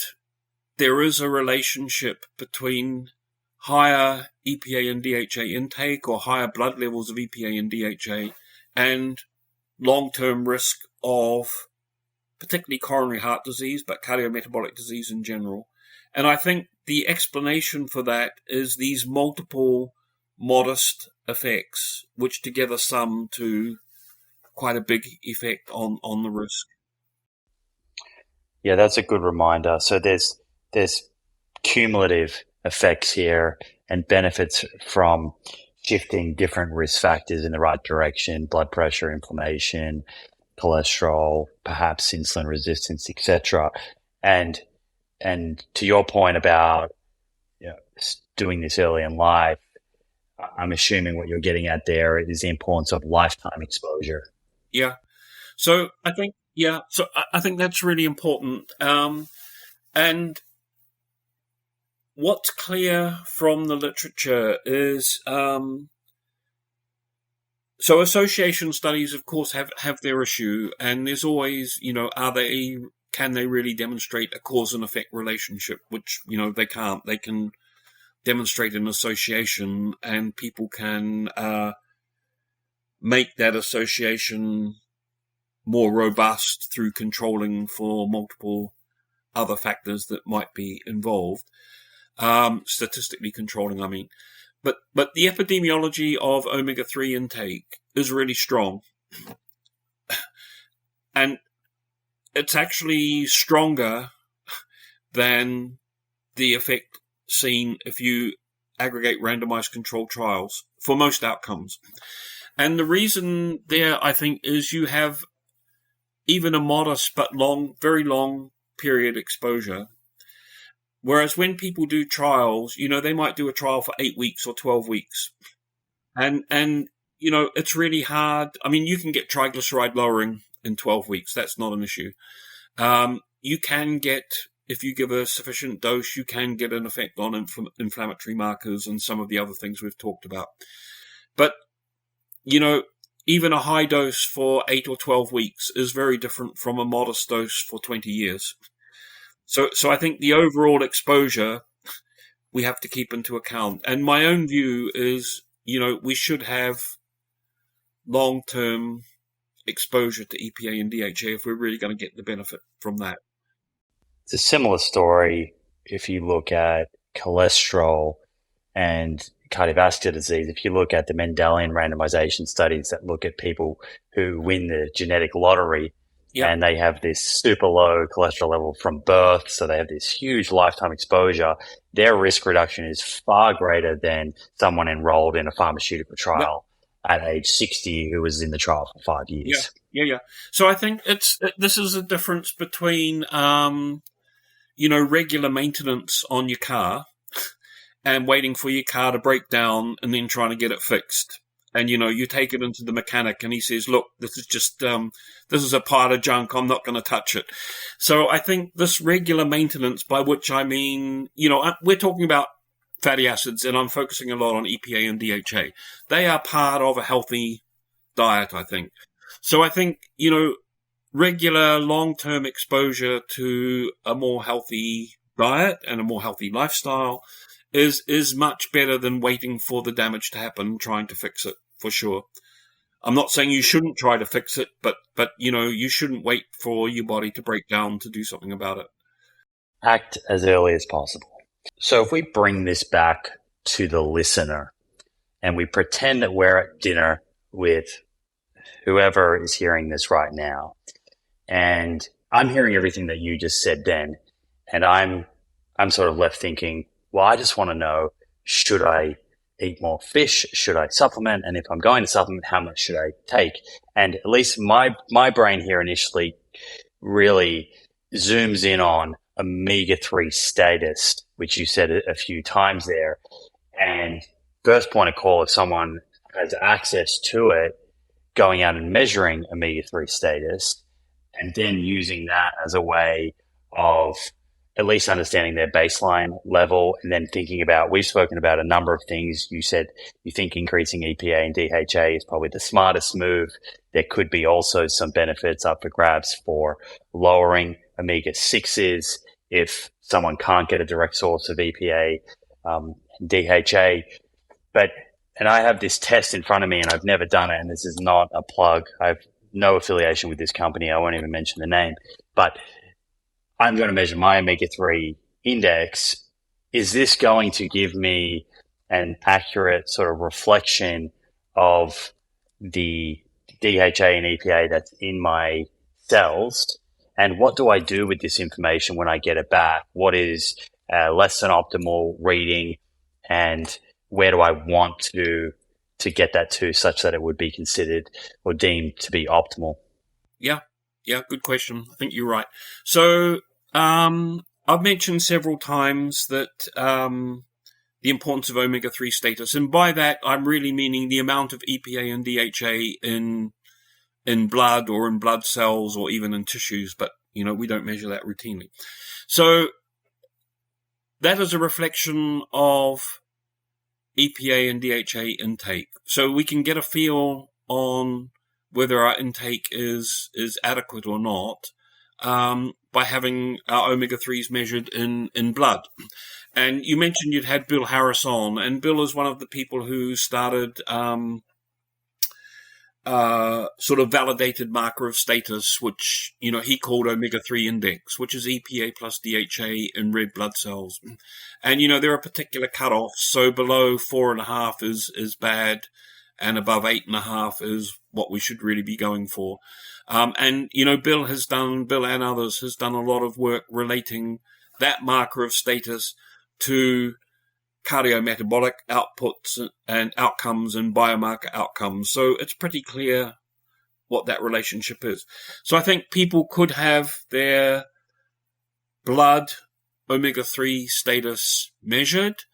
there is a relationship between higher EPA and DHA intake or higher blood levels of EPA and DHA and long-term risk of particularly coronary heart disease, but cardiometabolic disease in general. And I think the explanation for that is these multiple modest effects, which together sum to quite a big effect on the risk. Yeah, that's a good reminder. So there's cumulative effects here and benefits from shifting different risk factors in the right direction: blood pressure, inflammation, cholesterol, perhaps insulin resistance, etc. And to your point about doing this early in life, I'm assuming what you're getting at there is the importance of lifetime exposure. Yeah. So I think that's really important. And what's clear from the literature is, so association studies, of course, have their issue, and there's always, can they really demonstrate a cause and effect relationship? Which, they can't. They can demonstrate an association, and people can make that association more robust through controlling for multiple other factors that might be involved. Statistically controlling, I mean. But the epidemiology of omega-3 intake is really strong. And it's actually stronger than the effect seen if you aggregate randomized controlled trials for most outcomes. And the reason there, I think, is you have even a modest but very long period exposure. Whereas when people do trials, they might do a trial for 8 weeks or 12 weeks. And it's really hard. I mean, you can get triglyceride lowering in 12 weeks. That's not an issue. You can get if you give a sufficient dose, you can get an effect on inflammatory markers and some of the other things we've talked about. But, even a high dose for 8 or 12 weeks is very different from a modest dose for 20 years. So I think the overall exposure we have to keep into account. And my own view is, we should have long-term exposure to EPA and DHA if we're really going to get the benefit from that. It's a similar story if you look at cholesterol and cardiovascular disease. If you look at the Mendelian randomization studies that look at people who win the genetic lottery, and they have this super low cholesterol level from birth, so they have this huge lifetime exposure, their risk reduction is far greater than someone enrolled in a pharmaceutical trial at age 60 who was in the trial for 5 years. Yeah. So I think this is a difference between regular maintenance on your car and waiting for your car to break down and then trying to get it fixed. And, you take it into the mechanic and he says, look, this is just, this is a pile of junk. I'm not going to touch it. So I think this regular maintenance, by which I mean, we're talking about fatty acids and I'm focusing a lot on EPA and DHA. They are part of a healthy diet, I think. So I think, regular long-term exposure to a more healthy diet and a more healthy lifestyle is much better than waiting for the damage to happen and trying to fix it, for sure. I'm not saying you shouldn't try to fix it, but you shouldn't wait for your body to break down to do something about it. Act as early as possible. So if we bring this back to the listener and we pretend that we're at dinner with whoever is hearing this right now, and I'm hearing everything that you just said then, and I'm sort of left thinking, well, I just want to know, should I eat more fish? Should I supplement? And if I'm going to supplement, how much should I take? And at least my brain here initially really zooms in on omega-3 status, which you said a few times there. And first point of call, if someone has access to it, going out and measuring omega-3 status, and then using that as a way of at least understanding their baseline level, and then thinking about, we've spoken about a number of things. You said you think increasing EPA and DHA is probably the smartest move. There could be also some benefits up for grabs for lowering omega-6s if someone can't get a direct source of EPA, DHA. And I have this test in front of me and I've never done it, and this is not a plug. I have no affiliation with this company. I won't even mention the name, but I'm going to measure my omega-3 index. Is this going to give me an accurate sort of reflection of the DHA and EPA that's in my cells? And what do I do with this information when I get it back? What is less than optimal reading, and where do I want to get that to such that it would be considered or deemed to be optimal? Yeah, good question. I think you're right. So I've mentioned several times that the importance of omega-3 status, and by that I'm really meaning the amount of EPA and DHA in blood or in blood cells or even in tissues, but we don't measure that routinely. So that is a reflection of EPA and DHA intake. So we can get a feel on whether our intake is adequate or not by having our omega-3s measured in blood. And you mentioned you'd had Bill Harris on, and Bill is one of the people who started sort of validated marker of status, which he called omega-3 index, which is EPA plus DHA in red blood cells. And there are particular cutoffs. So below 4.5 is bad, and above 8.5 is what we should really be going for. And Bill and others has done a lot of work relating that marker of status to cardiometabolic outputs and outcomes and biomarker outcomes. So it's pretty clear what that relationship is. So I think people could have their blood omega-3 status measured.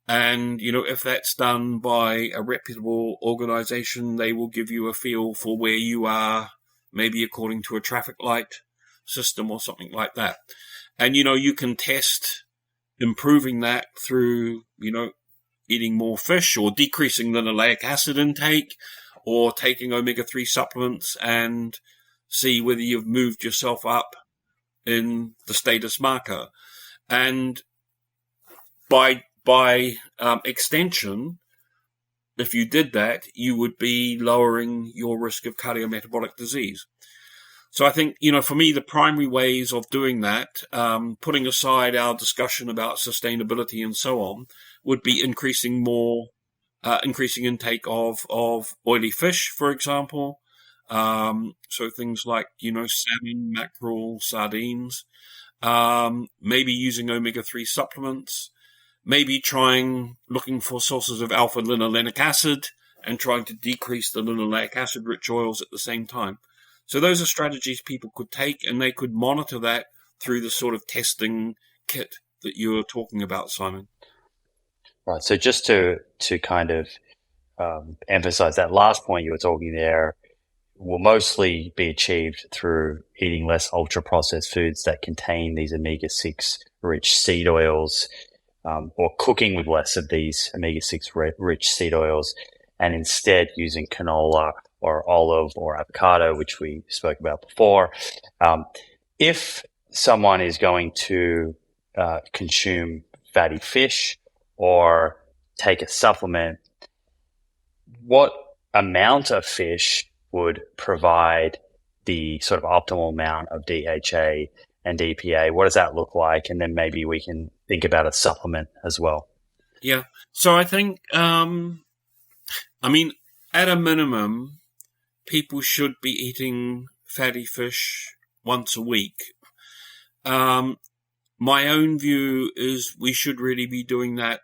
And, if that's done by a reputable organization, they will give you a feel for where you are, maybe according to a traffic light system or something like that. And, you can test improving that through, eating more fish or decreasing linoleic acid intake or taking omega-3 supplements and see whether you've moved yourself up in the status marker. And by extension, if you did that, you would be lowering your risk of cardiometabolic disease. So I think, for me, the primary ways of doing that, putting aside our discussion about sustainability and so on, would be increasing intake of oily fish, for example. So things like, salmon, mackerel, sardines, maybe using omega-3 supplements, maybe looking for sources of alpha linolenic acid and trying to decrease the linoleic acid rich oils at the same time. So those are strategies people could take, and they could monitor that through the sort of testing kit that you were talking about, Simon. Right. So just to kind of emphasize that last point you were talking there, will mostly be achieved through eating less ultra-processed foods that contain these omega-6 rich seed oils, or cooking with less of these omega-6 rich seed oils, and instead using canola or olive or avocado, which we spoke about before. If someone is going to consume fatty fish or take a supplement, what amount of fish would provide the sort of optimal amount of DHA and EPA? What does that look like? And then maybe we can think about a supplement as well. Yeah. So I think, at a minimum, people should be eating fatty fish once a week. My own view is we should really be doing that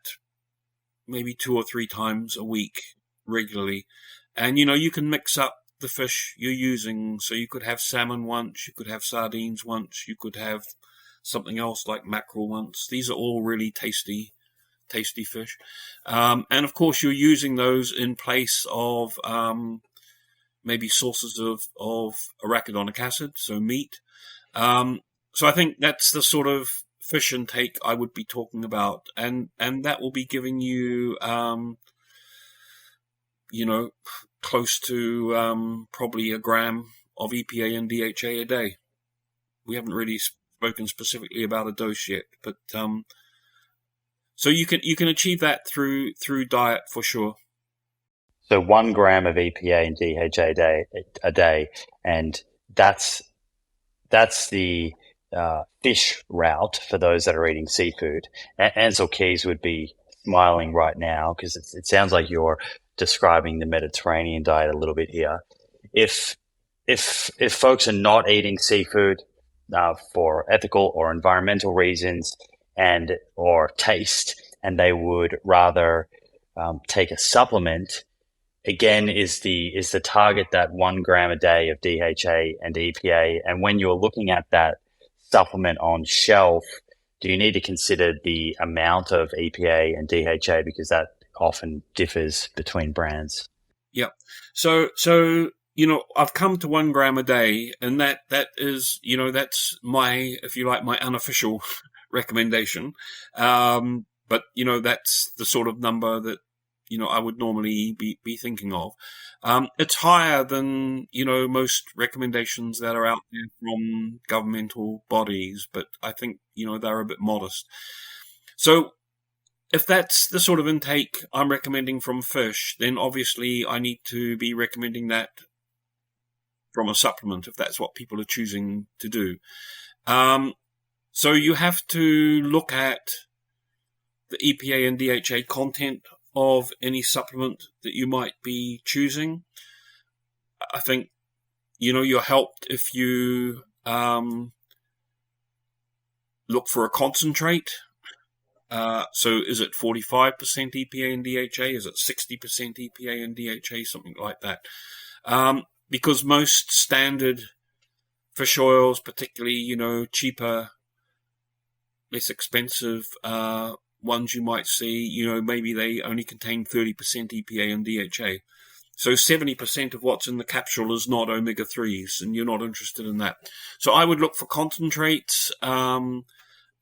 maybe 2 or 3 times a week regularly. And, you can mix up the fish you're using. So you could have salmon once, you could have sardines once, you could have something else like mackerel once. These are all really tasty fish. And of course, you're using those in place of maybe sources of arachidonic acid, so meat. So I think that's the sort of fish intake I would be talking about. And that will be giving you, close to probably a gram of EPA and DHA a day. We haven't really spoken specifically about a dose yet, but so you can achieve that through diet for sure. So 1 gram of EPA and DHA a day, and that's the fish route for those that are eating seafood. Ansel Keys would be smiling right now because it sounds like you're describing the Mediterranean diet a little bit here. If folks are not eating seafood for ethical or environmental reasons and or taste, and they would rather take a supplement, again, is the target that 1 gram a day of DHA and EPA? And when you're looking at that supplement on shelf, do you need to consider the amount of EPA and DHA, because that often differs between brands? Yeah. So I've come to 1 gram a day, and that is, that's my, if you like, my unofficial recommendation. But that's the sort of number that, I would normally be thinking of. It's higher than, most recommendations that are out there from governmental bodies, but I think, they're a bit modest. So if that's the sort of intake I'm recommending from fish, then obviously I need to be recommending that from a supplement if that's what people are choosing to do. So you have to look at the EPA and DHA content of any supplement that you might be choosing. I think, you're helped if you look for a concentrate. So is it 45% EPA and DHA? Is it 60% EPA and DHA? Something like that. Because most standard fish oils, particularly, cheaper, less expensive ones you might see, maybe they only contain 30% EPA and DHA. So 70% of what's in the capsule is not omega-3s, and you're not interested in that. So I would look for concentrates.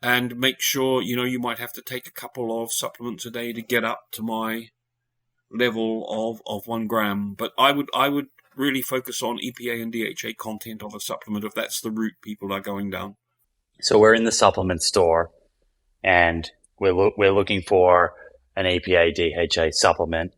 and make sure, you might have to take a couple of supplements a day to get up to my level of 1 gram. But I would really focus on EPA and DHA content of a supplement if that's the route people are going down. So we're in the supplement store and we're looking for an EPA DHA supplement.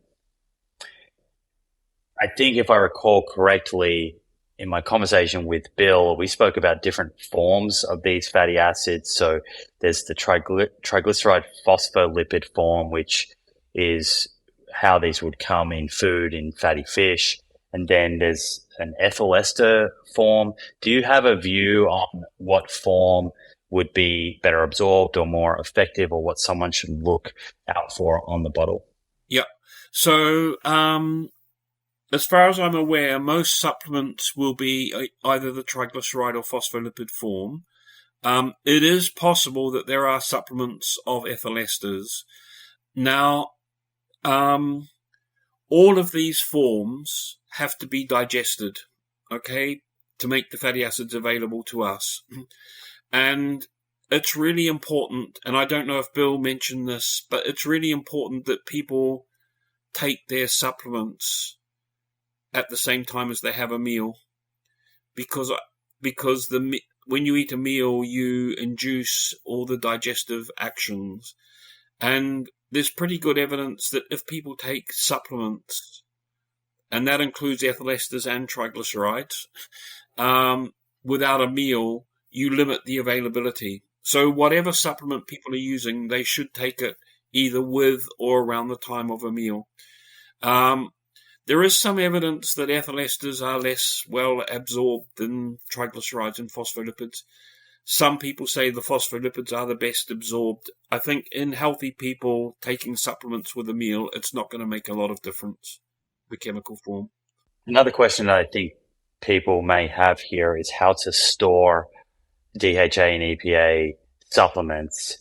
I think if I recall correctly, in my conversation with Bill, we spoke about different forms of these fatty acids. So there's the triglyceride phospholipid form, which is how these would come in food, in fatty fish. And then there's an ethyl ester form. Do you have a view on what form would be better absorbed or more effective, or what someone should look out for on the bottle? Yeah. So, as far as I'm aware, most supplements will be either the triglyceride or phospholipid form. It is possible that there are supplements of ethyl esters. Now, all of these forms have to be digested, okay, to make the fatty acids available to us. And it's really important, and I don't know if Bill mentioned this, but it's really important that people take their supplements at the same time as they have a meal, because when you eat a meal, you induce all the digestive actions. And there's pretty good evidence that if people take supplements, and that includes ethyl esters and triglycerides, without a meal, you limit the availability. So whatever supplement people are using, they should take it either with or around the time of a meal. There is some evidence that ethyl esters are less well absorbed than triglycerides and phospholipids. Some people say the phospholipids are the best absorbed. I think in healthy people, taking supplements with a meal, it's not going to make a lot of difference, the chemical form. Another question that I think people may have here is how to store DHA and EPA supplements.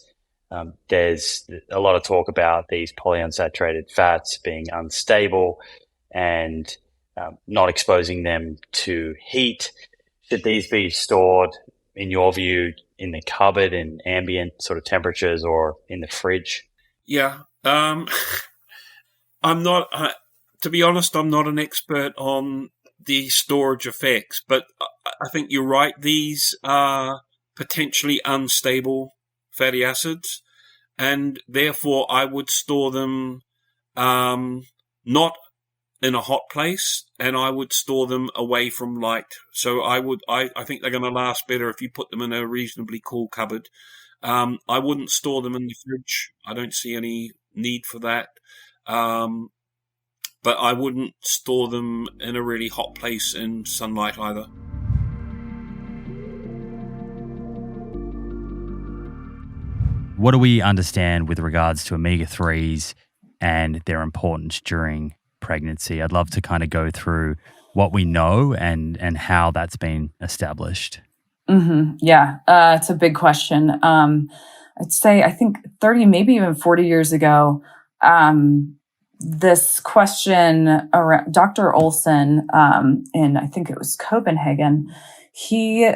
There's a lot of talk about these polyunsaturated fats being unstable and not exposing them to heat. Should these be stored, in your view, in the cupboard in ambient sort of temperatures or in the fridge? Yeah. I'm not, to be honest, I'm not an expert on the storage effects, but I think you're right. These are potentially unstable fatty acids, and therefore I would store them not in a hot place, and I would store them away from light. So I think they're going to last better if you put them in a reasonably cool cupboard. I wouldn't store them in the fridge. I don't see any need for that. But I wouldn't store them in a really hot place in sunlight either. What do we understand with regards to omega-3s and their importance during pregnancy? I'd love to kind of go through what we know and how that's been established. Mm-hmm. Yeah, it's a big question. I'd say, I think 30, maybe even 40 years ago, this question around Dr. Olsen in, I think it was Copenhagen, he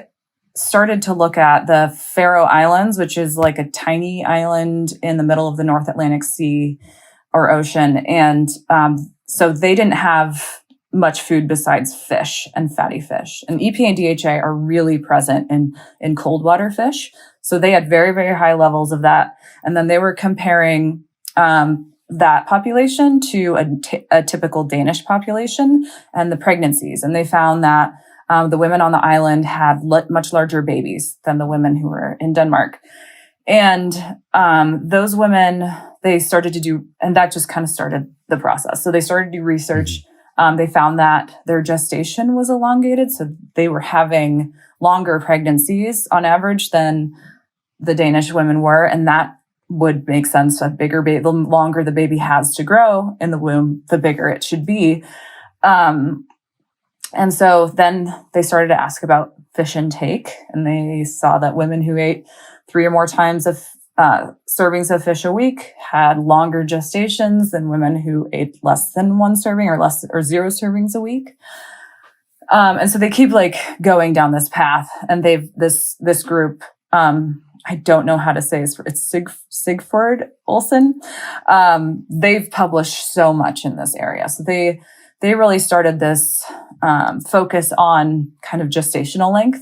started to look at the Faroe Islands, which is like a tiny island in the middle of the North Atlantic Sea or ocean. And so they didn't have much food besides fish and fatty fish. And EPA and DHA are really present in cold water fish. So they had very, very high levels of that. And then they were comparing that population to a typical Danish population and the pregnancies. And they found that the women on the island had much larger babies than the women who were in Denmark. And those women, they started to do, and that just kind of started the process. So they started to do research. They found that their gestation was elongated. So they were having longer pregnancies on average than the Danish women were. And that would make sense. A bigger baby, the longer the baby has to grow in the womb, the bigger it should be. And so then they started to ask about fish intake, and they saw that women who ate 3 or more times of servings of fish a week had longer gestations than women who ate less than 1 serving or 0 servings a week. And so they keep like going down this path, and this group I don't know how to say it's Sigford Olsen. They've published so much in this area. So they really started this focus on kind of gestational length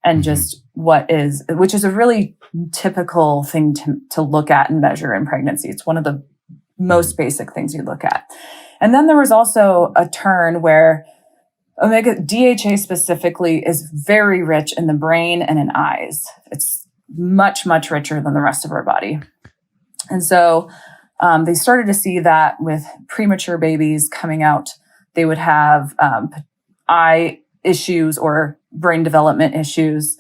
and just which is a really typical thing to look at and measure in pregnancy. It's one of the most basic things you look at. And then there was also a turn where DHA specifically is very rich in the brain and in eyes. It's much, much richer than the rest of our body. And so they started to see that with premature babies coming out, they would have eye issues or brain development issues.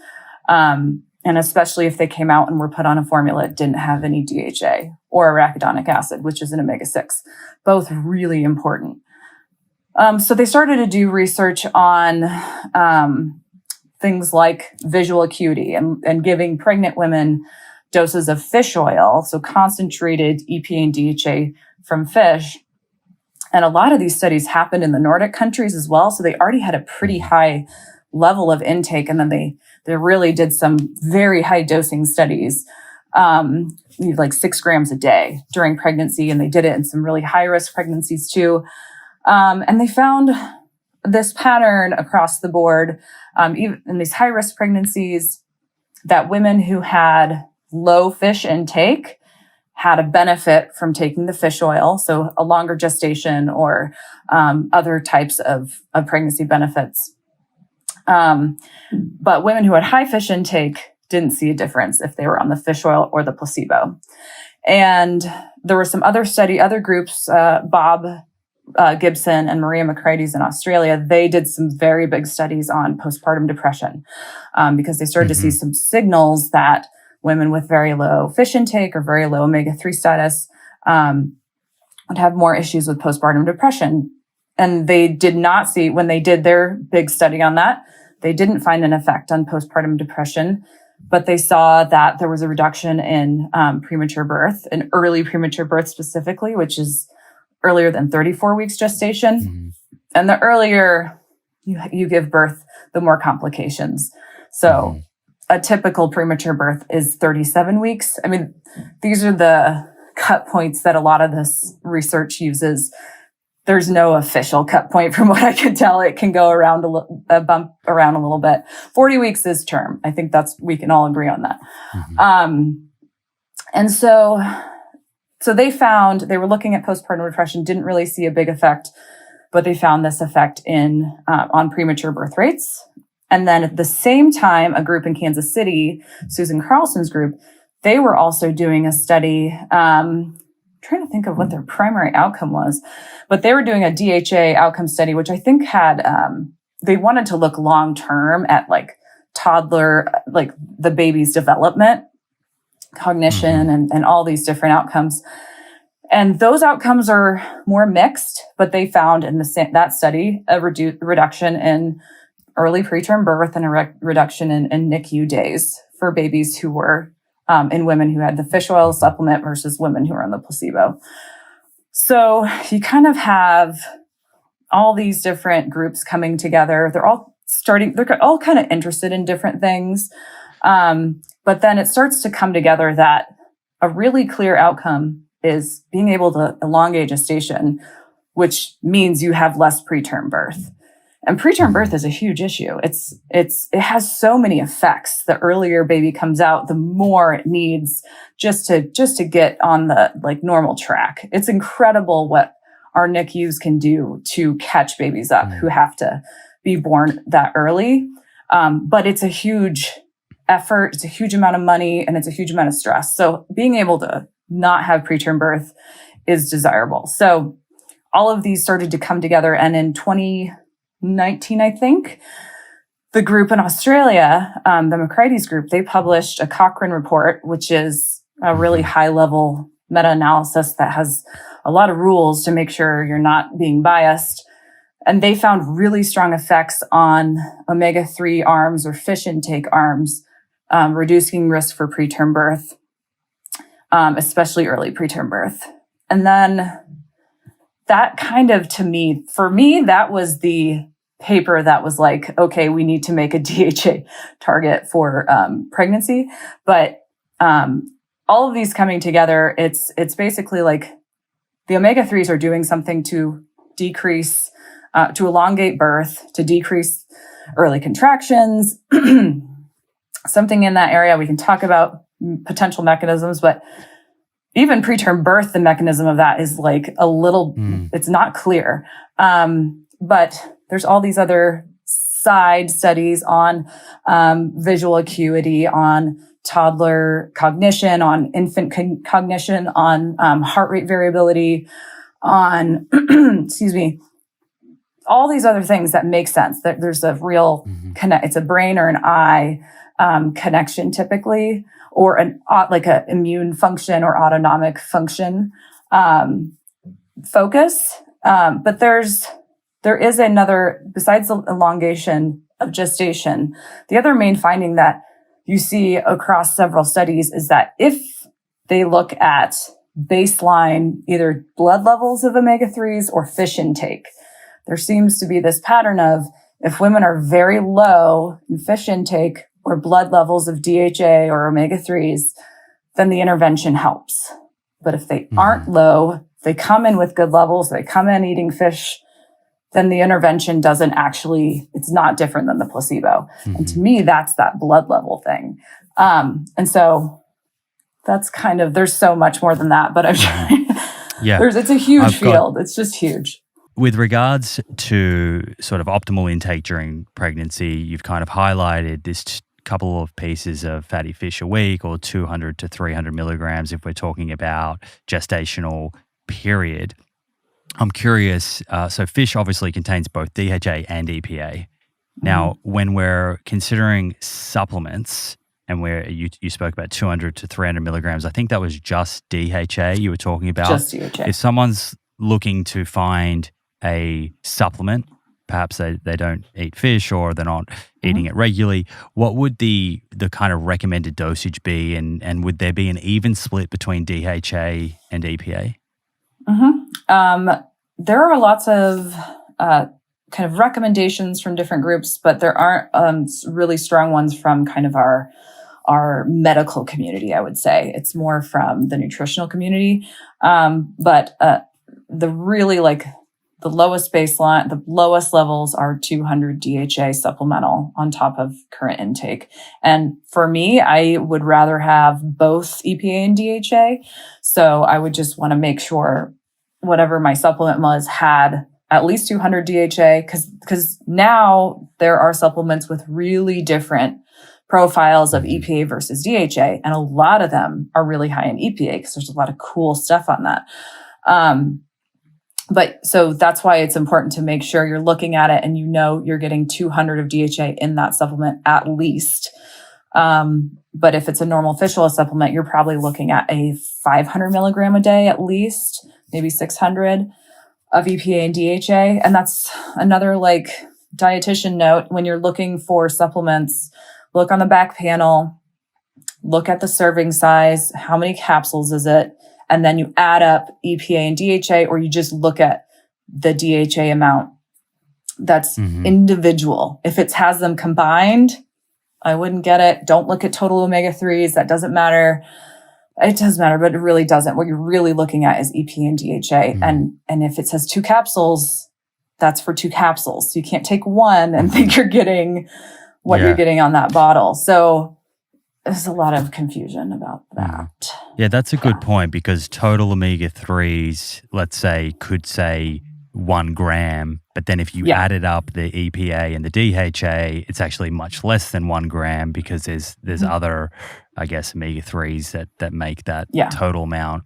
And especially if they came out and were put on a formula that didn't have any DHA or arachidonic acid, which is an omega-6, both really important. So they started to do research on things like visual acuity and giving pregnant women doses of fish oil, so concentrated EPA and DHA from fish. And a lot of these studies happened in the Nordic countries as well. So they already had a pretty high level of intake. And then they really did some very high dosing studies, like 6 grams a day during pregnancy. And they did it in some really high risk pregnancies too. And they found this pattern across the board, even in these high risk pregnancies, that women who had low fish intake had a benefit from taking the fish oil, so a longer gestation or other types of pregnancy benefits. But women who had high fish intake didn't see a difference if they were on the fish oil or the placebo. And there were some other groups, Bob Gibson and Maria McCrides in Australia, they did some very big studies on postpartum depression because they started to see some signals that women with very low fish intake or very low omega-3 status would have more issues with postpartum depression. And they did not see, when they did their big study on that, they didn't find an effect on postpartum depression, but they saw that there was a reduction in premature birth, in early premature birth specifically, which is earlier than 34 weeks gestation. And the earlier you give birth, the more complications. So a typical premature birth is 37 weeks. I mean, these are the cut points that a lot of this research uses. There's no official cut point from what I can tell. It can go around bump around a little bit. 40 weeks is term. I think we can all agree on that. And so they found, they were looking at postpartum depression, didn't really see a big effect, but they found this effect on premature birth rates. And then at the same time, a group in Kansas City, Susan Carlson's group, they were also doing a study, trying to think of what their primary outcome was, but they were doing a DHA outcome study, which I think had, they wanted to look long-term at like toddler, like the baby's development, cognition, and all these different outcomes. And those outcomes are more mixed, but they found in that study a reduction in early preterm birth and a reduction in NICU days for babies who were in women who had the fish oil supplement versus women who were on the placebo. So you kind of have all these different groups coming together. They're all kind of interested in different things. But then it starts to come together that a really clear outcome is being able to elongate gestation, which means you have less preterm birth. And preterm birth is a huge issue. It has so many effects. The earlier baby comes out, the more it needs just to get on the like normal track. It's incredible what our NICUs can do to catch babies up who have to be born that early. But it's a huge effort. It's a huge amount of money and it's a huge amount of stress. So being able to not have preterm birth is desirable. So all of these started to come together. And in 2019, I think, the group in Australia, the McCrides group, they published a Cochrane report, which is a really high-level meta-analysis that has a lot of rules to make sure you're not being biased. And they found really strong effects on omega-3 arms or fish intake arms, reducing risk for preterm birth, especially early preterm birth. And then that kind of, for me, that was the paper that was like, okay, we need to make a DHA target for pregnancy. But all of these coming together, it's basically like the omega-3s are doing something to decrease, to elongate birth, to decrease early contractions, something in that area. We can talk about potential mechanisms, but even preterm birth, the mechanism of that is like a little, it's not clear. But there's all these other side studies on visual acuity, on toddler cognition, on infant cognition, on heart rate variability, on, excuse me, all these other things that make sense. That there's a real connect. It's a brain or an eye connection typically, or like an immune function or autonomic function focus. But there is another, besides the elongation of gestation, the other main finding that you see across several studies is that if they look at baseline either blood levels of omega-3s or fish intake, there seems to be this pattern of if women are very low in fish intake or blood levels of DHA or omega-3s, then the intervention helps. But if they aren't low, they come in with good levels, they come in eating fish, then the intervention doesn't actually, it's not different than the placebo. And to me, that's that blood level thing. And so that's kind of, there's so much more than that, but I'm trying, it's a huge field. It's just huge. With regards to sort of optimal intake during pregnancy, you've kind of highlighted this couple of pieces of fatty fish a week, or 200 to 300 milligrams if we're talking about gestational period. I'm curious, so fish obviously contains both DHA and EPA. Now, when we're considering supplements, and where you spoke about 200 to 300 milligrams, I think that was just DHA you were talking about. Just DHA. If someone's looking to find a supplement, perhaps they don't eat fish or they're not eating it regularly, what would the kind of recommended dosage be? And would there be an even split between DHA and EPA? There are lots of kind of recommendations from different groups, but there aren't really strong ones from kind of our medical community, I would say. It's more from the nutritional community. But the really like the lowest baseline, the lowest levels are 200 DHA supplemental on top of current intake. And for me, I would rather have both EPA and DHA. So I would just want to make sure whatever my supplement was had at least 200 DHA, because now there are supplements with really different profiles of EPA versus DHA. And a lot of them are really high in EPA because there's a lot of cool stuff on that. But so that's why it's important to make sure you're looking at it and you know you're getting 200 of DHA in that supplement at least. But if it's a normal fish oil supplement, you're probably looking at a 500 milligram a day at least, maybe 600 of EPA and DHA. And that's another like dietitian note. When you're looking for supplements, look on the back panel, look at the serving size, how many capsules is it? And then you add up EPA and DHA, or you just look at the DHA amount. That's individual. If it has them combined, I wouldn't get it. Don't look at total omega-3s. That doesn't matter. It does matter, but it really doesn't. What you're really looking at is EPA and DHA. And if it says 2 capsules, that's for 2 capsules. So you can't take one and think you're getting what you're getting on that bottle. So there's a lot of confusion about that. Yeah, that's a good point, because total omega-3s, let's say, could say 1 gram, but then if you added up the EPA and the DHA, it's actually much less than 1 gram, because there's other, I guess, omega-3s that make that total amount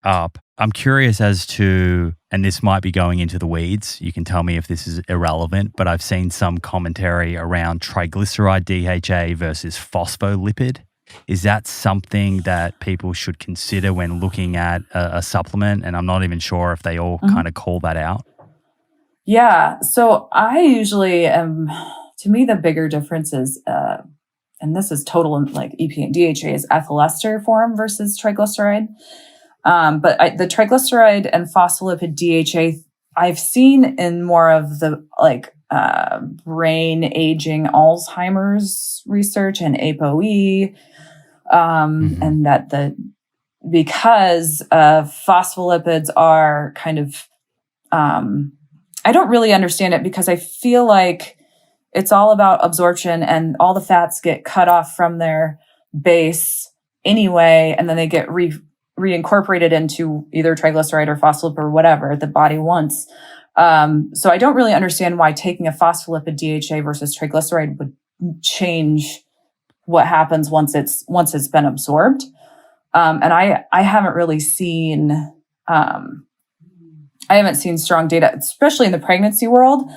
up. I'm curious as to, and this might be going into the weeds, you can tell me if this is irrelevant, but I've seen some commentary around triglyceride DHA versus phospholipid. Is that something that people should consider when looking at a supplement? And I'm not even sure if they all kind of call that out. Yeah. So I usually to me, the bigger difference is, and this is total like EPA and DHA, is ethyl ester form versus triglyceride. But the triglyceride and phospholipid DHA, I've seen in more of the like brain aging Alzheimer's research and ApoE. and that because phospholipids are kind of, I don't really understand it because I feel like it's all about absorption and all the fats get cut off from their base anyway, and then they get reincorporated into either triglyceride or phospholipid or whatever the body wants. So I don't really understand why taking a phospholipid DHA versus triglyceride would change what happens once it's been absorbed. And I haven't really seen, I haven't seen strong data, especially in the pregnancy world.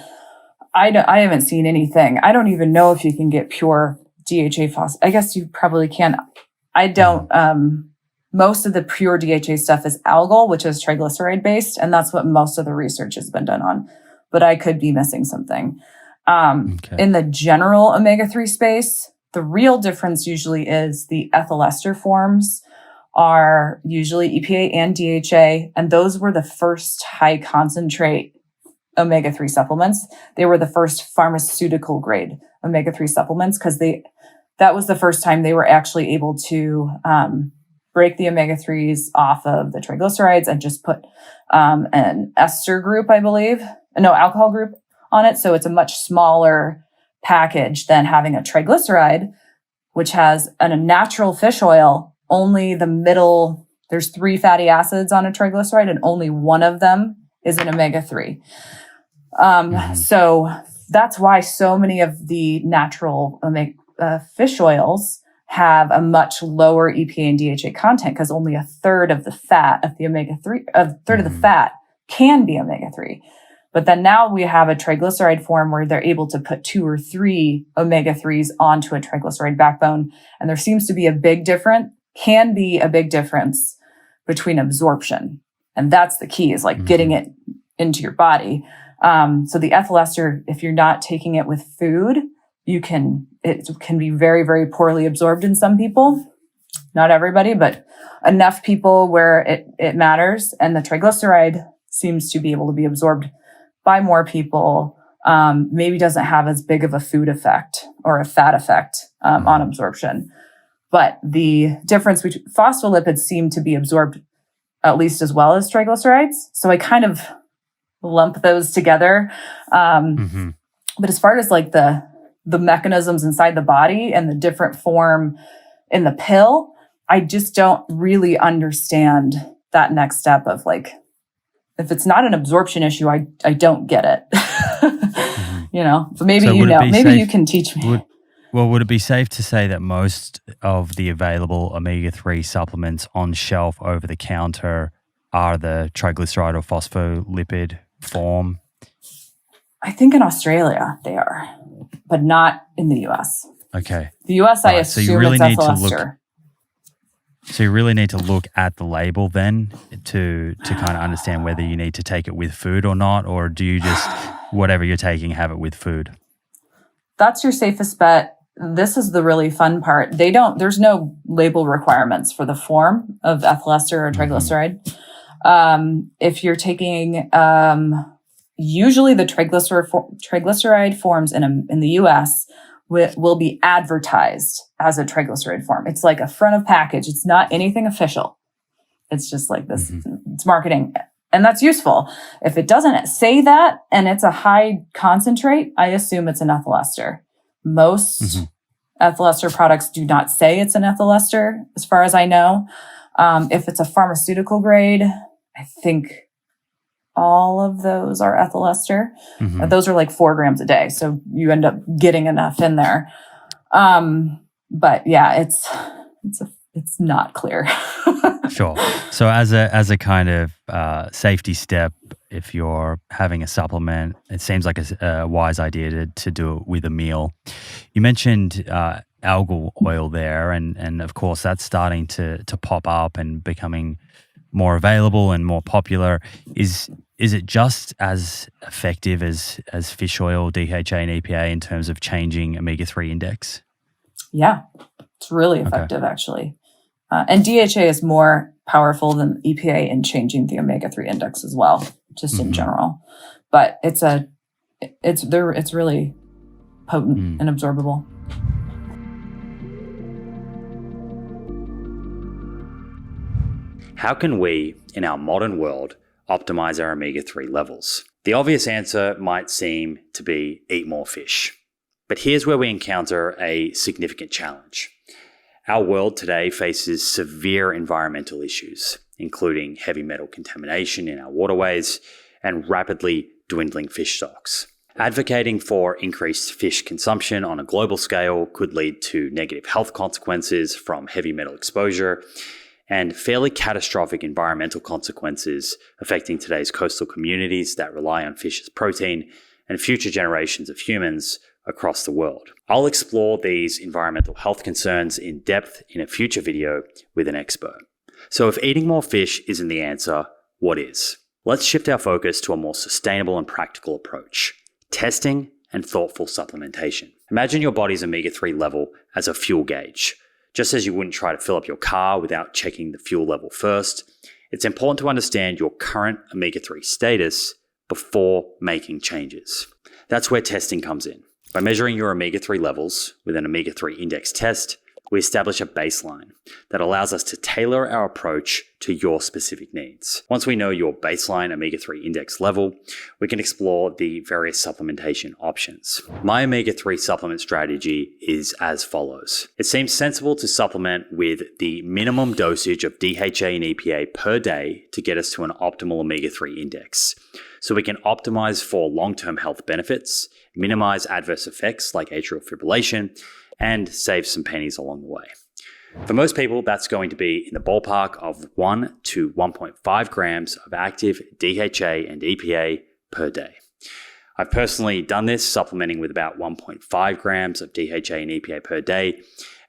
I haven't seen anything. I don't even know if you can get pure DHA I guess you probably can. I don't, most of the pure DHA stuff is algal, which is triglyceride based. And that's what most of the research has been done on, but I could be missing something. In the general omega-3 space, the real difference usually is the ethyl ester forms are usually EPA and DHA. And those were the first high concentrate omega-3 supplements. They were the first pharmaceutical grade omega-3 supplements because that was the first time they were actually able to break the omega-3s off of the triglycerides and just put an ester group, I believe, no, alcohol group on it. So it's a much smaller package than having a triglyceride, which has a natural fish oil, only the middle, there's 3 fatty acids on a triglyceride and only one of them is an omega-3. So that's why so many of the natural fish oils have a much lower EPA and DHA content because only a third of the fat of the omega-3, of the fat can be omega-3. But then now we have a triglyceride form where they're able to put 2 or 3 omega-3s onto a triglyceride backbone. And there seems to be a big difference between absorption. And that's the key, is like getting it into your body. So the ethyl ester, if you're not taking it with food, it can be very, very poorly absorbed in some people. Not everybody, but enough people where it matters. And the triglyceride seems to be able to be absorbed by more people, maybe doesn't have as big of a food effect or a fat effect on absorption. But the difference between phospholipids seem to be absorbed at least as well as triglycerides. So I kind of lump those together. But as far as like the mechanisms inside the body and the different form in the pill, I just don't really understand that next step of like, if it's not an absorption issue, I don't get it. You know, but maybe you can teach me. Would it be safe to say that most of the available omega-3 supplements on shelf over the counter are the triglyceride or phospholipid form? I think in Australia they are, but not in the US. Okay. The US, right, I assume so you really it's ethyl ester. So you really need to look at the label then to kind of understand whether you need to take it with food or not, or do you just, whatever you're taking, have it with food? That's your safest bet. This is the really fun part. There's no label requirements for the form of ethyl ester or triglyceride. If you're taking, usually the triglyceride forms in the US will be advertised as a triglyceride form. It's like a front of package. It's not anything official. It's just like this, it's marketing. And that's useful. If it doesn't say that and it's a high concentrate, I assume it's an ethyl ester. Most ethyl ester products do not say it's an ethyl ester, as far as I know. If it's a pharmaceutical grade, I think all of those are ethyl ester. Those are like 4 grams a day. So you end up getting enough in there. But yeah, it's not clear. Sure. So as a kind of safety step, if you're having a supplement, it seems like a wise idea to do it with a meal. You mentioned algal oil there, and of course that's starting to pop up and becoming more available and more popular. Is it just as effective as fish oil, DHA, and EPA in terms of changing omega-3 index? Yeah, it's really effective actually. And DHA is more powerful than EPA in changing the omega-3 index as well, just in general. But it's really potent and absorbable. How can we, in our modern world, optimize our omega-3 levels? The obvious answer might seem to be eat more fish. But here's where we encounter a significant challenge. Our world today faces severe environmental issues, including heavy metal contamination in our waterways and rapidly dwindling fish stocks. Advocating for increased fish consumption on a global scale could lead to negative health consequences from heavy metal exposure and fairly catastrophic environmental consequences affecting today's coastal communities that rely on fish as protein and future generations of humans across the world. I'll explore these environmental health concerns in depth in a future video with an expert. So if eating more fish isn't the answer, what is? Let's shift our focus to a more sustainable and practical approach: testing and thoughtful supplementation. Imagine your body's omega-3 level as a fuel gauge. Just as you wouldn't try to fill up your car without checking the fuel level first, it's important to understand your current omega-3 status before making changes. That's where testing comes in. By measuring your omega-3 levels with an omega-3 index test, we establish a baseline that allows us to tailor our approach to your specific needs. Once we know your baseline omega-3 index level, we can explore the various supplementation options. My omega-3 supplement strategy is as follows. It seems sensible to supplement with the minimum dosage of DHA and EPA per day to get us to an optimal omega-3 index, so we can optimize for long-term health benefits, minimize adverse effects like atrial fibrillation, and save some pennies along the way. For most people, that's going to be in the ballpark of 1 to 1.5 grams of active DHA and EPA per day. I've personally done this, supplementing with about 1.5 grams of DHA and EPA per day,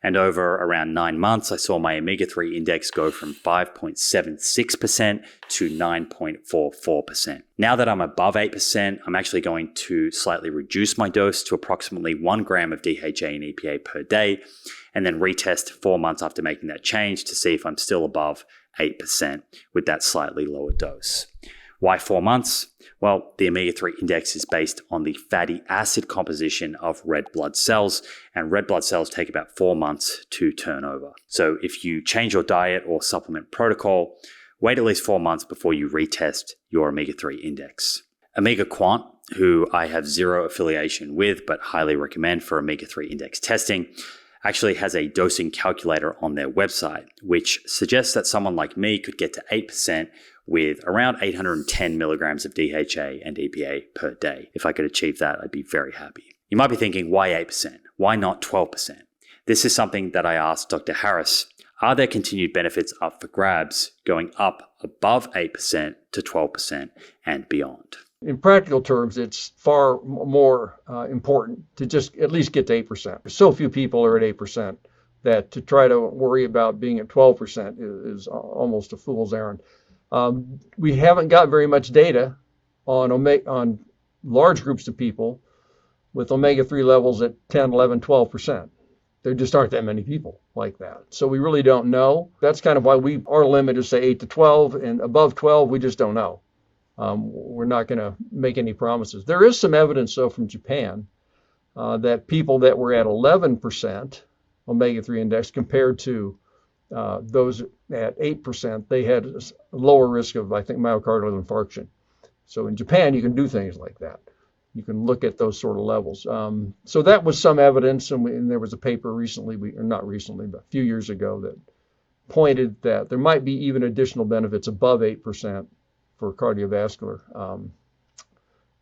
and over around 9 months, I saw my omega-3 index go from 5.76% to 9.44%. Now that I'm above 8%, I'm actually going to slightly reduce my dose to approximately 1 gram of DHA and EPA per day, and then retest 4 months after making that change to see if I'm still above 8% with that slightly lower dose. Why 4 months? Well, the omega-3 index is based on the fatty acid composition of red blood cells, and red blood cells take about 4 months to turn over. So if you change your diet or supplement protocol, wait at least 4 months before you retest your omega-3 index. Omega Quant, who I have zero affiliation with but highly recommend for omega-3 index testing, actually has a dosing calculator on their website, which suggests that someone like me could get to 8% with around 810 milligrams of DHA and EPA per day. If I could achieve that, I'd be very happy. You might be thinking, why 8%? Why not 12%? This is something that I asked Dr. Harris. Are there continued benefits up for grabs going up above 8% to 12% and beyond? In practical terms, it's far more important to just at least get to 8%. So few people are at 8% that to try to worry about being at 12% is almost a fool's errand. We haven't got very much data on large groups of people with omega-3 levels at 10, 11, 12%. There just aren't that many people like that. So we really don't know. That's kind of why our limit is say 8 to 12, and above 12, we just don't know. We're not going to make any promises. There is some evidence, though, from Japan that people that were at 11% omega-3 index compared to those at 8%, they had a lower risk of, I think, myocardial infarction. So in Japan, you can do things like that. You can look at those sort of levels. So that was some evidence, and there was a paper recently, or not recently, but a few years ago, that pointed that there might be even additional benefits above 8% for cardiovascular.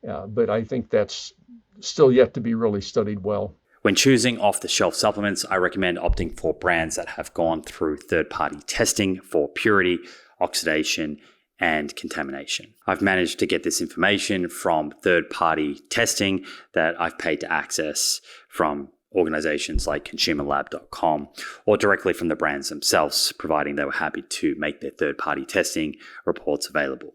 But I think that's still yet to be really studied well. When choosing off-the-shelf supplements, I recommend opting for brands that have gone through third-party testing for purity, oxidation, and contamination. I've managed to get this information from third-party testing that I've paid to access from organizations like consumerlab.com or directly from the brands themselves, providing they were happy to make their third-party testing reports available.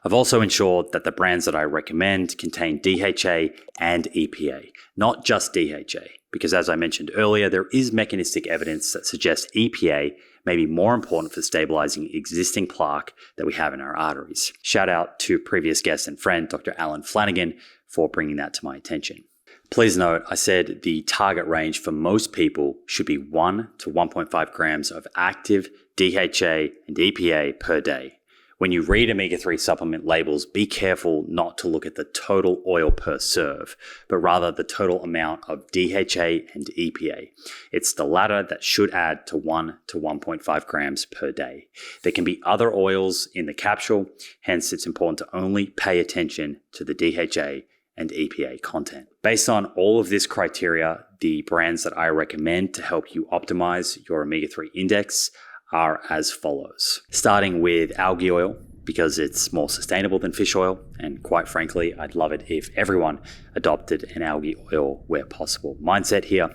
I've also ensured that the brands that I recommend contain DHA and EPA, not just DHA, because as I mentioned earlier, there is mechanistic evidence that suggests EPA may be more important for stabilizing existing plaque that we have in our arteries. Shout out to previous guest and friend, Dr. Alan Flanagan, for bringing that to my attention. Please note, I said the target range for most people should be 1 to 1.5 grams of active DHA and EPA per day. When you read omega-3 supplement labels, be careful not to look at the total oil per serve, but rather the total amount of DHA and EPA. It's the latter that should add to 1 to 1.5 grams per day. There can be other oils in the capsule, hence it's important to only pay attention to the DHA and EPA content. Based on all of this criteria, the brands that I recommend to help you optimize your omega-3 index are as follows. Starting with algae oil, because it's more sustainable than fish oil, and quite frankly, I'd love it if everyone adopted an algae oil where possible mindset here.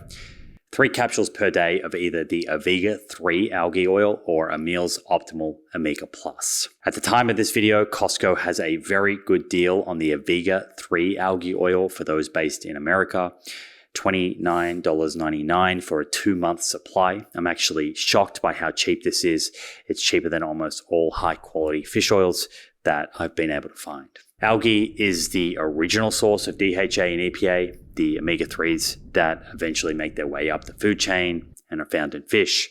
3 capsules per day of either the Omega-3 algae oil or Emil's Optimal Omega Plus. At the time of this video, Costco has a very good deal on the Omega-3 algae oil for those based in America. $29.99 for a 2-month supply. I'm actually shocked by how cheap this is. It's cheaper than almost all high quality fish oils that I've been able to find. Algae is the original source of DHA and EPA, the omega-3s that eventually make their way up the food chain and are found in fish.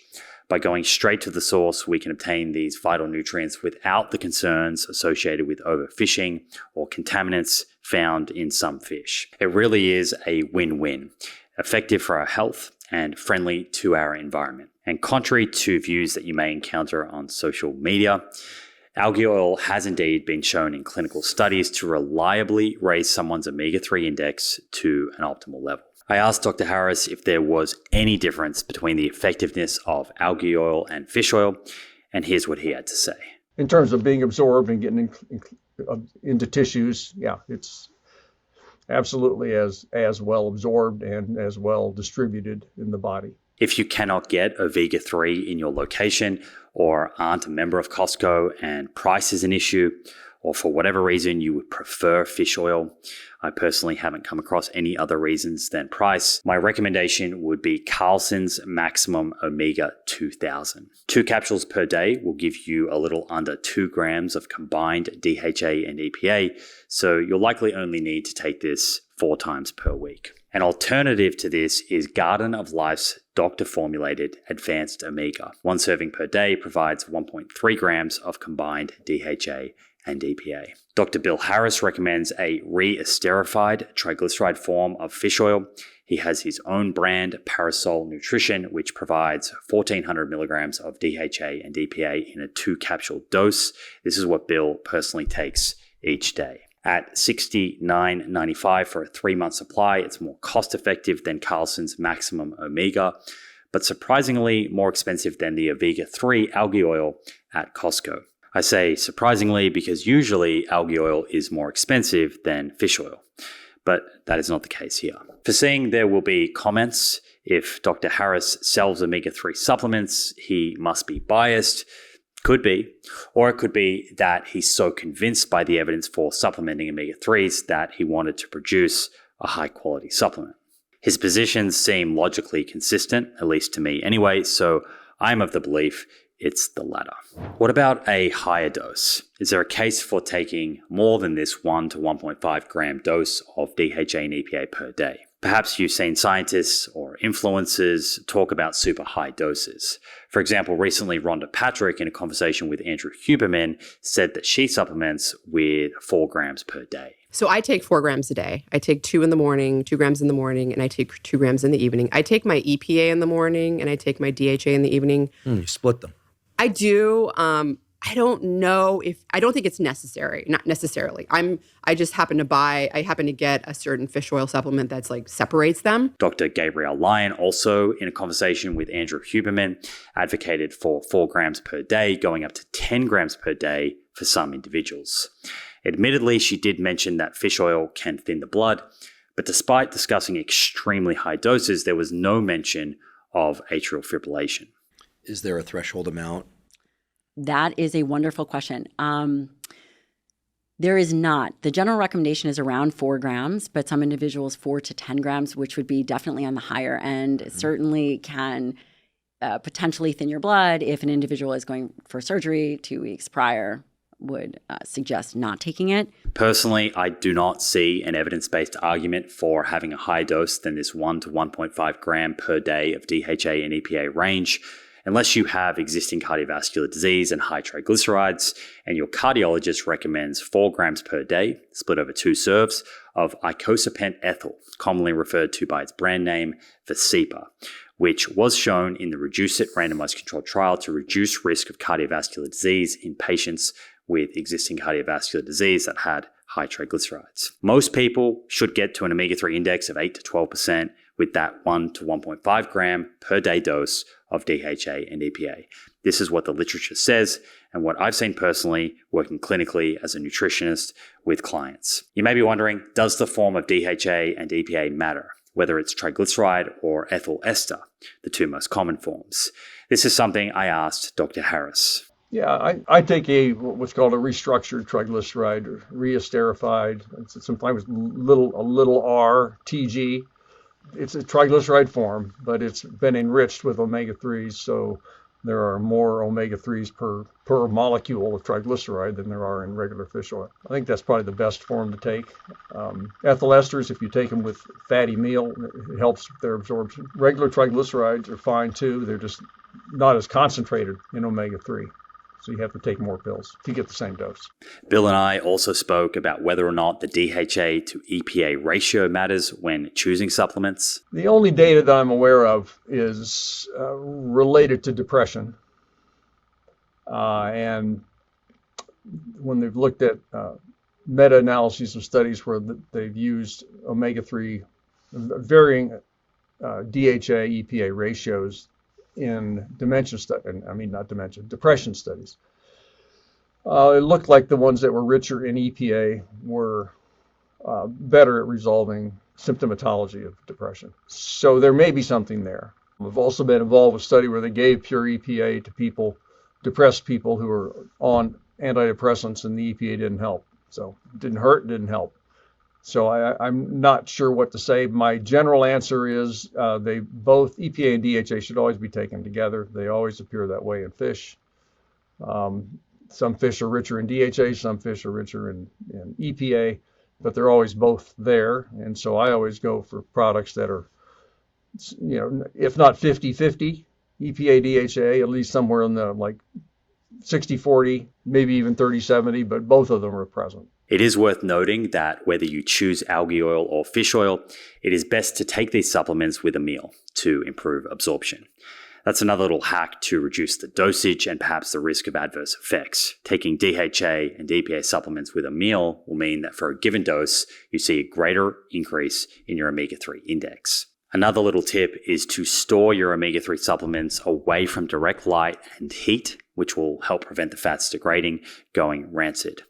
By going straight to the source, we can obtain these vital nutrients without the concerns associated with overfishing or contaminants found in some fish. It really is a win-win, effective for our health and friendly to our environment. And contrary to views that you may encounter on social media, algae oil has indeed been shown in clinical studies to reliably raise someone's omega-3 index to an optimal level. I asked Dr. Harris if there was any difference between the effectiveness of algae oil and fish oil, and here's what he had to say. In terms of being absorbed and getting into tissues, yeah, it's absolutely as well absorbed and as well distributed in the body. If you cannot get omega-3 in your location or aren't a member of Costco and price is an issue, or for whatever reason you would prefer fish oil, I personally haven't come across any other reasons than price, my recommendation would be Carlson's Maximum Omega 2000. 2 capsules per day will give you a little under 2 grams of combined DHA and EPA, so you'll likely only need to take this 4 times per week. An alternative to this is Garden of Life's doctor-formulated Advanced Omega. 1 serving per day provides 1.3 grams of combined DHA and EPA. Dr. Bill Harris recommends a re-esterified triglyceride form of fish oil. He has his own brand, Parasol Nutrition, which provides 1,400 milligrams of DHA and EPA in a 2-capsule dose. This is what Bill personally takes each day. At $69.95 for a 3-month supply, it's more cost-effective than Carlson's Maximum Omega, but surprisingly more expensive than the Omega-3 algae oil at Costco. I say surprisingly because usually algae oil is more expensive than fish oil, but that is not the case here. Foreseeing there will be comments, if Dr. Harris sells omega-3 supplements, he must be biased. Could be, or it could be that he's so convinced by the evidence for supplementing omega-3s that he wanted to produce a high-quality supplement. His positions seem logically consistent, at least to me anyway, so I'm of the belief it's the latter. What about a higher dose? Is there a case for taking more than this 1 to 1.5 gram dose of DHA and EPA per day? Perhaps you've seen scientists or influencers talk about super high doses. For example, recently Rhonda Patrick, in a conversation with Andrew Huberman, said that she supplements with 4 grams per day. So I take 4 grams a day. I take 2 in the morning, 2 grams in the morning, and I take 2 grams in the evening. I take my EPA in the morning, and I take my DHA in the evening. You split them. I do. I don't know if, I don't think it's necessary, not necessarily. I just happen to get a certain fish oil supplement that's like separates them. Dr. Gabrielle Lyon also, in a conversation with Andrew Huberman, advocated for 4 grams per day, going up to 10 grams per day for some individuals. Admittedly, she did mention that fish oil can thin the blood, but despite discussing extremely high doses, there was no mention of atrial fibrillation. Is there a threshold amount? That is a wonderful question. There is not. The general recommendation is around 4 grams, but some individuals 4 to 10 grams, which would be definitely on the higher end. It certainly can potentially thin your blood if an individual is going for surgery 2 weeks prior, would suggest not taking it. Personally, I do not see an evidence-based argument for having a higher dose than this 1 to 1.5 gram per day of DHA and EPA range. unless you have existing cardiovascular disease and high triglycerides, and your cardiologist recommends 4 grams per day, split over 2 serves, of icosapent ethyl, commonly referred to by its brand name, Vascepa, which was shown in the Reduce-It randomized controlled trial to reduce risk of cardiovascular disease in patients with existing cardiovascular disease that had high triglycerides. Most people should get to an omega-3 index of 8 to 12% with that 1 to 1.5 gram per day dose of DHA and EPA. This is what the literature says and what I've seen personally working clinically as a nutritionist with clients. You may be wondering, does the form of DHA and EPA matter, whether it's triglyceride or ethyl ester, the 2 most common forms? This is something I asked Dr. Harris. Yeah, I take what's called a restructured triglyceride, or reesterified. It's sometimes a little R, TG. It's a triglyceride form, but it's been enriched with omega-3s, so there are more omega-3s per molecule of triglyceride than there are in regular fish oil. I think that's probably the best form to take. Ethyl esters, if you take them with fatty meal, it helps their absorption. Regular triglycerides are fine too. They're just not as concentrated in omega-3. So you have to take more pills to get the same dose. Bill and I also spoke about whether or not the DHA to EPA ratio matters when choosing supplements. The only data that I'm aware of is related to depression. And when they've looked at meta-analyses of studies where they've used omega-3, varying DHA EPA ratios in depression studies. It looked like the ones that were richer in EPA were better at resolving symptomatology of depression. So there may be something there. I've also been involved with a study where they gave pure EPA to depressed people who were on antidepressants, and the EPA didn't help. So it didn't hurt, didn't help. So I'm not sure what to say. My general answer is they both, EPA and DHA, should always be taken together. They always appear that way in fish. Some fish are richer in DHA, some fish are richer in EPA, but they're always both there. And so I always go for products that are, if not 50-50, EPA, DHA, at least somewhere in the 60-40, maybe even 30-70, but both of them are present. It is worth noting that whether you choose algae oil or fish oil, it is best to take these supplements with a meal to improve absorption. That's another little hack to reduce the dosage and perhaps the risk of adverse effects. Taking DHA and EPA supplements with a meal will mean that for a given dose, you see a greater increase in your omega-3 index. Another little tip is to store your omega-3 supplements away from direct light and heat, which will help prevent the fats degrading, going rancid.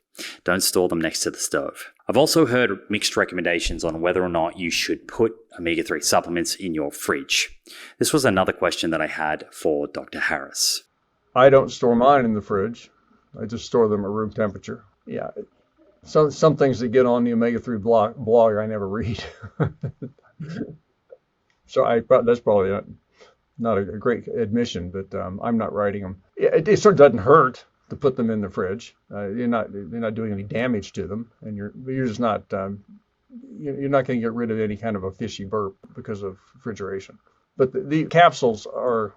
Don't store them next to the stove. I've also heard mixed recommendations on whether or not you should put omega-3 supplements in your fridge. This was another question that I had for Dr. Harris. I don't store mine in the fridge. I just store them at room temperature. Yeah. Some things that get on the omega-3 blog I never read. So that's probably not a great admission, but I'm not writing them. It sort of doesn't hurt to put them in the fridge. You're not doing any damage to them, and you're just not you're not going to get rid of any kind of a fishy burp because of refrigeration. But the capsules are,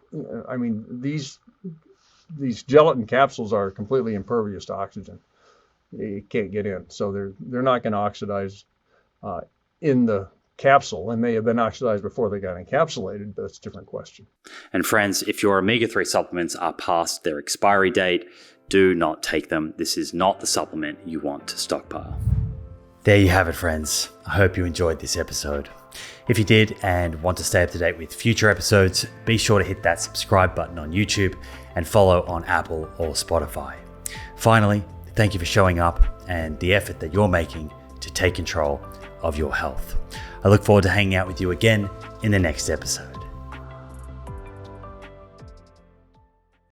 these gelatin capsules are completely impervious to oxygen. You can't get in, so they're not going to oxidize in the capsule, and may have been oxidized before they got encapsulated, but that's a different question. And friends, if your omega-3 supplements are past their expiry date, do not take them. This is not the supplement you want to stockpile. There you have it, friends. I hope you enjoyed this episode. If you did and want to stay up to date with future episodes, be sure to hit that subscribe button on YouTube and follow on Apple or Spotify. Finally, thank you for showing up and the effort that you're making to take control of your health. I look forward to hanging out with you again in the next episode.